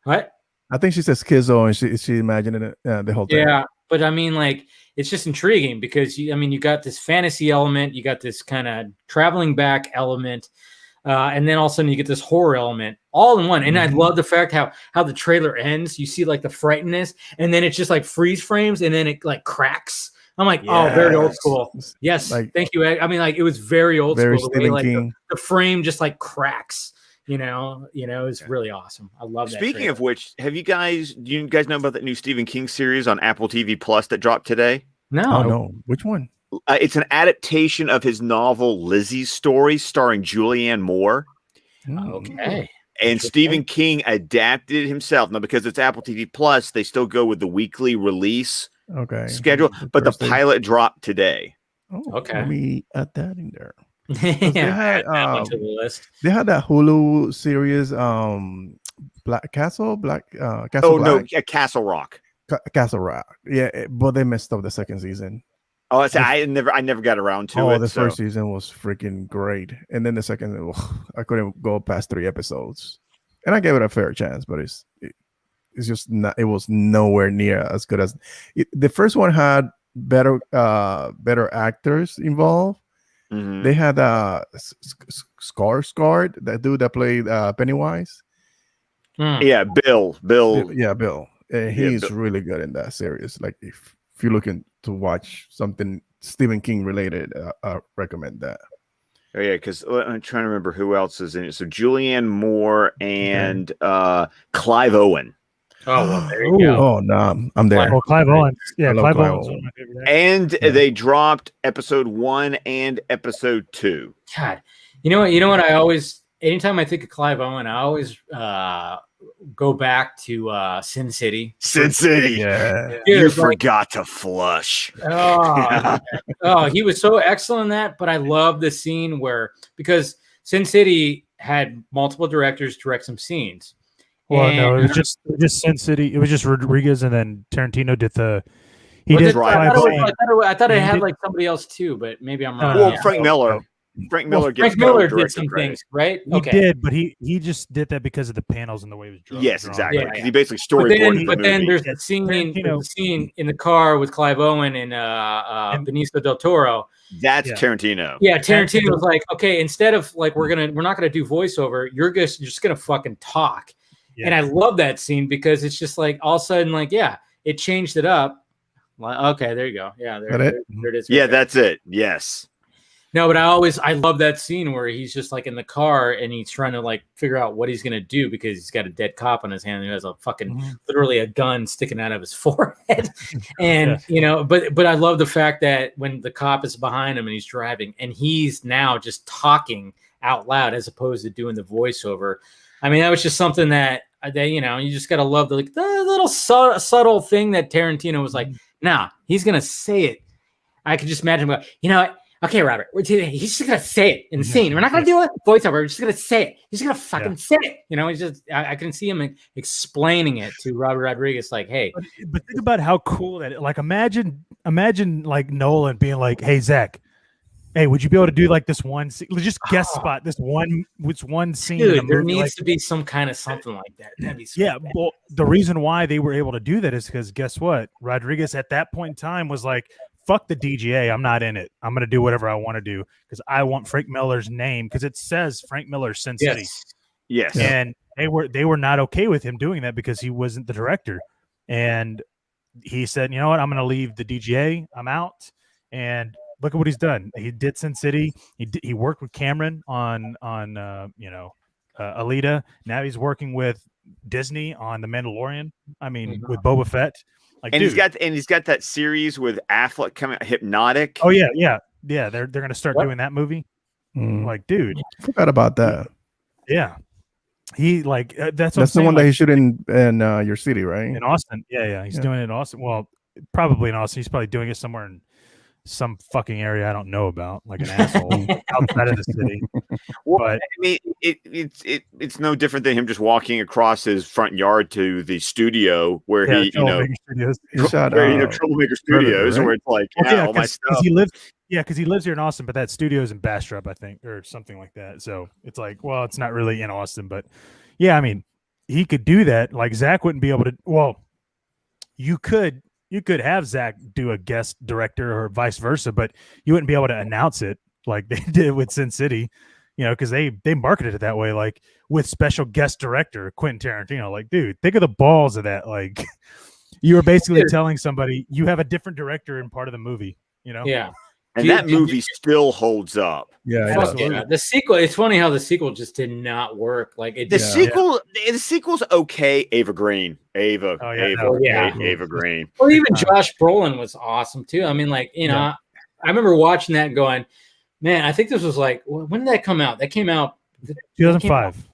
D: What?
G: I think she says schizo, and she imagined it, the whole thing.
D: Yeah, but I mean, like, it's just intriguing because you got this fantasy element, you got this kind of traveling back element, and then all of a sudden you get this horror element all in one. And I love the fact how the trailer ends. You see like the frightenedness, and then it's just like freeze frames, and then it like cracks. I'm like, oh, very old school. Yes,
G: Like,
D: thank you. I mean, like, it was very old
G: very
D: school. The way,
G: Stephen
D: like,
G: King.
D: the frame just like cracks. It's really awesome. I love that.
E: Speaking of which, do you guys know about that new Stephen King series on Apple TV Plus that dropped today?
D: No.
G: Oh no, which one?
E: It's an adaptation of his novel Lizzie's Story, starring Julianne Moore.
D: Okay.
E: And Stephen King adapted it himself. Now, because it's Apple TV Plus, they still go with the weekly release schedule, but the pilot dropped today.
G: Oh,
D: okay.
G: Let me add that in there.
D: Yeah, to the list.
G: They had that Hulu series, Castle Black.
E: Castle Rock.
G: Castle Rock. Yeah, but they messed up the second season.
E: Oh, I never got around to it.
G: The first season was freaking great, and then the second, I couldn't go past 3 episodes, and I gave it a fair chance, but it's just not. It was nowhere near as good as the first one had better actors involved.
E: Mm-hmm.
G: They had Skarsgård, that dude that played Pennywise.
E: Yeah, Bill.
G: Yeah, Bill. He's really good in that series. Like if you're looking to watch something Stephen King related, I recommend that.
E: Oh yeah, because I'm trying to remember who else is in it. So Julianne Moore and Clive Owen.
D: Oh, well, there you go.
G: Oh no, I'm there.
F: Oh, Clive Owen. Yeah,
G: Clive
F: Owen's
G: Owen.
F: one of my favorite
E: And
F: actors.
E: they dropped episode 1 and episode 2.
D: God, you know what? I always, anytime I think of Clive Owen, I always go back to Sin City.
E: Sin City.
G: Yeah.
E: You forgot to flush.
D: He was so excellent in that. But I love the scene because Sin City had multiple directors direct some scenes.
F: Well, no, it was just Sin City. It was just Rodriguez, and then Tarantino did the.
D: I thought it had like somebody else too, but maybe I'm wrong.
E: Well, Frank Miller. Frank Miller
D: did some things, right?
F: He did, but he just did that because of the panels and the way it was drawn.
E: Yes, exactly.
D: Yeah.
E: He basically storyboarded
D: But then there's that scene in the car with Clive Owen and Benicio del Toro.
E: That's Tarantino.
D: Yeah, Tarantino was like, okay, instead of like we're not gonna do voiceover, you're just gonna fucking talk. Yeah. And I love that scene because it's just like all of a sudden, like, it changed it up. Like, okay, there you go. Yeah, there it is.
E: Yeah, that's it. Yes.
D: No, but I love that scene where he's just like in the car and he's trying to like figure out what he's gonna do because he's got a dead cop on his hand who has a fucking literally a gun sticking out of his forehead. And but I love the fact that when the cop is behind him and he's driving and he's now just talking out loud as opposed to doing the voiceover. I mean, that was just something that you just gotta love the little subtle thing that Tarantino was like, nah, he's gonna say it. I could just imagine him going, okay, Robert, he's just gonna say it in the scene. We're not gonna do a voiceover. We're just gonna say it. He's gonna fucking say it. He's just. I can see him explaining it to Robert Rodriguez, like, hey.
F: But think about how cool that. Like, imagine like Nolan being like, hey, Zach. Hey, would you be able to do like this one scene? Just guest spot this one scene.
D: Dude, there needs to be some kind of something like that. That'd be so bad.
F: Well, the reason why they were able to do that is because guess what? Rodriguez at that point in time was like, fuck the DGA. I'm not in it. I'm going to do whatever I want to do because I want Frank Miller's name because it says Frank Miller Sin City.
E: Yes.
F: And they were not okay with him doing that because he wasn't the director. And he said, you know what? I'm going to leave the DGA. I'm out. And look at what he's done. He did Sin City. He worked with Cameron on Alita. Now he's working with Disney on The Mandalorian. I mean, with Boba Fett. Like,
E: and he's got that series with Affleck coming, Hypnotic.
F: Oh yeah. They're gonna start doing that movie. Like, dude,
G: forgot about that.
F: Yeah, He like that's
G: the one that he shoot in your city, right?
F: In Austin. Yeah. He's doing it in Austin. Well, probably in Austin. He's probably doing it somewhere in some fucking area I don't know about, like an asshole outside of the city.
E: Well,
F: But
E: I mean, it's no different than him just walking across his front yard to the studio where he,
F: Troublemaker Studios.
G: He shot
E: Troublemaker Studios,
G: right?
E: where it's like, all my stuff.
F: Because he lives here in Austin, but that studio's in Bastrop, I think, or something like that. So it's like, well, it's not really in Austin, but yeah, I mean, he could do that. Like Zach wouldn't be able to. Well, you could have Zach do a guest director or vice versa, but you wouldn't be able to announce it like they did with Sin City, because they marketed it that way, like with special guest director Quentin Tarantino. Like, dude, think of the balls of that. Like, you were basically telling somebody you have a different director in part of the movie.
D: Yeah.
E: And that movie still holds up.
G: Yeah,
D: absolutely. The sequel. It's funny how the sequel just did not work. Like
E: the sequel's okay. Ava Green. Ava Green.
D: Well, even Josh Brolin was awesome too. I mean, like, I remember watching that and going, man, I think this was like, when did that come out? That came out
F: 2005.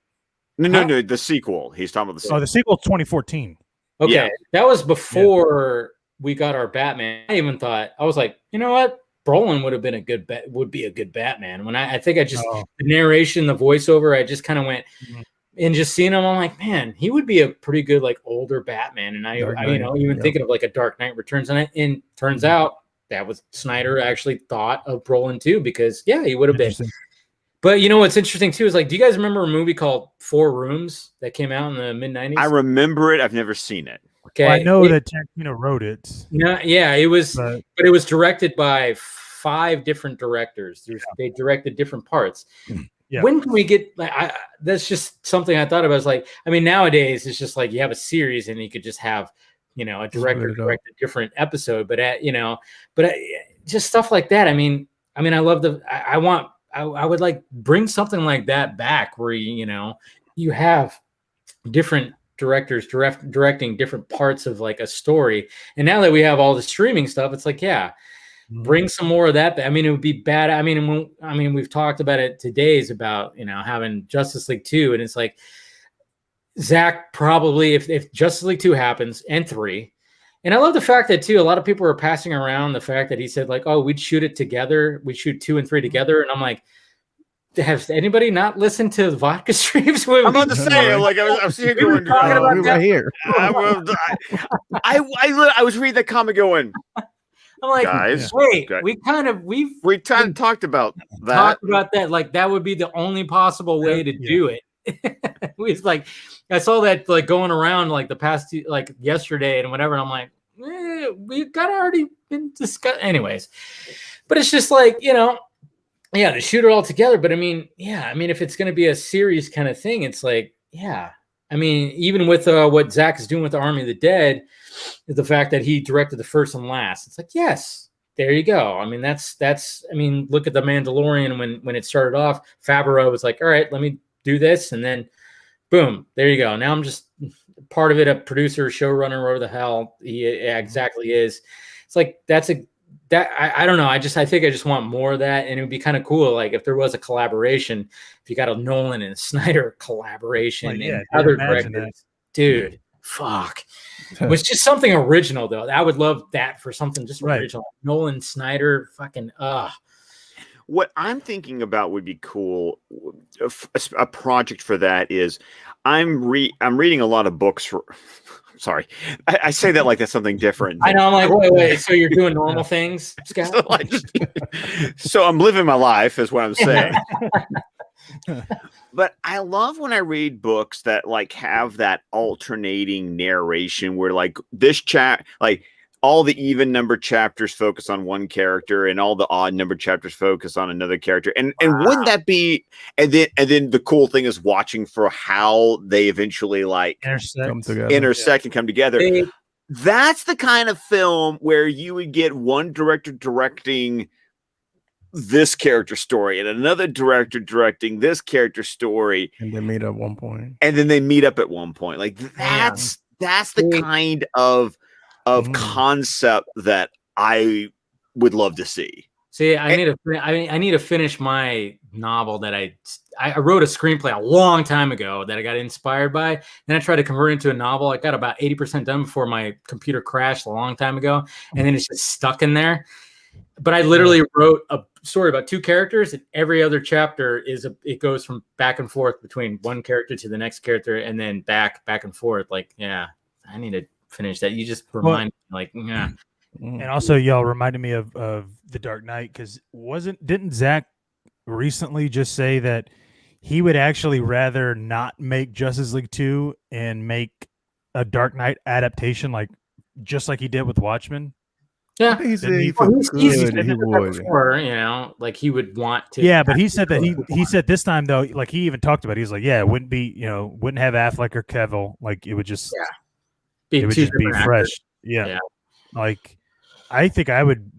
E: No, the sequel. He's talking about the sequel.
F: Oh, the sequel 2014.
D: Okay, that was before we got our Batman. I even thought, I was like, you know what? Brolin would be a good Batman. When I think the narration, the voiceover, I just kind of went and just seeing him, I'm like, man, he would be a pretty good like older Batman. And I even thinking of like a Dark Knight Returns, and turns out that was Snyder actually thought of Brolin too, because he would have been. But what's interesting too is like, do you guys remember a movie called 4 Rooms that came out in the mid-90s?
E: I remember it. I've never seen it.
F: Okay, well, I know that Tarantino wrote it.
D: It was, but it was directed by 5 different directors. They directed different parts. Yeah. When can we get that's just something I thought about. Is like, I mean, nowadays it's just like you have a series and you could just have a director direct a different episode, but just stuff like that. I mean, I love I would like bring something like that back where you have different directors directing different parts of like a story. And now that we have all the streaming stuff, it's like, bring some more of that. I mean, it would be bad. I mean, we've talked about it today about, having Justice League 2, and it's like Zach probably, if Justice League 2 happens and 3, and I love the fact that too, a lot of people are passing around the fact that he said like, oh, we'd shoot it together. We'd shoot 2 and 3 together. And I'm like, has anybody not listened to the vodka streams? I'm
E: about to say, like, I was here going,
G: right here.
E: I was reading that comment going,
D: I'm like,
E: guys,
D: wait, we talked
E: about that.
D: Talked about that. Like, that would be the only possible way to do it. It's like, I saw that like going around like the past, like yesterday and whatever. And I'm like, we've got already been discussed anyways, but it's just like, to shoot it all together. But I mean, if it's going to be a series kind of thing, it's like, I mean, even with what Zach is doing with the Army of the Dead, is the fact that he directed the first and last. It's like, yes, there you go. I mean, that's. I mean, look at the Mandalorian when it started off. Favreau was like, all right, let me do this, and then, boom, there you go. Now I'm just part of it, a producer, showrunner, whatever the hell he exactly is. It's like I don't know. I think I just want more of that, and it would be kind of cool. Like if there was a collaboration, if you got a Nolan and Snyder collaboration and other directors, dude, fuck. It was just something original though. I would love that for something just original. Nolan, Snyder, fucking
E: What I'm thinking about would be cool. A project for that is I'm reading a lot of books for. Sorry, I say that like that's something different.
D: I know. I'm like, wait. So you're doing normal things, Scott?
E: So I'm living my life, is what I'm saying. But I love when I read books that like have that alternating narration where like this like all the even number chapters focus on one character and all the odd number chapters focus on another character. And wouldn't that be, and then the cool thing is watching for how they eventually like intersect and come together. That's the kind of film where you would get one director directing this character story and another director directing this character story.
G: And they meet at one point.
E: And then they meet up at one point. Like that's the kind of concept that I would love to see.
D: See, I need to finish my novel that I wrote a screenplay a long time ago that I got inspired by. Then I tried to convert it into a novel. I got about 80% done before my computer crashed a long time ago, and then it's just stuck in there. But I literally wrote a story about 2 characters, and every other chapter it goes from back and forth between one character to the next character, and then back and forth. Like, yeah, I need to finish that. You just remind me, like, yeah.
F: And also, y'all reminded me of The Dark Knight, because didn't Zack recently just say that he would actually rather not make Justice League 2 and make a Dark Knight adaptation, like just like he did with Watchmen?
D: Yeah,
G: he said
F: he
G: he
F: would.
D: Before, you know, like he would want to.
F: Yeah, but he said that he said this time though, like he even talked about it. He's like, yeah, it wouldn't be, wouldn't have Affleck or Cavill. Like it would just, it would just be fresh. Yeah. Like I think I would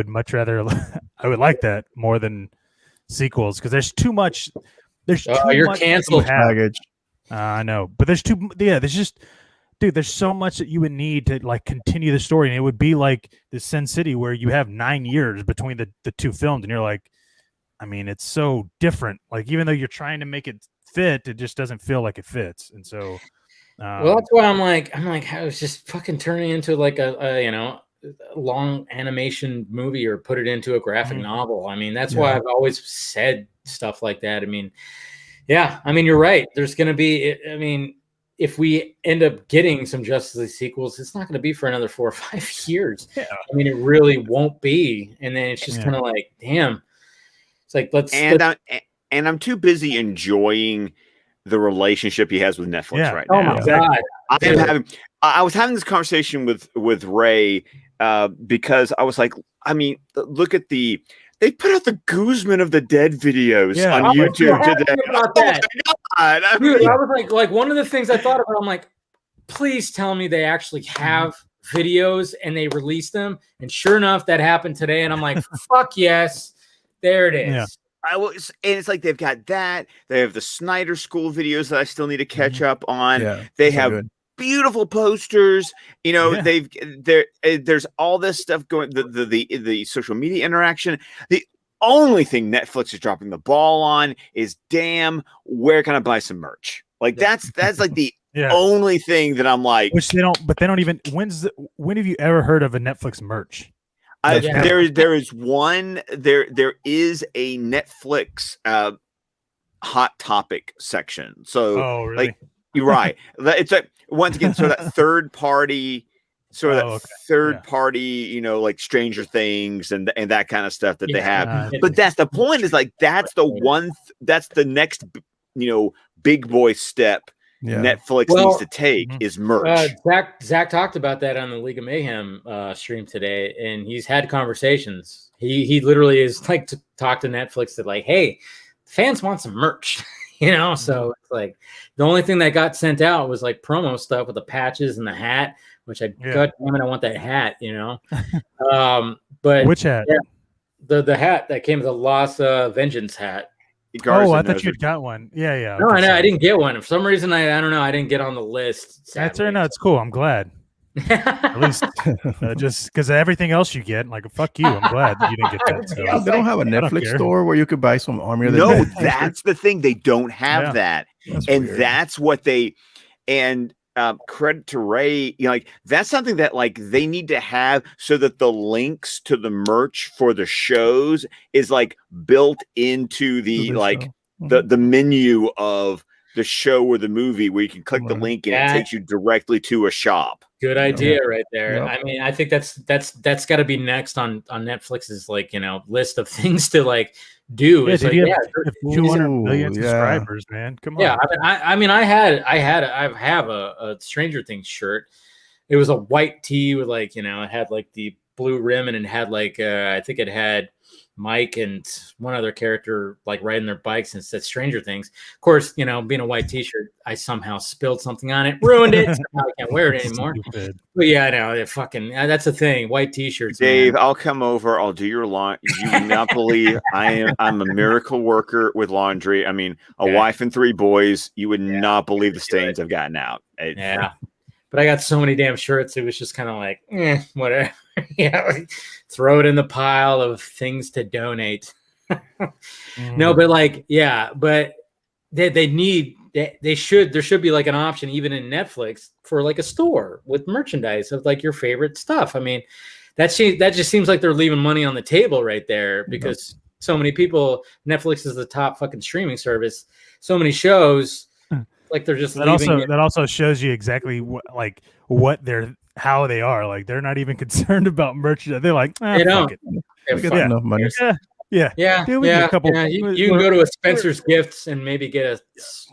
F: much rather. I would like that more than sequels, because there's too much.
D: You're
F: much
D: canceled.
G: Baggage.
F: I know, but there's too. Yeah, there's just. Dude, there's so much that you would need to like continue the story, and it would be like the Sin City where you have 9 years between the 2 films, and you're like, I mean, it's so different. Like even though you're trying to make it fit, it just doesn't feel like it fits. And so,
D: well, that's why I'm like, I was just fucking turning into like a long animation movie or put it into a graphic novel. I mean, that's why I've always said stuff like that. I mean, yeah, I mean, you're right. There's going to be, I mean, if we end up getting some Justice League sequels, it's not going to be for another 4 or 5 years. Yeah. I mean, it really won't be. And then it's just kind of like, damn. It's like,
E: I'm too busy enjoying the relationship he has with Netflix right now.
D: Oh my God.
E: I was having this conversation with Ray because I was like, I mean, look at they put out the Guzman of the Dead videos on YouTube today.
D: About that. Dude, I was like one of the things I thought about, I'm like, please tell me they actually have videos and they release them. And sure enough, that happened today. And I'm like, fuck yes, there it is.
E: Yeah. And it's like they've got that. They have the Snyder School videos that I still need to catch up on. Yeah, they have beautiful posters. There's all this stuff going. The social media interaction. The only thing Netflix is dropping the ball on is, damn, where can I buy some merch? Like that's like the only thing that I'm like,
F: which they don't even. When have you ever heard of a Netflix merch?
E: There is one. There is a Netflix hot topic section. So
F: really?
E: Like you're right. It's like once again, so that third party. Party, like Stranger Things and that kind of stuff that they have. But that's the point, is like that's the one that's the next big boy step Netflix needs to take is merch.
D: Zach talked about that on the League of Mayhem stream today, and he's had conversations. He literally is like to talk to Netflix that like, hey, fans want some merch. So it's like the only thing that got sent out was like promo stuff with the patches and the hat, which God damn it, I want that hat, But
F: which hat?
D: Yeah, the hat that came with the Lost Vengeance hat.
F: I thought you'd got one. Yeah.
D: No, I know. I didn't get one. For some reason, I don't know. I didn't get on the list.
F: That's it's cool. I'm glad. At least just because everything else you get, like, fuck you. I'm glad you didn't get that. So.
G: They don't have a Netflix store where you could buy some Army of the
E: Dead.
G: No,
E: that's the thing. They don't have that. That's weird. That's what they credit to Ray, like that's something that like they need to have so that the links to the merch for the shows is like built into the the menu of the show or the movie, where you can click the link and it takes you directly to a shop.
D: Good idea right there. Yep. I mean, I think that's got to be next on Netflix's list of things to like do.
F: Yeah, 200 million subscribers, man. Come on.
D: Yeah, I have a Stranger Things shirt. It was a white tee with it had like the blue rim, and it had I think it had Mike and one other character like riding their bikes, and it said Stranger Things. Of course, being a white t-shirt, I somehow spilled something on it, ruined it. So now I can't wear it anymore. Stupid. But yeah, I know. That's the thing. White t-shirts.
E: Dave, man. I'll come over. I'll do your laundry. You will not believe I'm a miracle worker with laundry. I mean, a wife and 3 boys. You would not believe the stains I've gotten out.
D: Yeah. But I got so many damn shirts. It was just kind of like, whatever. Yeah, like, throw it in the pile of things to donate. No, but like, yeah, but there should be like an option even in Netflix for like a store with merchandise of like your favorite stuff. I mean, that just seems like they're leaving money on the table right there because so many people, Netflix is the top fucking streaming service. So many shows, like they're just
F: that also shows you exactly how they are. Like they're not even concerned about merchandise. They're like,
D: they don't.
G: We get enough money.
F: Yeah. Dude,
D: You can go to a Spencer's Gifts and maybe get a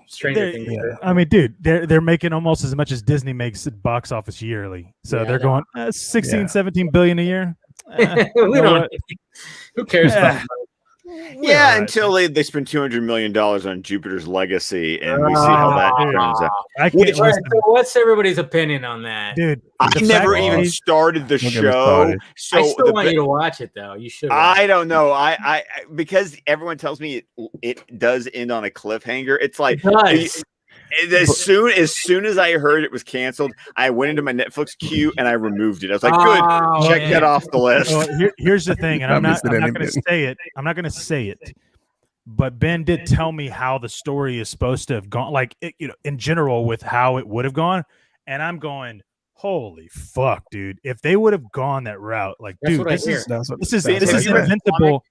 D: Stranger Things.
F: Yeah. I mean, dude, they're making almost as much as Disney makes at box office yearly. So they're going 16, 17 billion a year.
D: Who cares about money?
E: Yeah, until they spend $200 million on Jupiter's Legacy, and we see how that turns out.
D: What's everybody's opinion on that,
F: dude?
E: I never even started the show, so
D: I still want you to watch it, though. You should.
E: I don't know. I because everyone tells me it does end on a cliffhanger. It's like as soon as I heard it was canceled, I went into my Netflix queue and I removed it. I was like, good, check that off the list.
F: Well, here's the thing, and I'm not going to say it. I'm not going to say it. But Ben did tell me how the story is supposed to have gone, like in general with how it would have gone, and I'm going, holy fuck, dude! If they would have gone that route, like, dude, this is Invincible.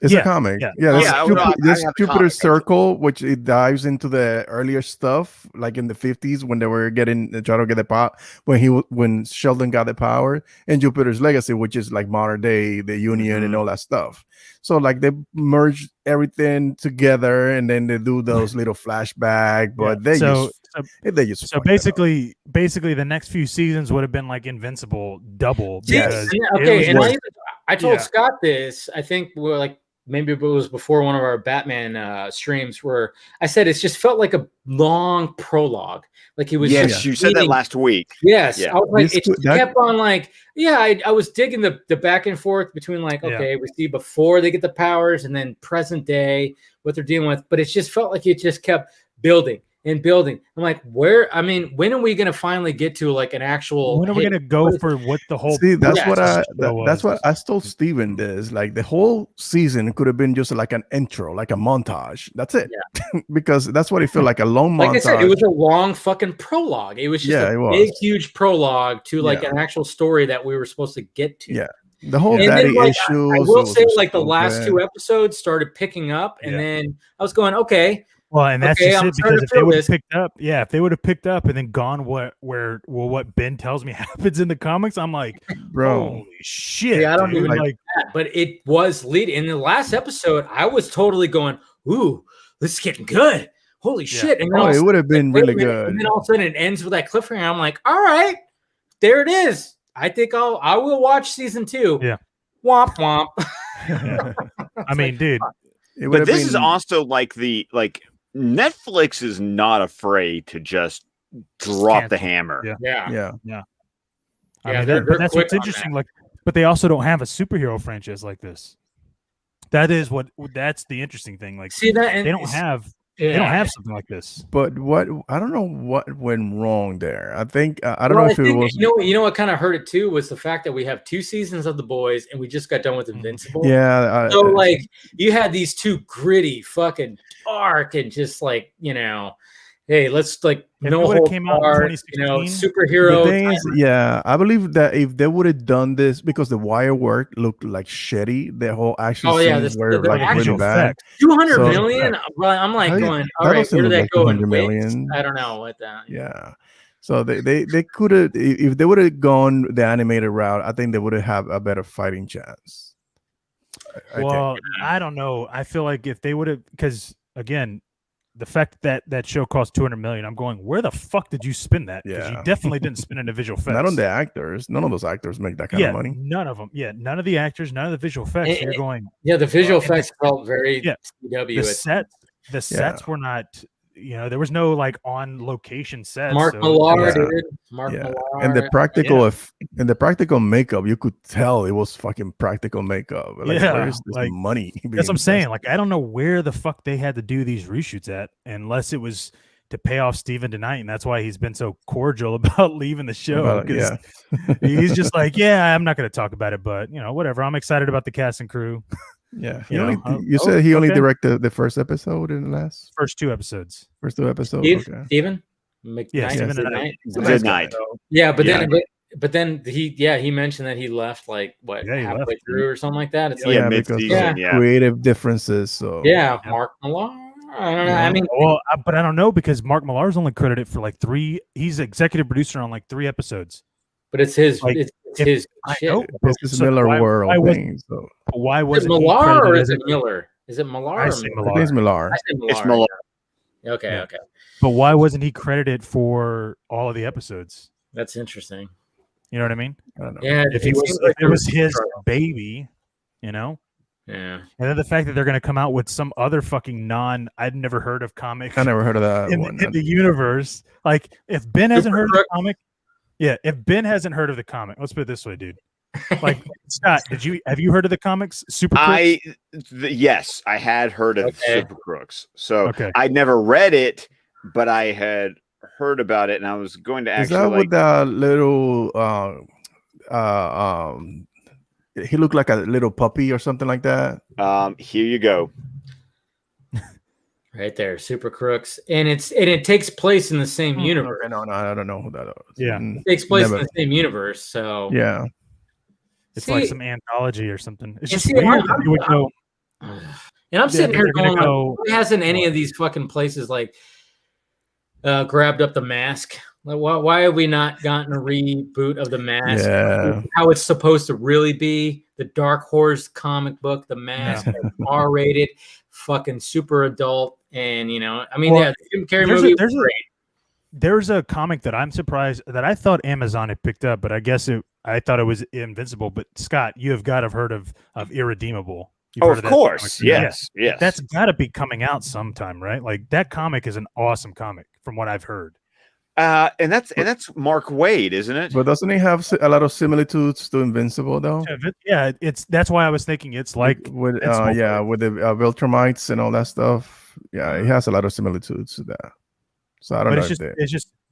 G: It's a comic. This Jupiter Circle, which it dives into the earlier stuff, like in the 50s when they were trying to get the power, when Sheldon got the power, and Jupiter's Legacy, which is like modern day, the Union and all that stuff. So like they merge everything together, and then they do those little flashback, but basically the next few seasons would have been like Invincible double.
D: I told Scott this. I think we're like, maybe it was before one of our Batman streams where I said it just felt like a long prologue. Like it was.
E: Yes, you said that last week.
D: Yes, I was like, it kept on like, I was digging the back and forth between like, okay, we see before they get the powers and then present day what they're dealing with, but it just felt like it just kept building and building. I'm like, when are we going to finally get to like an actual?
F: When are we going to go for what the whole?
G: See, that's what I told Steven this. Like the whole season could have been just like an intro, like a montage. That's it. Yeah. Because that's what it felt like, a long montage. Like I said,
D: it was a long fucking prologue. It was just a big, huge prologue to like an actual story that we were supposed to get to.
G: Yeah. The whole daddy issues.
D: I will say, like the last two episodes started picking up, and then I was going, okay.
F: Well, and that's just it, because if they would have picked up, if they would have picked up and then gone what Ben tells me happens in the comics, I'm like, bro, holy shit.
D: I don't even like that, but it was leading. In the last episode, I was totally going, ooh, this is getting good. Holy shit. And
G: then it would have been really good.
D: And then all of a sudden it ends with that cliffhanger. I'm like, all right, there it is. I think I will watch season 2.
F: Yeah.
D: Womp womp.
F: I mean, dude.
E: But this is also like Netflix is not afraid to just drop the hammer.
F: Yeah. I mean, that's what's interesting. Like, but they also don't have a superhero franchise like this. That's the interesting thing. Like,
D: see that
F: they don't have something like this.
G: But I don't know what went wrong there. I think I don't know if it was.
D: You know what kind of hurt it too was the fact that we have 2 seasons of The Boys and we just got done with Invincible.
G: Yeah.
D: So like you had these 2 gritty, fucking dark, and just like hey, let's like
F: came out in 2016,
D: superhero.
G: The thing is, I believe that if they would have done this, because the wire work looked like shitty, the whole action scenes were like really bad.
D: 200 million. I'm like going, all right, where did that go?
G: 200 million.
D: I don't know what that.
G: Yeah. So they could have, if they would have gone the animated route, I think they would have a better fighting chance.
F: I don't know. I feel like if they would have, because again, the fact that show cost $200 million, I'm going, where the fuck did you spend that? Because you definitely didn't spend it in visual effects.
G: Not on the actors. None of those actors make that kind of money.
F: None of them. Yeah, none of the actors, none of the visual effects. You're going.
D: Yeah, the visual effects felt very CW.
F: The sets were not. There was no like on location sets.
D: Mark Millar, dude. Mark
G: Millar.
D: And
G: the practical makeup, you could tell it was fucking practical makeup. Like, where's this money?
F: That's what I'm saying. Like, I don't know where the fuck they had to do these reshoots at, unless it was to pay off Steven tonight, and that's why he's been so cordial about leaving the show.
G: Yeah,
F: he's just like, yeah, I'm not going to talk about it, but whatever. I'm excited about the cast and crew.
G: Yeah,
F: you
G: said he only directed the first episode and the
F: first two episodes.
G: Okay.
D: Steven?
F: Yeah, Steven
E: Tonight.
D: Yeah, but then he mentioned that he left halfway through or something like that. It's
E: mid-season,
G: creative differences. So
D: Mark Millar. I don't know.
F: Yeah.
D: I mean,
F: but I don't know because Mark Millar's only credited for like 3. He's executive producer on like 3 episodes.
D: But it's his. It's his.
F: I
D: shit.
F: know.
G: this is Miller World thing. So
F: why was
D: it Millar or is it Miller? Is it Millar?
F: I say Millar.
G: I think it's Millar.
E: It's Millar.
D: Okay.
F: But why wasn't he credited for all of the episodes?
D: That's interesting.
F: You know what I mean?
G: I don't know.
D: Yeah,
F: If it was his baby,
D: Yeah.
F: And then the fact that they're going to come out with some other fucking I'd never heard of comic.
G: I never heard of that
F: in the universe. Like if Ben hasn't heard of the comic, if Ben hasn't heard of the comic, let's put it this way, dude. Like Scott, have you heard of the comics? Super Crooks?
E: Yes, I had heard of Super Crooks. So
F: Okay.
E: I'd never read it, but I had heard about it, and I was going to actually.
G: Is that with the little? He looked like a little puppy or something like that.
E: Here you go.
D: Right there, Super Crooks, and it takes place in the same universe.
G: No, I don't know who that is.
F: Yeah,
D: it takes place in the same universe. So
G: yeah,
F: it's like some anthology or something. It's just
D: see,
F: weird.
D: And I'm sitting here going, why hasn't any of these fucking places like grabbed up the Mask? Like, why have we not gotten a reboot of the Mask?
G: Yeah.
D: How it's supposed to really be? The Dark Horse comic book, the Mask, R-rated, fucking super adult, and the Jim Carrey movie was great.
F: There's a comic that I'm surprised that I thought Amazon had picked up, but I guess I thought it was Invincible. But Scott, you have got to have heard of Irredeemable.
E: Of course, yes.
F: That's got to be coming out sometime, right? Like that comic is an awesome comic, from what I've heard.
E: And that's Mark Waid, isn't it?
G: But doesn't he have a lot of similitudes to Invincible though?
F: Yeah, that's why I was thinking it's like
G: with the Viltrumites and all that stuff. Yeah, he has a lot of similitudes to that. So I don't know.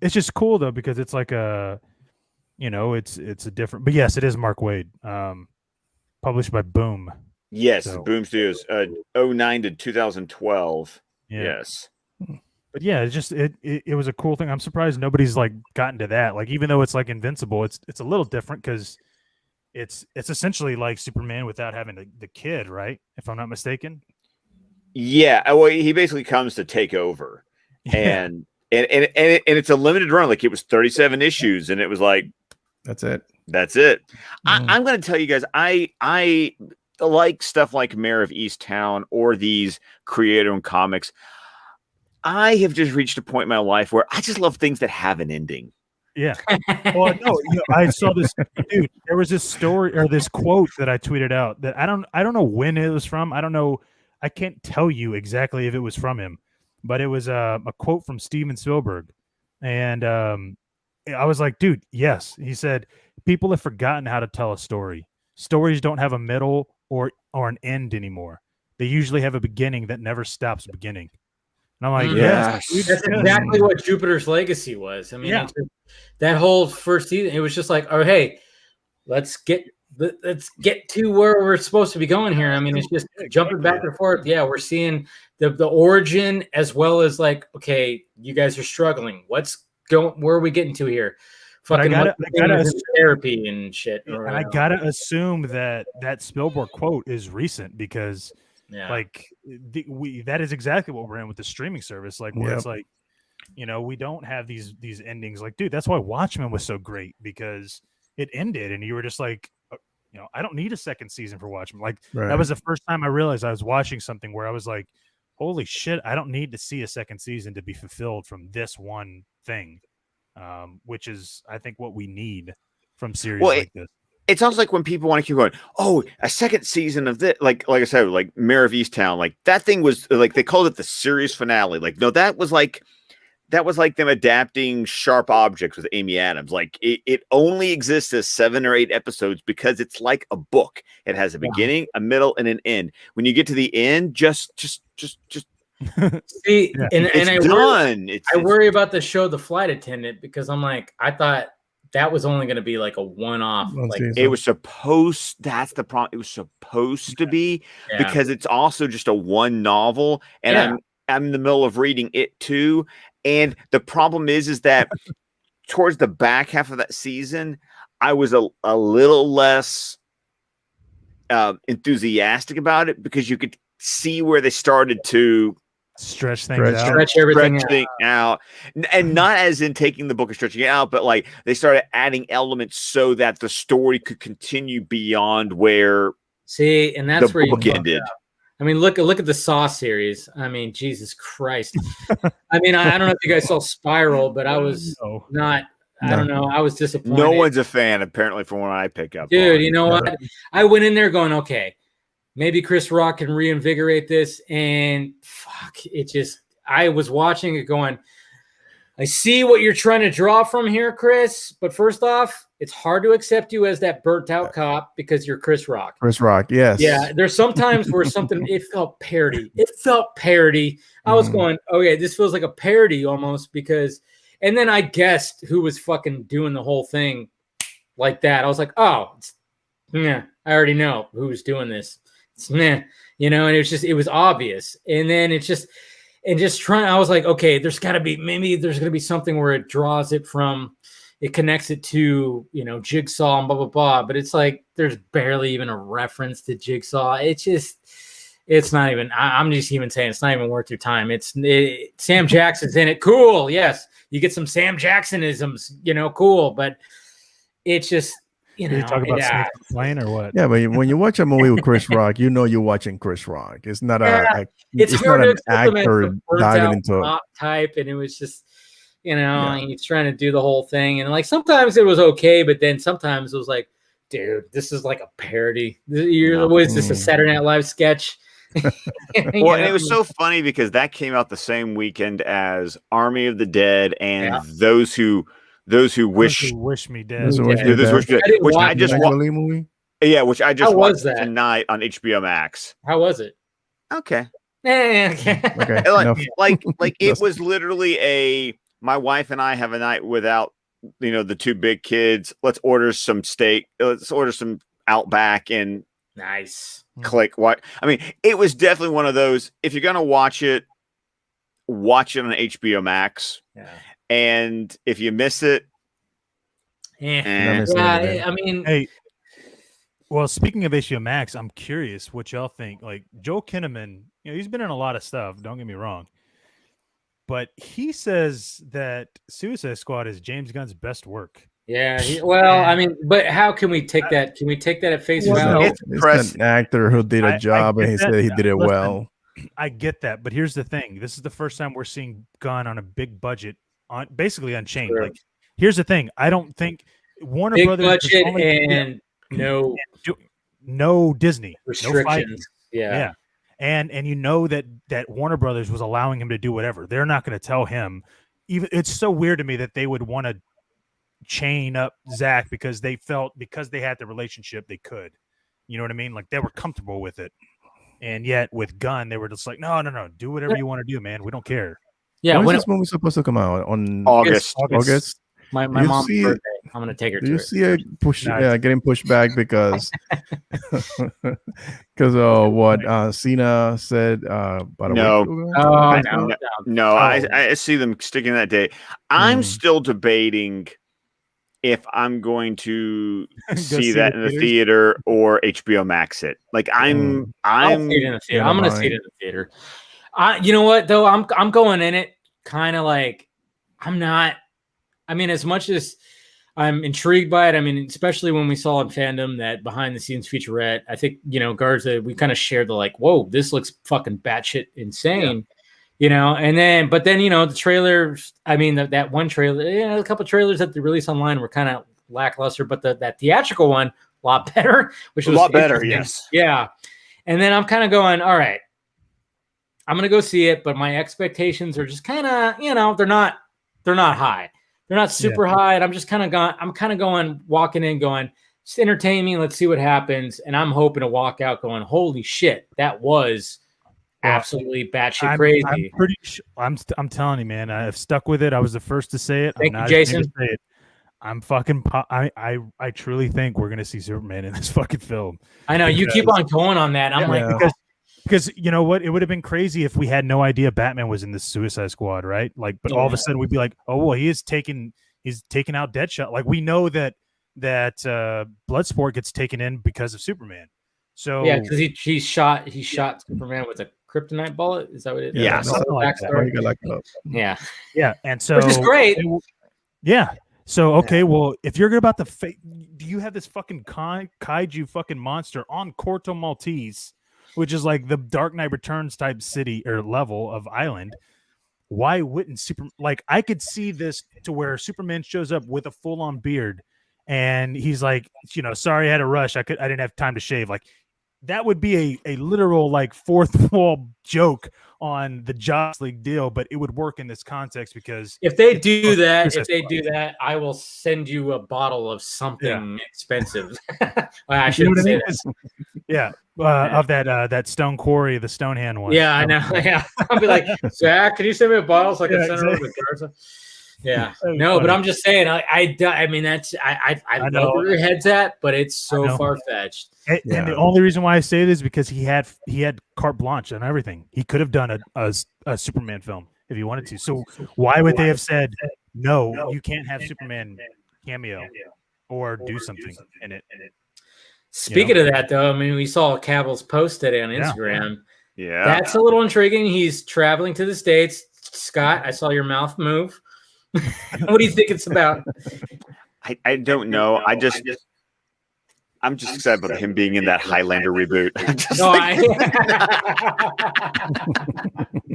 F: It's just cool though because it's like it's a different. But yes, it is Mark Waid, published by Boom.
E: Yes, Boom Studios, 2009 to 2012.
F: Yeah.
E: Yes.
F: But yeah, it's just it was a cool thing. I'm surprised nobody's like gotten to that. Like even though it's like Invincible, it's a little different because it's essentially like Superman without having the kid, right? If I'm not mistaken.
E: Yeah, well, he basically comes to take over, and it's a limited run. Like it was 37 issues, and it was like
G: that's it.
E: I'm going to tell you guys, I like stuff like Mayor of Easttown or these creator-owned comics. I have just reached a point in my life where I just love things that have an ending.
F: Yeah. Well, no, I saw this, dude. There was this story or this quote that I tweeted out that I don't know when it was from. I don't know. I can't tell you exactly if it was from him, but it was a quote from Steven Spielberg, and I was like, dude, yes. He said, "People have forgotten how to tell a story. Stories don't have a middle or an end anymore. They usually have a beginning that never stops beginning." And I'm like,
D: yes. That's exactly what Jupiter's Legacy was. I mean, that whole first season, it was just like, oh, hey, let's get to where we're supposed to be going here. I mean, it's just jumping back and forth. Yeah, we're seeing the origin as well as like, okay, you guys are struggling. Where are we getting to here? Fucking
F: I gotta
D: therapy and shit.
F: And I gotta assume that Spielberg quote is recent because.
D: Yeah.
F: Like that is exactly what we're in with the streaming service. Like where it's like, we don't have these endings. Like, dude, that's why Watchmen was so great because it ended and you were just like, I don't need a second season for Watchmen. Like that was the first time I realized I was watching something where I was like, holy shit, I don't need to see a second season to be fulfilled from this one thing, which is I think what we need from series like this.
E: It sounds like when people want to keep going, oh, a second season of this, like I said, like Mayor of Easttown, like that thing was like they called it the series finale. Like, no, that was like them adapting Sharp Objects with Amy Adams. Like it only exists as 7 or 8 episodes because it's like a book. It has a beginning, a middle, and an end. When you get to the end, just
D: See,
F: Yeah.
D: and I
E: done.
D: worry about the show The Flight Attendant because I'm like, I thought that was only going to be like a one-off. Like
E: it was supposed. That's the problem. It was supposed to be because it's also just a one novel, and I'm in the middle of reading it too. And the problem is that towards the back half of that season, I was a little less enthusiastic about it because you could see where they started to
F: stretch
D: everything
E: out. And not as in taking the book and stretching it out, but like they started adding elements so that the story could continue beyond where
D: and that's
E: the
D: where
E: book ended.
D: I mean, look at the Saw series. I mean, Jesus Christ. I mean, I don't know if you guys saw Spiral, but I was not. I don't know. I was disappointed.
E: No one's a fan, apparently, from what I pick up.
D: Dude, you know what? I went in there going, okay, maybe Chris Rock can reinvigorate this, and fuck, it just. I was watching it going, I see what you're trying to draw from here, Chris, but first off, it's hard to accept you as that burnt out cop because you're Chris Rock.
G: Chris Rock, yes.
D: Yeah, there's sometimes where it felt parody. I was going, okay, this feels like a parody almost because, and then I guessed who was fucking doing the whole thing like that. I was like, I already know who's doing this. And it was obvious. And then I was like, okay, there's going to be something where it draws it from, it connects it to, Jigsaw and blah, blah, blah. But it's like, there's barely even a reference to Jigsaw. It's not even, I'm just even saying it's not even worth your time. Sam Jackson's in it. Cool. Yes. You get some Sam Jacksonisms, cool. But it's just,
F: you talk about Snake Plane or what?
G: Yeah, but when you watch a movie with Chris Rock, you're watching Chris Rock. It's not
D: it's not an
G: actor diving into it
D: type, and it was just, he's trying to do the whole thing, and like sometimes it was okay, but then sometimes it was like, dude, this is like a parody. Is this a Saturday Night Live sketch?
E: Well, and it was so funny because that came out the same weekend as Army of the Dead and Those Who Wish
F: Me Dead.
E: Which I just watched. Which I just watched tonight on HBO Max.
D: How was it?
E: Okay.
G: Okay.
E: Like it was literally my wife and I have a night without the two big kids. Let's order some steak. Let's order some Outback and
D: nice.
E: Click what I mean. It was definitely one of those. If you're gonna watch it on HBO Max. Yeah. And if you miss it,
D: I mean,
F: hey. Well, speaking of HBO Max, I'm curious what y'all think. Like Joel Kinnaman, he's been in a lot of stuff. Don't get me wrong, but he says that Suicide Squad is James Gunn's best work.
D: Yeah. I mean, but how can we take that? Can we take that at face value?
G: It's an actor who did a job, and he said he did it well.
F: I get that, but here's the thing: this is the first time we're seeing Gunn on a big budget, basically Unchained. Sure. Like, here's the thing: I don't think Warner
D: big
F: Brothers
D: budget and
F: no Disney
D: restrictions.
F: Yeah. And that Warner Brothers was allowing him to do whatever. They're not going to tell him. Even it's so weird to me that they would want to chain up Zach because they had the relationship they could. You know what I mean? Like they were comfortable with it. And yet with Gunn, they were just like, no, do whatever you want to do, man. We don't care.
G: Yeah. When is this movie supposed to come out? On
E: August.
D: My mom's birthday. I'm gonna take her.
G: Do you see it getting pushed back because what Cena said about a week ago?
E: I see them sticking that date. I'm still debating if I'm going to see that in the theater or HBO Max it. Like I'm
D: gonna see it in the theater. I'm gonna see it in the theater. You know what though? I'm going in it kind of like I'm not. I mean, as much as I'm intrigued by it, I mean, especially when we saw in fandom that behind the scenes featurette, I think, Garza, we kind of shared the like, whoa, this looks fucking batshit insane, and then, the trailers, I mean, that one trailer, a couple of trailers that they released online were kind of lackluster, but that theatrical one, a lot better, which was
E: a lot better. Yes.
D: Yeah. And then I'm kind of going, all right, I'm going to go see it, but my expectations are just kind of, they're not high. They're not super high, and I'm just kind of going, walking in, going, just entertain me. Let's see what happens. And I'm hoping to walk out going, holy shit, that was absolutely batshit crazy.
F: I'm telling you, man. I've stuck with it. I was the first to say it.
D: Thank
F: I'm
D: you,
F: not
D: Jason.
F: ashamed to say it. I'm fucking. I truly think we're gonna see Superman in this fucking film.
D: I know you keep on going on that. I'm like,
F: because you know what? It would have been crazy if we had no idea Batman was in the Suicide Squad, right? Like, but all of a sudden we'd be like, oh well, he's taking out Deadshot. Like we know that Bloodsport gets taken in because of Superman. So
D: yeah, because he shot Superman with a kryptonite bullet. Is that what it is?
E: Yeah,
F: something like that.
D: Yeah,
F: and so
D: which is great.
F: So okay, well, if you're about to do you have this fucking kaiju fucking monster on Corto Maltese, which is like the Dark Knight Returns type city or level of island? Why wouldn't I could see this to where Superman shows up with a full-on beard and he's like, sorry, I had a rush. I didn't have time to shave. Like that would be a literal like fourth wall joke on the Justice League deal, but it would work in this context because
D: if they do that, I will send you a bottle of something expensive. I shouldn't say that.
F: Yeah, of that Stone Quarry, the Stonehand one.
D: Yeah, I know. Yeah, I'll be like, Zach, can you send me a bottle so I can send it over to Garza? Yeah, no, but I'm just saying. I mean, I know where your head's at, but it's so far fetched.
F: And the only reason why I say this is because he had carte blanche on everything. He could have done a Superman film if he wanted to. So why would they have said no? You can't have Superman cameo or do something in it.
D: Speaking of that, though, I mean, we saw Cavill's post today on Instagram.
E: Yeah,
D: that's a little intriguing. He's traveling to the States. Scott, I saw your mouth move. What do you think it's about?
E: I don't know. I'm just excited about him being in that Highlander reboot.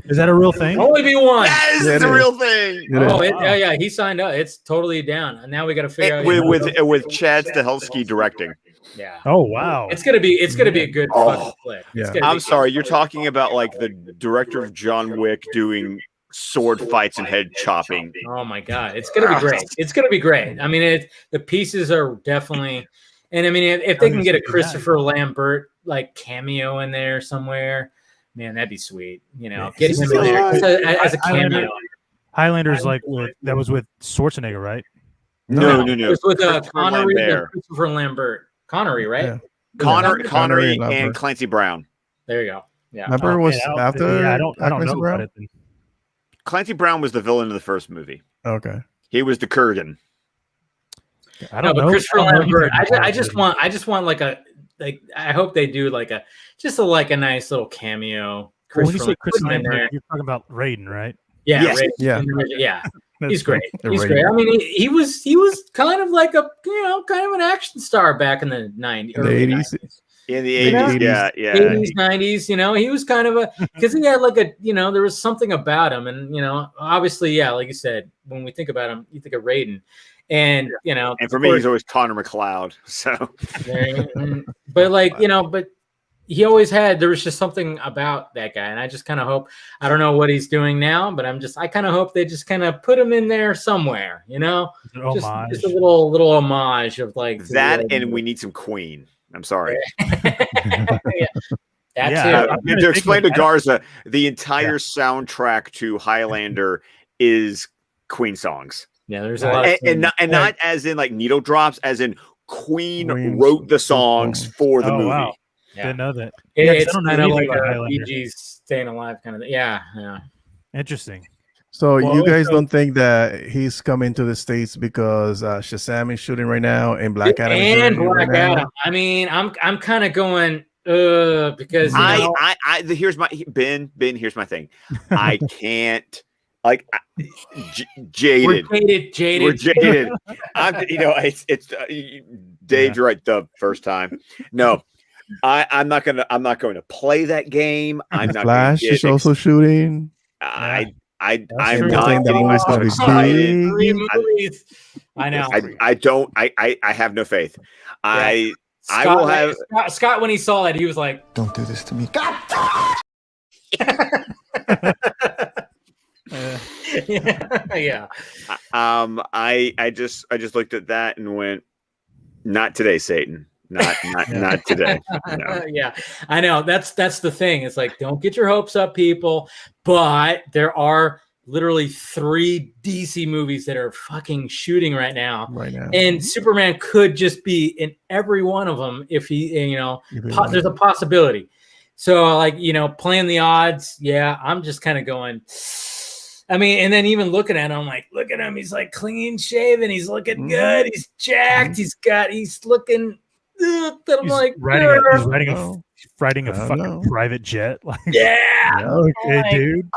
F: Is that a real thing?
D: Only be one.
E: Yes, it's a real thing.
D: Yeah, he signed up. It's totally down. And now we got to figure out
E: with Chad Stahelski directing.
D: Yeah.
F: Oh wow.
D: It's gonna be a good fucking flick.
F: Yeah.
E: I'm sorry, you're talking about like the director of John Wick doing sword fights and head chopping.
D: Oh my god, it's gonna be great. It's gonna be great. I mean, the pieces are definitely, and I mean, if they can get a Christopher Lambert like cameo in there somewhere, man, that'd be sweet. Get him in there as a cameo.
F: Highlander's that was with Schwarzenegger, right?
E: No.
D: It was with Connery and Christopher Lambert. Connery, right?
G: Yeah.
E: Connery and Clancy Brown.
D: There you go. Yeah.
G: Lambert was after.
F: I don't know about it.
E: Clancy Brown was the villain of the first movie.
G: Okay.
E: He was the Kurgan.
F: I don't know.
D: But Christopher Lambert. I just want I hope they do like a nice little cameo.
F: When you say Christopher Lambert, you're talking about Raiden, right?
D: Yeah.
E: Yes.
D: Raiden. Yeah. He's great. He's great. I mean, he was kind of like kind of an action star back in the 90s, early
G: 80s.
D: 90s.
E: In the 80s, yeah.
D: 80s, 90s, he was kind of because he had like there was something about him. And, obviously, yeah, like you said, when we think about him, you think of Raiden. And,
E: and for me, he's always Connor McLeod. So,
D: but he always there was just something about that guy. And I just kind of hope, I don't know what he's doing now, but I kind of hope they just kind of put him in there somewhere, just a little homage of like
E: that. And we need some Queen. I'm sorry.
D: To
E: explain to Garza, the entire soundtrack to Highlander is Queen songs.
D: Yeah, there's a lot
E: and not as in like needle drops, as in Queen wrote the songs for the movie.
F: Wow. Yeah. Didn't know that.
D: It's kind of like a BG's Staying Alive kind of thing. Yeah.
F: Interesting.
G: So you guys don't think that he's coming to the States because Shazam is shooting right now and Black Adam is
D: and
G: shooting
D: Black
G: right
D: Adam.
G: now?
D: I mean, I'm kind of going because
E: here's my here's my thing. I can't jaded.
D: We're jaded.
E: We're jaded. It's Dave. You're right. The first time. No. I'm not going to play that game. I'm not.
G: Flash is also shooting.
E: I'm
G: true.
E: not getting myself excited.
D: I know.
E: I have no faith.
D: Yeah.
E: I will have
D: Scott when he saw it, he was like,
H: "Don't do this to me." God.
D: Yeah.
E: I just looked at that and went, "Not today, Satan. Not today. No.
D: Yeah, I know. That's the thing. It's like, don't get your hopes up, people. But there are literally 3 DC movies that are fucking shooting right now. And Superman could just be in every one of them if he, there's a possibility. So, like, playing the odds. Yeah, I'm just kind of going. I mean, and then even looking at him, I'm like, look at him. He's like clean shaven. He's looking good. He's jacked. He's looking. I'm like,
F: he's riding a fucking private jet. Like, okay, dude.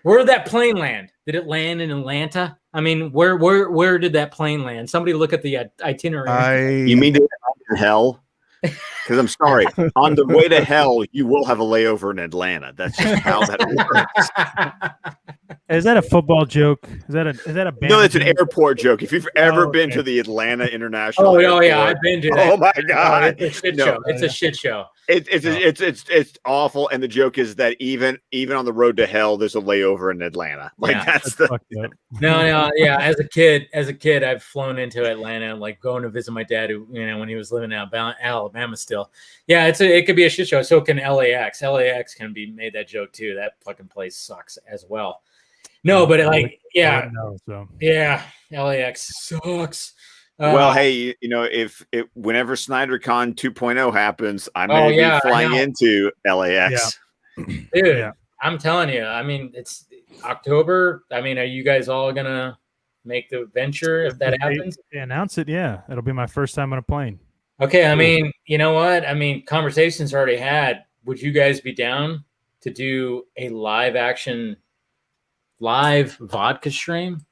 D: Where did that plane land? Did it land in Atlanta? I mean, where did that plane land? Somebody look at the itinerary.
E: You mean to hell? Because I'm sorry, on the way to hell, you will have a layover in Atlanta. That's just how that works.
F: Is that a football joke? Is that a band
E: no? It's an
F: joke?
E: airport joke. If you've ever been to the Atlanta International,
D: Airport, I've been to that.
E: Oh my god,
D: it's a shit show. It's a shit show.
E: It's awful. And the joke is that even on the road to hell, there's a layover in Atlanta. Like that's the
D: no. Yeah, as a kid, I've flown into Atlanta, like going to visit my dad, who when he was living in Alabama still. Yeah, it could be a shit show. So can LAX. LAX can be made that joke too. That fucking place sucks as well. No, but LAX sucks.
E: Well, hey, if whenever Snyder Con 2.0 happens, I may be flying into LAX.
D: Dude, I'm telling you. I mean, it's October. I mean, are you guys all gonna make the venture if that happens?
F: They announce it. Yeah, it'll be my first time on a plane.
D: Okay, I mean, you know what? I mean, conversations already had. Would you guys be down to do a live vodka stream?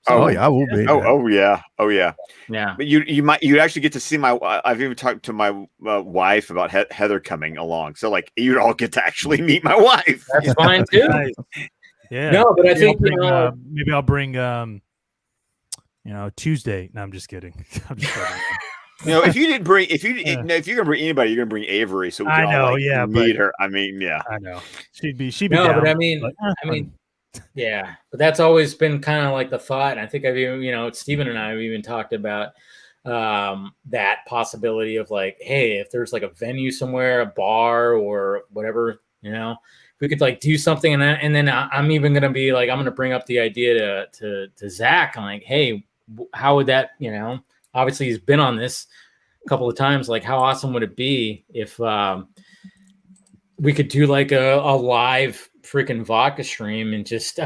G: Oh yeah, I will be.
E: Oh yeah.
D: Yeah.
E: But you'd actually get to see I've even talked to my wife about Heather coming along. So like you'd all get to actually meet my wife.
D: That's fine too.
F: Nice. Yeah.
D: No, but I think
F: maybe I'll bring Tuesday. No, I'm just kidding. I'm just kidding.
E: If you're gonna bring anybody, you're gonna bring Avery. So we can all meet her. I mean, yeah,
F: I know she'd be.
D: No,
F: down,
D: but I mean, yeah, but that's always been kind of like the thought. And I think I've even, Steven and I have even talked about that possibility of like, hey, if there's like a venue somewhere, a bar or whatever, we could like do something. And then I'm even gonna be like, I'm gonna bring up the idea to Zach. I'm like, hey, how would that, obviously he's been on this a couple of times. Like, how awesome would it be if we could do like a live freaking vodka stream and just,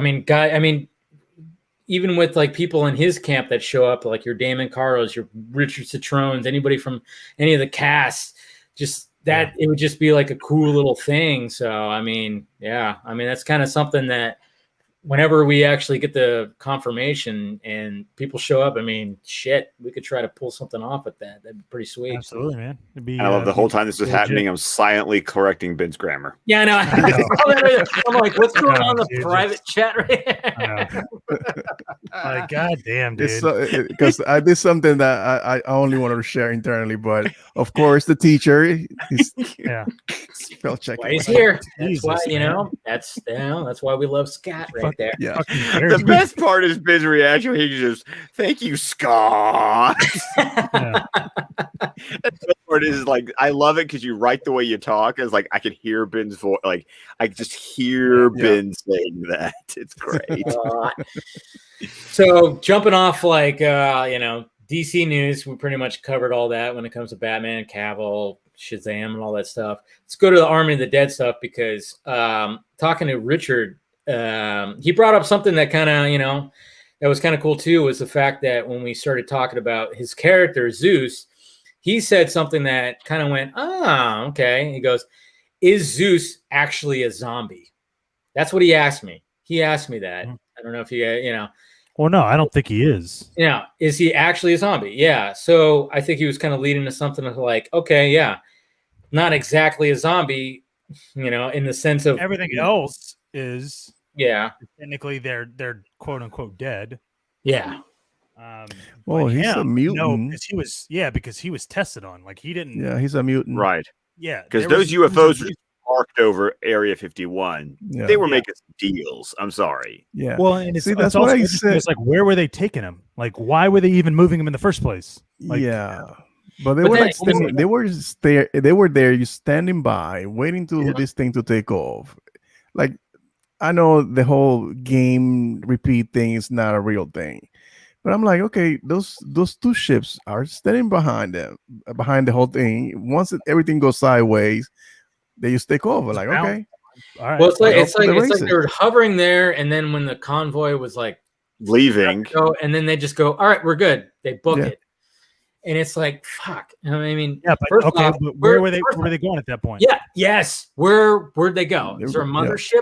D: even with like people in his camp that show up, like your Damon Carlos, your Richard Citrones, anybody from any of the cast, just that it would just be like a cool little thing. So, that's kind of something that whenever we actually get the confirmation and people show up, shit, we could try to pull something off with that. That'd be pretty sweet.
F: Absolutely, man.
E: I love the whole time this was happening. I'm silently correcting Ben's grammar.
D: Yeah, I know. I'm like, what's going on in the private chat right
F: now? God damn, dude.
G: Because I did something that I only wanted to share internally, but of course the teacher is spell checking.
D: He's here. That's why, that's why we love Scott right there.
G: Yeah.
E: The best part is Ben's reaction. He just, thank you, Scott. The best part is like, I love it because you write the way you talk. It's like I could hear Ben's voice. Like I just hear Ben saying that. It's great.
D: So jumping off like DC news, we pretty much covered all that when it comes to Batman, Cavill, Shazam, and all that stuff. Let's go to the Army of the Dead stuff because talking to Richard, he brought up something that kind of, that was kind of cool too, was the fact that when we started talking about his character, Zeus, he said something that kind of went, okay. He goes, is Zeus actually a zombie? That's what he asked me. He asked me that. I don't know if he,
F: Well, no, I don't think he is.
D: Yeah. Is he actually a zombie? Yeah. So I think he was kind of leading to something like, okay, yeah, not exactly a zombie, in the sense of
F: everything else is.
D: Yeah.
F: Technically, they're quote unquote dead.
D: Yeah.
G: Well, he's a mutant.
F: No, because he was tested on. Like he didn't.
G: Yeah, he's a mutant.
E: Right.
F: Yeah.
E: Because those UFOs were marked over Area 51. Yeah. They were making deals. I'm sorry.
G: Yeah.
F: Well, and that's what I said. It's like, where were they taking him? Like, why were they even moving him in the first place? Like,
G: But they
D: But
G: were
D: then
G: like standing, they were there, you standing by, waiting to this thing to take off. Like, I know the whole game repeat thing is not a real thing, but I'm like, okay, those two ships are standing behind them, behind the whole thing. Once everything goes sideways, they just take over. Like, okay,
F: All right.
D: Well, it's like
G: off to the
D: it's like
G: races.
D: they were hovering there, and then when the convoy was like
E: leaving.
D: go, and then they just go, all right, we're good. They book
G: Yeah.
D: it, and it's like, fuck. I mean,
F: Yeah, but
D: first
F: okay,
D: off,
F: but where were they going at that point?
D: Yeah, yes. Where'd they go? Is there a
G: Yeah.
D: mothership?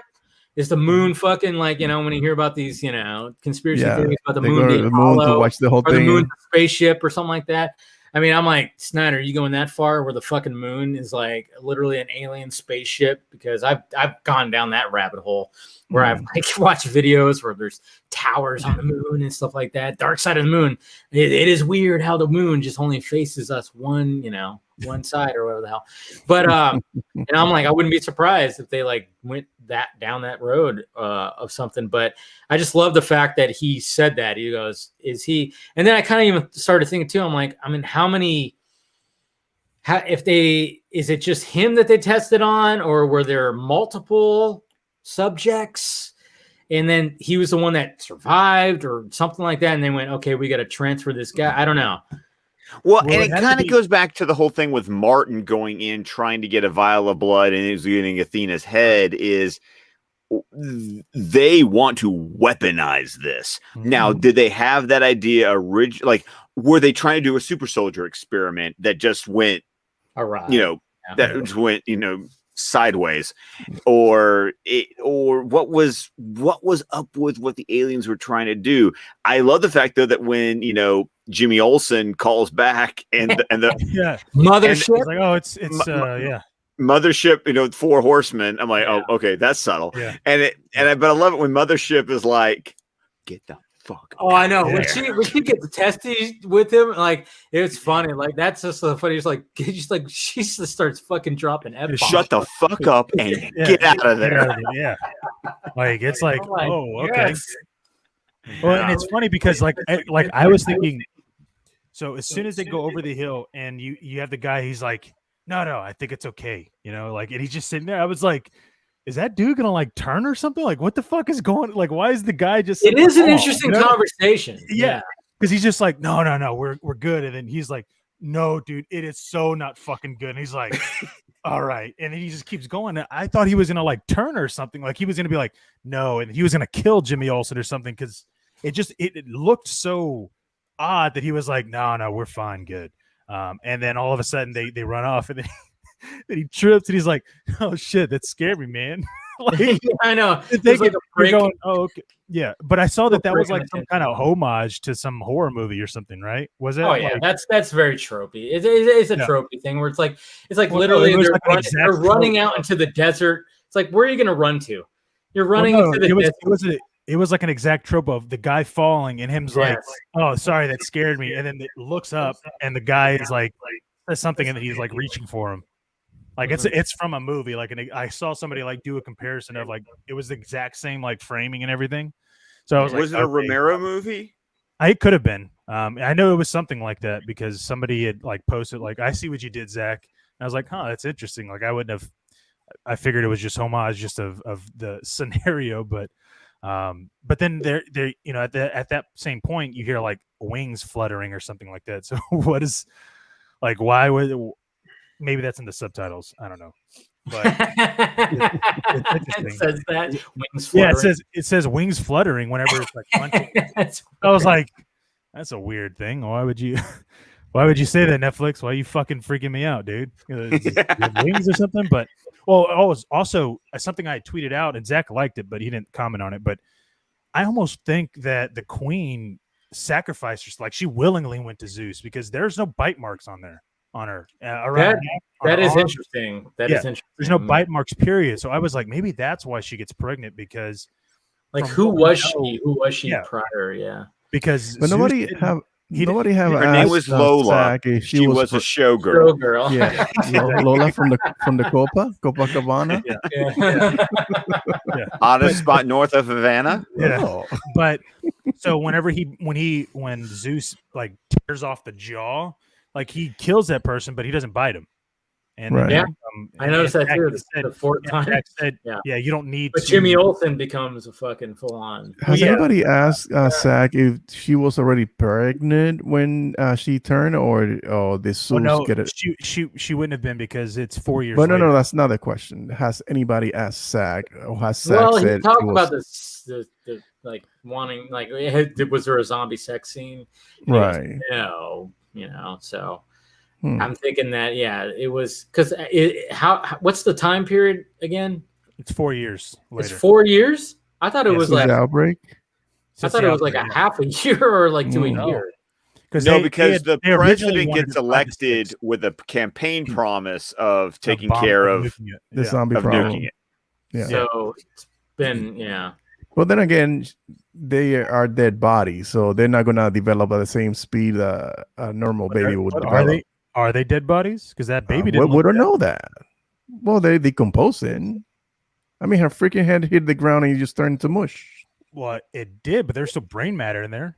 D: Is the moon fucking like, when you hear about these, conspiracy
G: Yeah,
D: theories about the
G: they
D: moon
G: go to
D: being
G: the moon to
D: hollow,
G: watch the whole
D: or the
G: thing.
D: moon's a spaceship or something like that? I mean, I'm like, Snyder, are you going that far where the fucking moon is like literally an alien spaceship? Because I've gone down that rabbit hole where I've like watched videos where there's towers on the moon and stuff like that. Dark side of the moon. It is weird how the moon just only faces us one side or whatever the hell. But and I'm like, I wouldn't be surprised if they like went down that road of something. But I just love the fact that he said that. He goes, is he? And then I kind of even started thinking too, I'm like, I mean, is it just him that they tested on, or were there multiple subjects? And then he was the one that survived or something like that. And they went, okay, we got to transfer this guy. I don't know.
E: Well,
F: Well,
E: and
F: it
E: it
F: had to
E: kind of
F: be-
E: goes back to the whole thing with Martin going in, trying to get a vial of blood, and is getting Athena's head. Is they want to weaponize this. Now, did they have that idea like, were they trying to do a super soldier experiment that just went,
D: All right.
E: that just went, sideways, or what was up with what the aliens were trying to do? I love the fact though that when Jimmy Olsen calls back and the
F: Yeah.
D: Mothership.
F: It's like, oh, it's yeah.
E: Mothership, 4 horsemen. I'm like, oh, okay, that's subtle.
F: Yeah.
E: But I love it when Mothership is like, get the fuck.
D: Oh, I know.
F: Yeah.
D: When she gets testy with him, like it's funny. Like that's just so funny. She just starts fucking dropping F-bombs.
E: Shut the fuck up and get out of there.
F: Yeah. Like it's like,
D: I'm like,
F: oh, okay.
D: yes.
F: Well, and it's funny because like I was thinking, so as soon as they go over the hill and you have the guy, he's like, no, I think it's okay, and he's just sitting there. I was like, is that dude gonna like turn or something? Like, what the fuck is going? Like, why is the guy just?
D: It is an
F: calm,
D: interesting conversation.
F: Yeah, because he's just like, no, we're good, and then he's like, no, dude, it is so not fucking good. And he's like, all right, and then he just keeps going. And I thought he was gonna like turn or something, like he was gonna be like, no, and he was gonna kill Jimmy Olsen or something, because it looked so odd that he was like, no, we're fine, good. And then all of a sudden they run off, and then he trips, and he's like, oh shit, that scared me, man. Like,
D: I know.
F: You're
D: Break.
F: going, oh, okay. Yeah, but I saw that was
D: breaking
F: like some kind of homage to some horror movie or something, right? Was it?
D: Oh yeah,
F: like,
D: that's very tropey. It's a
F: Yeah.
D: tropey thing where it's like
F: Well,
D: literally
F: it was
D: they're,
F: like an
D: running,
F: exact
D: they're running
F: trope.
D: out into the desert. It's like, where are you going to run to? You're
F: well,
D: running
F: no,
D: into the desert.
F: it was like an exact trope of the guy falling and him's like,
D: Yes.
F: oh, sorry, that scared me, and then it looks up and the guy is like says something, and then he's like reaching for him. Like it's from a movie. Like, and I saw somebody like do a comparison of like it was the exact same like framing and everything. So I was like,
E: Was it a
F: okay.
E: Romero movie?
F: It could have been. I know it was something like that because somebody had like posted like, I see what you did, Zach. And I was like, huh, that's interesting. Like I wouldn't have. I figured it was just homage just of the scenario, but then there at that same point you hear like wings fluttering or something like that. So what is like why would maybe that's in the subtitles? I don't know. But it's interesting.
D: It says that wings
F: Yeah,
D: fluttering.
F: it says wings fluttering whenever it's like punching. I was like, that's a weird thing. Why would you say that, Netflix? Why are you fucking freaking me out, dude? Wings or something? But also something I tweeted out, and Zach liked it, but he didn't comment on it. But I almost think that the queen sacrificed her, like she willingly went to Zeus because there's no bite marks on her.
D: That is interesting. That is interesting.
F: There's no bite marks, period. So I was like, maybe that's why she gets pregnant, because
D: Like
F: from
D: who
F: what we
D: was
F: know-
D: she? Who was she
F: Yeah.
D: prior? Yeah.
F: because
G: But
F: Zeus
G: nobody
F: didn't-
G: have
F: he
G: nobody have
E: Her name
G: asked
E: was Lola.
G: Zach if
E: She was a showgirl.
D: Girl.
G: yeah, Lola from the Copacabana.
D: Yeah.
E: Hottest spot north of Havana.
F: Yeah.
G: Oh.
F: But so when Zeus like tears off the jaw, like he kills that person, but he doesn't bite him. And
G: Right.
D: Yeah. I noticed that too. The fourth time.
F: Jack said, yeah, you don't need.
D: But Jimmy Olsen becomes a fucking full on.
G: Has anybody asked Zach if she was already pregnant when she turned, or the Zeus get it?
F: She wouldn't have been because it's 4 years.
G: But no,
F: later.
G: that's not the question. Has anybody asked Zach, or has Zach said?
D: He talked about this, the like wanting, like, was there a zombie sex scene? And
G: right.
D: No, so. I'm thinking that it was because what's the time period again?
F: It's 4 years later.
D: It's 4 years. I thought it was like
G: the outbreak.
D: I thought it was like a half a year or like to a year.
E: Because the president gets elected with a campaign promise of taking care of
G: the zombie problem.
E: Nuking it.
G: Yeah.
D: So it's been
G: Well, then again, they are dead bodies, so they're not gonna develop at the same speed a normal baby would develop.
F: Are they dead bodies? Because that baby didn't.
G: We don't know that. Well, they decompose in. I mean, her freaking head hit the ground and you just turned into mush.
F: Well, it did, but there's still brain matter in there.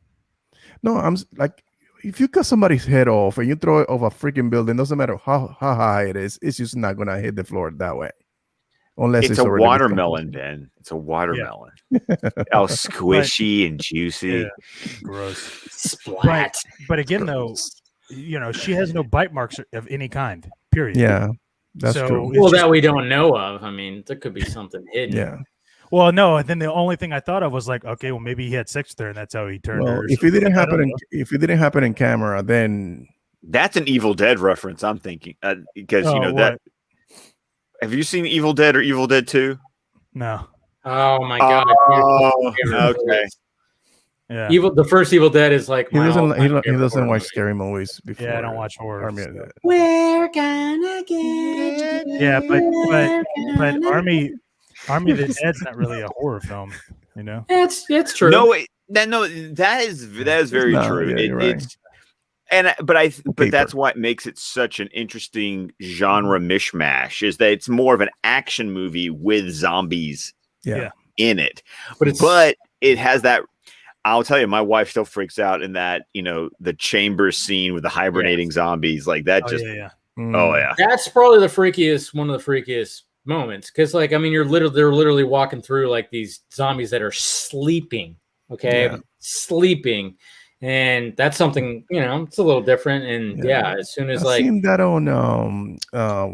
G: No, I'm like, if you cut somebody's head off and you throw it off a freaking building, doesn't matter how high it is, it's just not gonna hit the floor that way. Unless
E: it's a watermelon, Ben. It's a watermelon. All squishy and juicy.
F: Yeah. Gross.
D: Splat.
F: But again, though, she has no bite marks of any kind. Period.
G: Yeah, that's true.
D: Well, that we don't know of. I mean, there could be something hidden.
G: Yeah.
F: Well, no. And then the only thing I thought of was like, okay, well, maybe he had sex with her, and that's how he turned her.
G: If it didn't happen in camera, then
E: that's an Evil Dead reference. I'm thinking because that. Have you seen Evil Dead or Evil Dead 2?
F: No.
D: Oh my god.
E: Okay.
F: Yeah.
D: The first Evil Dead is like
G: he doesn't watch scary movies before.
F: Yeah, I don't watch horror.
D: We're gonna get
F: yeah, but Army of the Dead's not really a horror film,
D: It's true.
E: No, that is very true. It's but that's why it makes it such an interesting genre mishmash, is that it's more of an action movie with zombies in it. But it has that. I'll tell you, my wife still freaks out in that, the chamber scene with the hibernating zombies like that. Oh yeah.
D: That's probably one of the freakiest moments. Cause like, I mean, they're literally walking through like these zombies that are sleeping. Okay. Yeah. Sleeping. And that's something, it's a little different. And as soon as
G: I've seen that on,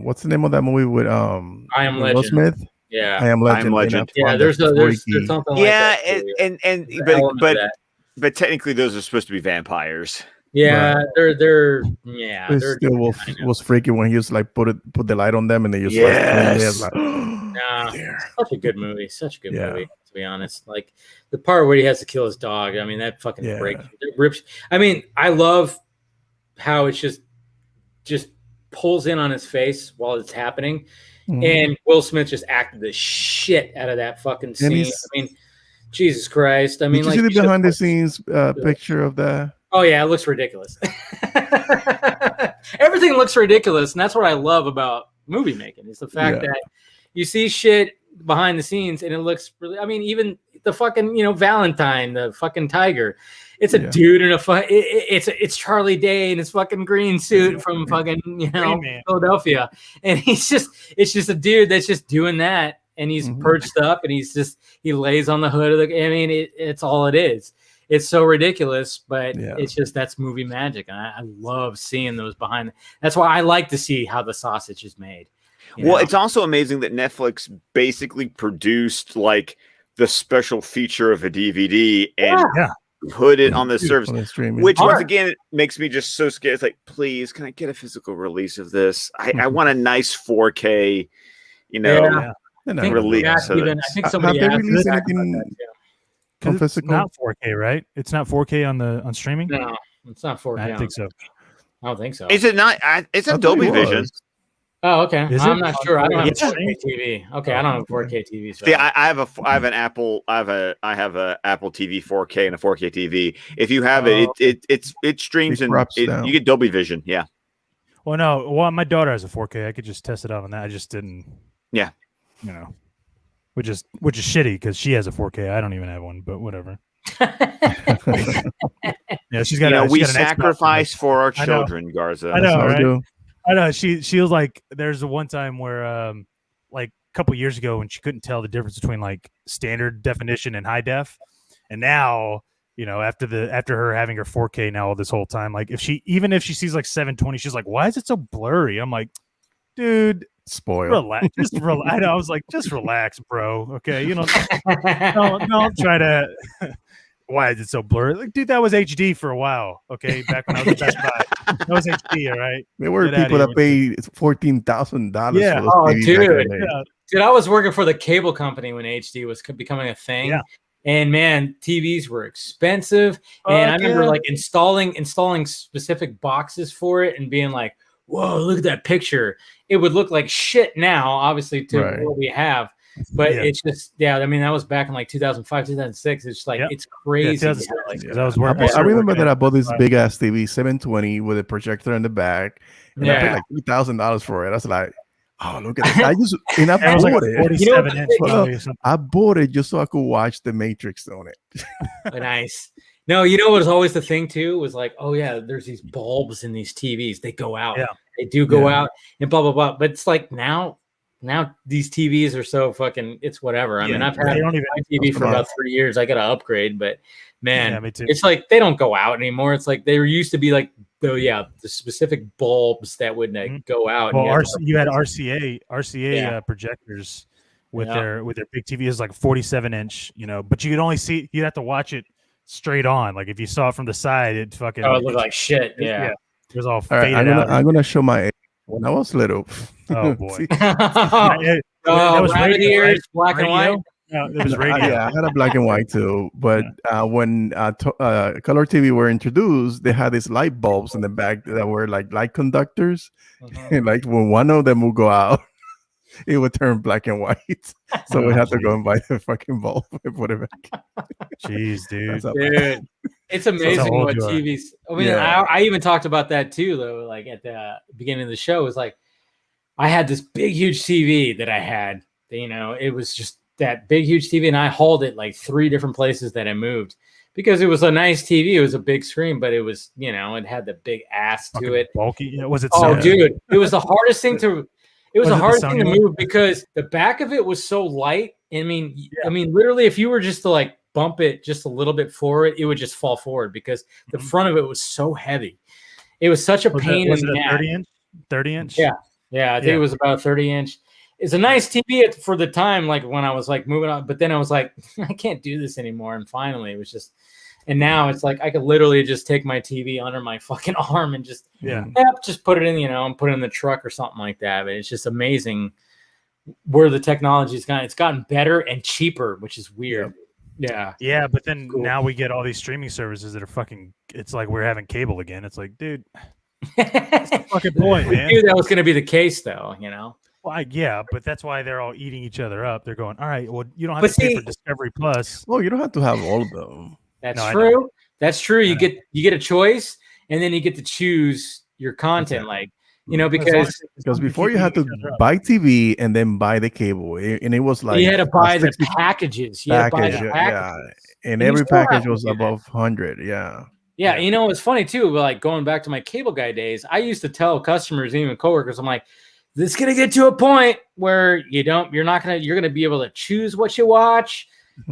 G: what's the name of that movie with,
D: I Am Legend.
G: Will Smith?
D: Yeah,
G: I Am Legend.
D: Yeah, there's something like
E: that. But technically those are supposed to be vampires.
D: Yeah,
G: right.
D: they're
G: still was freaky when he used to like put the light on them and they just
D: such a good movie. Such a good movie, to be honest. Like the part where he has to kill his dog. I mean, that fucking rips. I mean, I love how it's just pulls in on his face while it's happening. And Will Smith just acted the shit out of that fucking scene. I mean, Jesus Christ. I mean,
G: did you see the behind the scenes picture of that?
D: Oh yeah, it looks ridiculous. Everything looks ridiculous, and that's what I love about movie making. Is the fact that you see shit behind the scenes and it looks really. I mean, even the fucking Valentine, the fucking tiger. It's a dude in a it's Charlie Day in his fucking green suit from fucking Philadelphia, and it's just a dude that's just doing that, and he's perched up, and he lays on the hood of the. I mean, it's all it is. It's so ridiculous, but it's just that's movie magic, and I love seeing those behind. That's why I like to see how the sausage is made.
E: It's also amazing that Netflix basically produced like the special feature of a DVD and put it on the service, which once again it makes me just so scared. It's like, please, can I get a physical release of this? I want a nice 4K, release.
D: I think somebody asked
G: released anything.
F: It's not 4K, right? It's not 4K on streaming.
D: No, it's not 4K.
F: I think so.
D: I don't think so.
E: Is it not? It's Dolby Vision.
D: Oh, okay. I'm not sure. I don't have a
F: 4K
D: TV. Okay, I don't have a 4K TV. So.
E: See, I have an Apple. I have a Apple TV 4K and a 4K TV. If you have it streams and you get Dolby Vision. Yeah.
F: Well, no. Well, my daughter has a 4K. I could just test it out on that. I just didn't.
E: Yeah.
F: Which is shitty because she has a 4K. I don't even have one, but whatever. Yeah, she's got.
E: You know,
F: she
E: we
F: got an Xbox
E: sacrifice for our
F: I know.
E: children, Garza.
F: I know,
G: That's how we
F: right?
G: do.
F: I know. She was like, there's one time where like a couple years ago when she couldn't tell the difference between like standard definition and high def, and now after her having her 4K now all this whole time, like if she sees like 720, she's like, why is it so blurry? I'm like, dude,
G: Spoiled.
F: relax. I know. I was like, just relax, bro. Okay, don't try to. Why is it so blurry? Like, dude, that was HD for a while. Okay, back when I was at Best Buy, that was HD. All right.
G: There were
F: Get
G: people
F: outta
G: that paid $14,000
F: Yeah.
G: for those
D: Oh,
G: TVs
D: dude.
G: back in the day.
F: Yeah.
D: Dude, I was working for the cable company when HD was becoming a thing.
F: Yeah.
D: And man, TVs were expensive. And I remember
F: yeah.
D: like installing specific boxes for it and being like, whoa, look at that picture. It would look like shit now, obviously, to
G: Right.
D: what we have. But
F: Yeah.
D: it's just, I mean, that was back in like 2005, 2006. It's just like,
F: Yep.
D: it's crazy.
F: 2006,
G: Yeah.
F: 'cause I was working.
G: I remember that I bought this
F: Right.
G: big ass TV, 720 with a projector in the back, and I paid like $3,000 for it. I was like, oh, look at this. I just and I
F: It was like
G: bought
F: a
G: it.
F: 47 inch
G: Well,
F: probably or something.
G: I bought it just so I could watch The Matrix on it.
D: Nice. No, you know what was always the thing too was like, oh yeah, there's these bulbs in these TVs. They go out.
F: Yeah.
D: They do go
G: Yeah.
D: out and blah blah blah. But it's like now these TVs are so fucking. It's whatever. I mean, I've had
F: They don't even.
D: my TV for about 3 years. I got to upgrade, but man,
F: Yeah, me too.
D: it's like they don't go out anymore. It's like there used to be like the specific bulbs that would go out.
F: Well,
D: and
F: you had RCA
D: Yeah.
F: projectors with their big TV is like 47 inch, but you could only see. You'd have to watch it straight on. Like if you saw it from the side, it fucking.
D: it looked like shit. Yeah.
F: It was all
G: All right,
F: faded out.
G: I'm gonna show my age. When I was little.
F: Oh boy.
G: See,
F: That was
D: rabbit
F: radio,
D: ears,
F: right?
D: black and
F: Radio?
D: white.
F: No, it was radio.
G: yeah, I had a black and white too. But when color TV were introduced, they had these light bulbs in the back that were like light conductors. And like when one of them would go out, it would turn black and white. So we had to go and buy the fucking bulb and put it back.
F: Jeez, dude.
G: That's how
D: Dude, it's amazing
F: old
D: what
F: you are.
D: TVs. I mean,
G: Yeah.
D: I even talked about that too, though. Like at the beginning of the show, it was like I had this big, huge TV that I had. It was just that big, huge TV, and I hauled it like 3 different places that I moved because it was a nice TV. It was a big screen, but it was, it had the big ass to
F: Fucking
D: it.
F: bulky. Yeah, was it?
D: Oh,
F: Sony?
D: dude, it was the hardest thing to. It was
F: Was
D: the
F: it the
D: hardest thing to
F: Sony one?
D: move because the back of it was so light. I mean, literally, if you were just to like bump it just a little bit forward, it would just fall forward because the front of it was so heavy. It was such a pain
F: Was
D: in
F: it
D: the
F: a
D: neck.
F: 30 inch? 30 inch?
D: Yeah, I think it was about a 30 inch. It's a nice TV for the time, like when I was like moving on, but then I was like, I can't do this anymore. And finally it was just, and now it's like I could literally just take my TV under my fucking arm and just just put it in, and put it in the truck or something like that. But it's just amazing where the technology's gone. It's gotten better and cheaper, which is weird. Yeah.
F: But then now we get all these streaming services that are fucking. It's like we're having cable again. It's like, dude, that's the fucking point, man.
D: We knew that was going to be the case, though.
F: Well, but that's why they're all eating each other up. They're going, all right, well, you don't have to pay for Discovery Plus.
G: Well, you don't have to have all of them.
D: That's true. That's true. You get a choice, and then you get to choose your content,
G: because before you had to buy TV and then buy the cable, and it was like
D: you had to buy the packages.
G: And every package was above 100. Yeah.
D: It's funny too. Like going back to my cable guy days, I used to tell customers, even coworkers, I'm like, this is gonna get to a point where you're gonna be able to choose what you watch,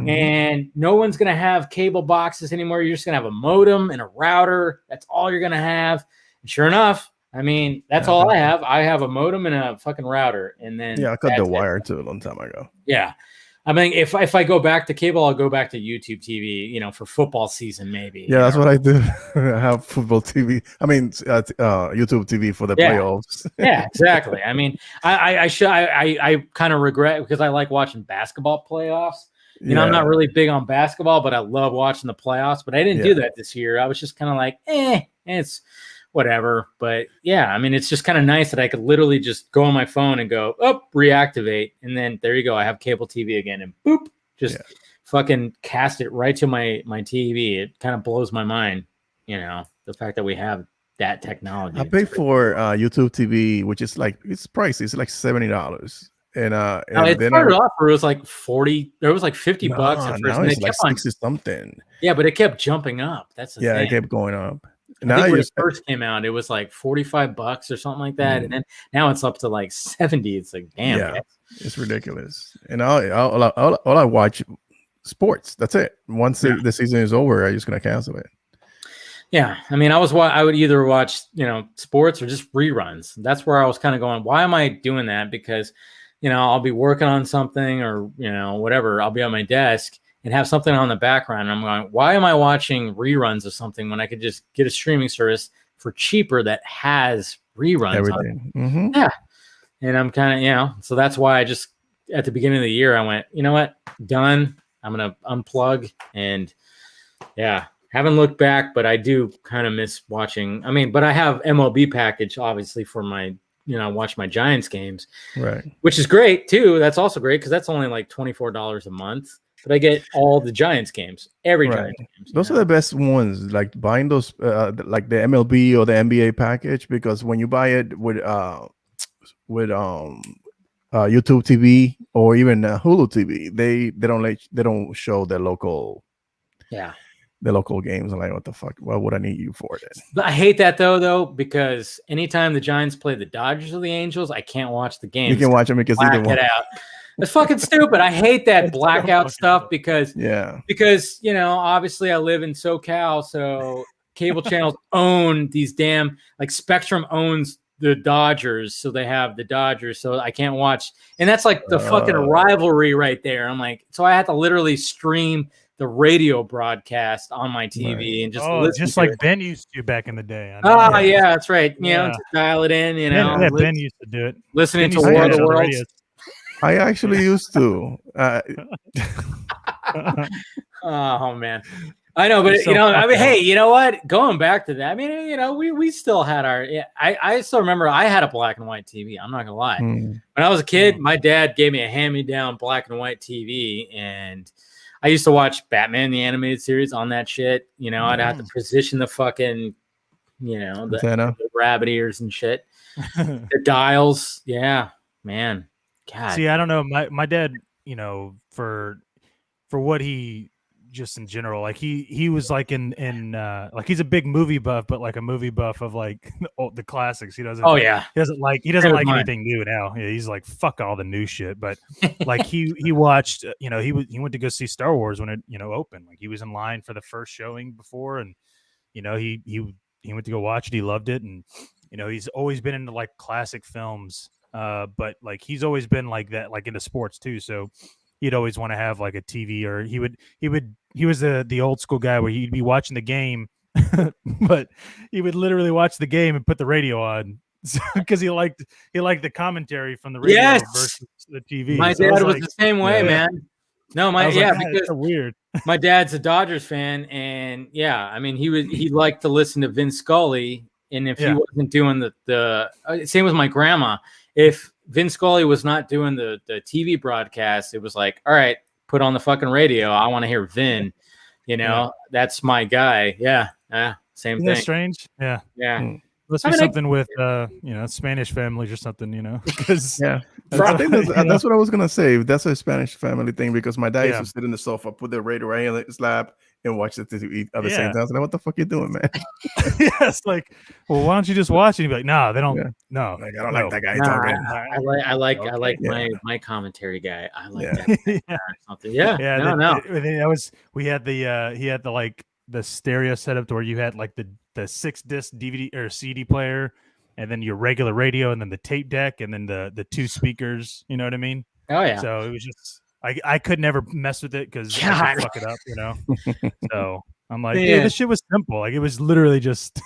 D: and no one's gonna have cable boxes anymore. You're just gonna have a modem and a router. That's all you're gonna have. And sure enough, I mean, that's all I have. I have a modem and a fucking router, and then
G: I cut the wire too a long time ago.
D: Yeah. I mean, if I go back to cable, I'll go back to YouTube TV, for football season, maybe.
G: Yeah, that's what I do. I have football TV. I mean, YouTube TV for the playoffs.
D: Yeah, exactly. I mean, I kind of regret because I like watching basketball playoffs. I'm not really big on basketball, but I love watching the playoffs. But I didn't do that this year. I was just kind of like, it's whatever. But yeah, I mean, it's just kind of nice that I could literally just go on my phone and go, reactivate. And then there you go. I have cable TV again and boop, just fucking cast it right to my TV. It kind of blows my mind, the fact that we have that technology.
G: I pay for YouTube TV, which is like, it's pricey. It's like $70. and
D: it
G: then
D: started off where it was like 40. There was like $50 at first.
G: now
D: And
G: it's
D: it
G: like
D: kept on,
G: 60 something.
D: yeah, but it kept jumping up. That's the thing.
G: It kept going up.
D: I
G: Now
D: think when
G: you
D: it first came out, it was like $45 or something like that, and then now it's up to like 70. It's like, damn,
G: yeah,
D: guys.
G: it's ridiculous. And all I watch sports. That's it. Once the season is over, I'm just gonna cancel it.
D: Yeah, I mean, I would either watch, sports or just reruns. That's where I was kind of going, why am I doing that? Because, I'll be working on something or, whatever. I'll be on my desk and have something on the background. And I'm going, why am I watching reruns of something when I could just get a streaming service for cheaper that has reruns?
G: Everything.
D: On it? Yeah. And I'm kind of, so that's why I just, at the beginning of the year, I went, you know what? Done. I'm going to unplug and haven't looked back, but I do kind of miss watching. I mean, but I have MLB package, obviously, for my, watch my Giants games,
G: right?
D: Which is great too. That's also great because that's only like $24 a month, but I get all the Giants games, every Giants games.
G: Those are the best ones. Like buying those, like the MLB or the NBA package, because when you buy it with YouTube TV or even Hulu TV, they don't show the local.
D: Yeah.
G: The local games. I'm like, what the fuck? What would I need you for then?
D: But I hate that though, because anytime the Giants play the Dodgers or the Angels, I can't watch the games.
G: You can watch them because either one.
D: Out. It's fucking stupid. I hate that blackout stuff because obviously I live in SoCal, so cable channels own these damn, like Spectrum owns the Dodgers, so they have the Dodgers, so I can't watch. And that's like the fucking rivalry right there. I'm like, so I had to literally stream the radio broadcast on my TV and just listen
F: just
D: to
F: like
D: it.
F: Ben used to back in the day.
D: Yeah, that's right. To dial it in,
F: Ben used to do it.
D: Listening to War of the Worlds.
G: I actually used to.
D: Oh man, I know, but I mean, hey, you know what? Going back to that, I mean, we still had our. I still remember I had a black and white TV. I'm not gonna lie. When I was a kid, my dad gave me a hand-me-down black and white TV, and I used to watch Batman the animated series on that shit. I'd have to position the fucking, the rabbit ears and shit, the dials. Yeah, man. God.
F: See, I don't know. My dad, for what he just in general, like he was like in like he's a big movie buff, but like a movie buff of like the classics. He doesn't.
D: Oh yeah.
F: He doesn't like anything new now. Yeah, he's like fuck all the new shit. But like he watched. He went to go see Star Wars when it opened. Like he was in line for the first showing before, and he went to go watch it. He loved it, and he's always been into like classic films. But like he's always been like that, like into sports too. So he'd always want to have like a TV, or he was the old school guy where he'd be watching the game, but he would literally watch the game and put the radio on because he liked the commentary from the radio versus the TV.
D: My dad was the same way, man. No, because
F: weird.
D: My dad's a Dodgers fan, and I mean he liked to listen to Vince Scully, and if he wasn't doing the same with my grandma. If Vince Scully was not doing the TV broadcast, it was like, all right, put on the fucking radio. I want to hear Vin. That's my guy. Yeah. Same
F: Isn't
D: thing.
F: That strange? Yeah.
D: Yeah.
F: Must be something with Spanish families or something, because
G: I think that's what I was gonna say. That's a Spanish family thing, because my dad used to sit in the sofa, put the radio right in his lap, and watch the TV at the same time. So what the fuck you doing, man?
F: It's like, well, why don't you just watch it? And be like, no, they don't. No,
G: like, I don't like that guy.
D: I like my commentary guy. I like that. Something. Yeah.
F: We had he had the stereo setup to where you had like the 6-disc DVD or CD player, and then your regular radio, and then the tape deck, and then the 2 speakers. You know what I mean?
D: Oh yeah.
F: So it was just I could never mess with it because I could fuck it up, So I'm like, this shit was simple. Like it was literally just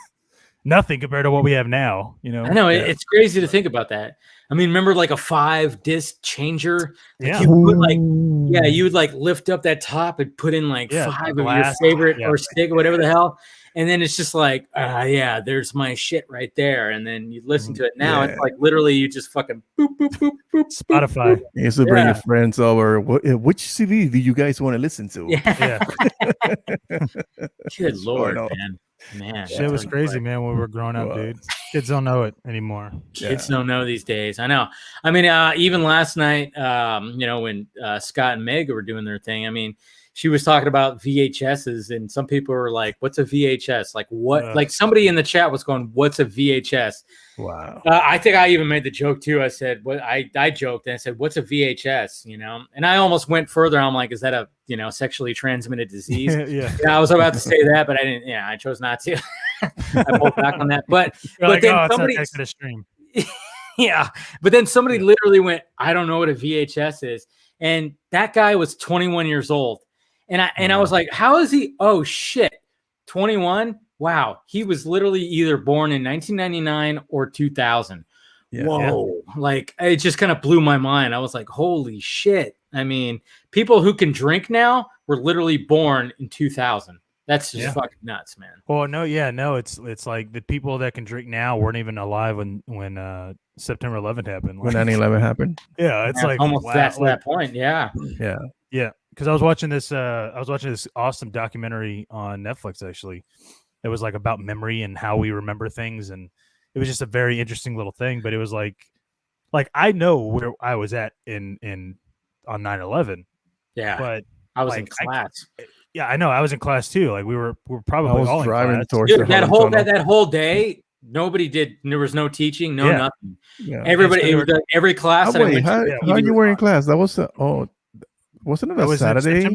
F: nothing compared to what we have now. I
D: know it's crazy to think about that. I mean, remember like a 5-disc changer? Like you would like lift up that top and put in like 5 of your favorite or stick or whatever the hell. And then it's just like, there's my shit right there. And then you listen to it now. It's like literally you just fucking boop, boop, boop, boop.
F: Spotify.
D: Boop, boop.
G: You used to bring your friends over. Which CD do you guys want to listen to?
D: Yeah. Good Lord, man. Man,
F: Shit was crazy, man, when we were growing up, dude. Kids don't know it anymore.
D: Kids don't know these days. I know. I mean, even last night, when Scott and Meg were doing their thing, I mean, she was talking about VHSs, and some people were like, "What's a VHS? Like what?" Like somebody in the chat was going, "What's a VHS?"
G: Wow.
D: I think I even made the joke too. I said, "What?" I joked and I said, "What's a VHS?" You know, and I almost went further. I'm like, "Is that a sexually transmitted disease?"
F: Yeah.
D: I was about to say that, but I didn't. Yeah, I chose not to. I pulled back on that. But then somebody
F: it's not stream.
D: Yeah, but then somebody literally went, "I don't know what a VHS is," and that guy was 21 years old. And I was like, how is he? Oh, shit. 21? Wow. He was literally either born in 1999 or 2000. Yeah. Whoa. Yeah. Like, it just kind of blew my mind. I was like, holy shit. I mean, people who can drink now were literally born in 2000. That's just fucking nuts, man.
F: Well, no, it's like the people that can drink now weren't even alive when September 11th happened.
G: When 9/11 happened.
F: Yeah, it's like
D: almost that's that point. Yeah.
G: Yeah.
F: Yeah. Because I was watching this awesome documentary on Netflix, actually. It was like about memory and how we remember things, and it was just a very interesting little thing. But it was like I know where I was at on 9/11.
D: Yeah,
F: but
D: I was in class.
F: I know I was in class too. Like we were probably all
G: driving
F: in class.
G: towards
D: Dude, that whole day. Nobody did. There was no teaching, nothing. Yeah. Everybody, every class.
G: How you were in class? That was wasn't it a Saturday?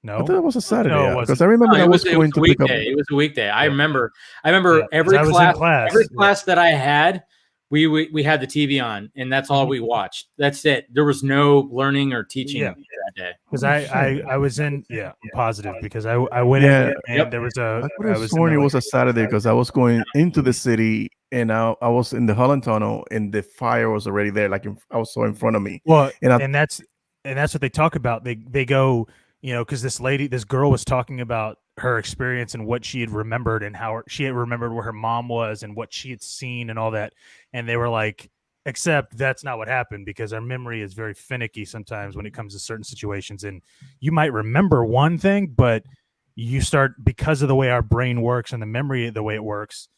G: No, I thought it was a Saturday because I remember I was going to pick up.
D: It was a weekday. I remember every class that I had, we had the TV on, and that's all we watched. That's it. There was no learning or teaching that day.
F: Because I was in positive because I went in and there was
G: I could have sworn it was a Saturday because I was going into the city and I was in the Holland Tunnel and the fire was already there, like I was so in front of me.
F: Well, and that's what they talk about. They go, because this girl was talking about her experience and what she had remembered and how she had remembered where her mom was and what she had seen and all that. And they were like, except that's not what happened because our memory is very finicky sometimes when it comes to certain situations. And you might remember one thing, but you start, because of the way our brain works and the memory, the way it works,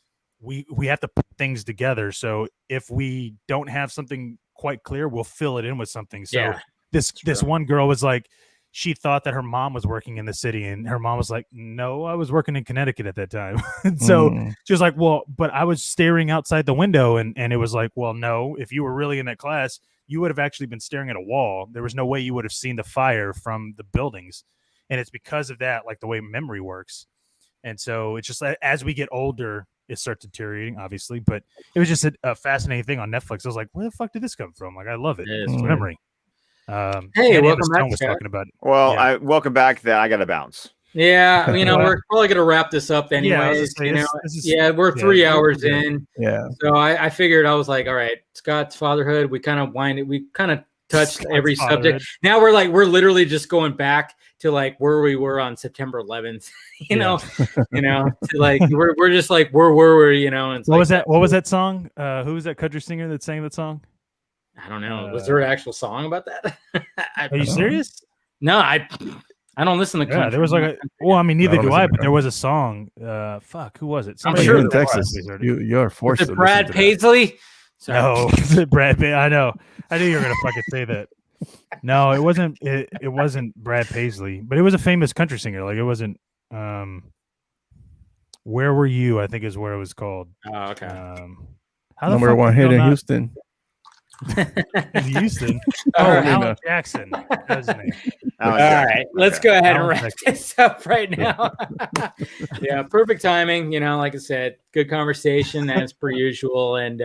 F: we have to put things together. So if we don't have something quite clear, we'll fill it in with something. So this one girl was like, she thought that her mom was working in the city, and her mom was like, no, I was working in Connecticut at that time. So she was like, well, but I was staring outside the window, and it was like, well, no, if you were really in that class, you would have actually been staring at a wall. There was no way you would have seen the fire from the buildings. And it's because of that, like the way memory works. And so it's just as we get older, it starts deteriorating, obviously, but it was just a fascinating thing on Netflix. I was like, where the fuck did this come from? Like, I love it. It's memory.
D: Hey, welcome back.
F: Was talking about it.
E: Well, welcome back. That I got to bounce.
D: Yeah, we're probably gonna wrap this up anyways. We're 3 hours in.
G: Yeah.
D: So I figured, I was like, all right, Scott's fatherhood. We kind of touched every subject. Now we're literally just going back to like where we were on September 11th. To like we're just like where were we? And
F: what was that? What was that song? Who was that country singer that sang that song?
D: I don't know. Was there an actual song about that?
F: Are you serious?
D: No, I don't listen to country.
F: Yeah, there was like neither do I, but there was a song. Who was it?
G: I'm sure in Texas. You're forced to
D: Brad Paisley?
F: No, Brad Paisley. I know. I knew you were gonna fucking say that. No, it wasn't. It wasn't Brad Paisley, but it was a famous country singer. Like it wasn't. Where Were You? I think is where it was called.
D: Oh, okay.
G: Number one hit in Houston.
F: In Houston. Alan Jackson. That's his name.
D: All right, let's go ahead and wrap this up right now. Yeah, perfect timing. Like I said, good conversation as per usual. And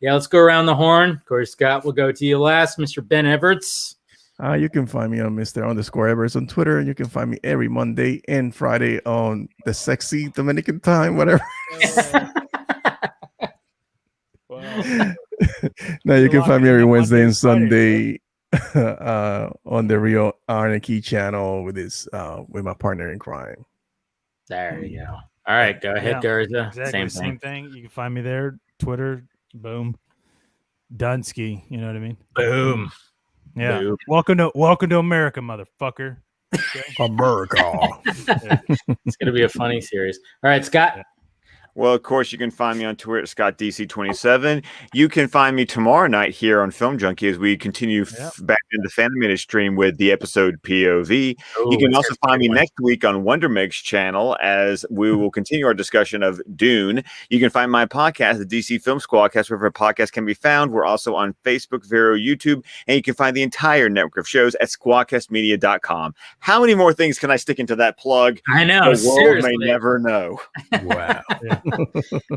D: let's go around the horn. Of course, Scott will go to you last, Mr. Ben Everts.
G: You can find me on Mr._Everts on Twitter, and you can find me every Monday and Friday on the sexy Dominican time, whatever. Now you can find me every Wednesday and Sunday on the Real Anarchy channel with my partner in crime.
D: There you go. All right, go ahead, Garza.
F: Exactly. Same thing. You can find me there. Twitter. Boom. Dunsky. You know what I mean?
D: Boom.
F: Yeah.
D: Boom.
F: Welcome to America, motherfucker.
G: America.
D: It's going to be a funny series. All right, Scott.
E: Well, of course, you can find me on Twitter at ScottDC27. You can find me tomorrow night here on Film Junkie as we continue back in the Fan stream with the episode POV. You can also find me next week on Wonder Meg's channel as we will continue our discussion of Dune. You can find my podcast, the DC Film Squadcast, wherever a podcast can be found. We're also on Facebook, Vero, YouTube, and you can find the entire network of shows at squadcastmedia.com. How many more things can I stick into that plug?
D: I know.
E: The world may never know.
G: Wow.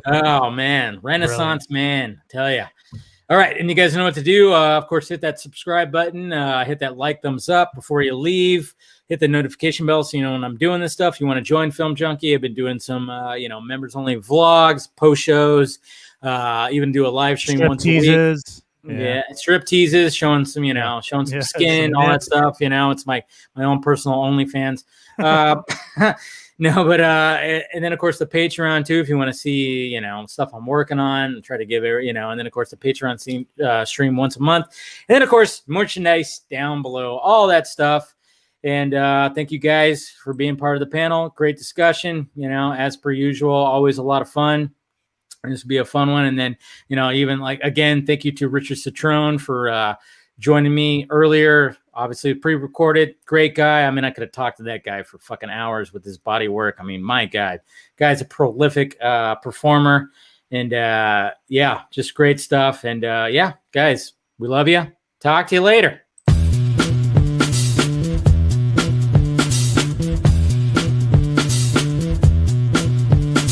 D: Oh man, Renaissance man, tell ya. All right, and you guys know what to do. Of course, hit that subscribe button, hit that like, thumbs up before you leave, hit the notification bell so you know when I'm doing this stuff. You want to join Film Junkie? I've been doing some members only vlogs, post shows, even do a live stream once a week. Yeah, strip teases, showing some, showing some skin, all that stuff. It's my own personal OnlyFans. No, but and then of course the Patreon too, if you want to see stuff I'm working on, try to give it, and then of course the Patreon stream once a month, and then of course merchandise down below, all that stuff. And thank you guys for being part of the panel. Great discussion, as per usual, always a lot of fun. This will be a fun one. And then even again, thank you to Richard Citrone for joining me earlier. Obviously pre-recorded, great guy. I mean, I could have talked to that guy for fucking hours with his body work. I mean, my God, guy's a prolific performer, and just great stuff. And guys, we love you. Talk to you later.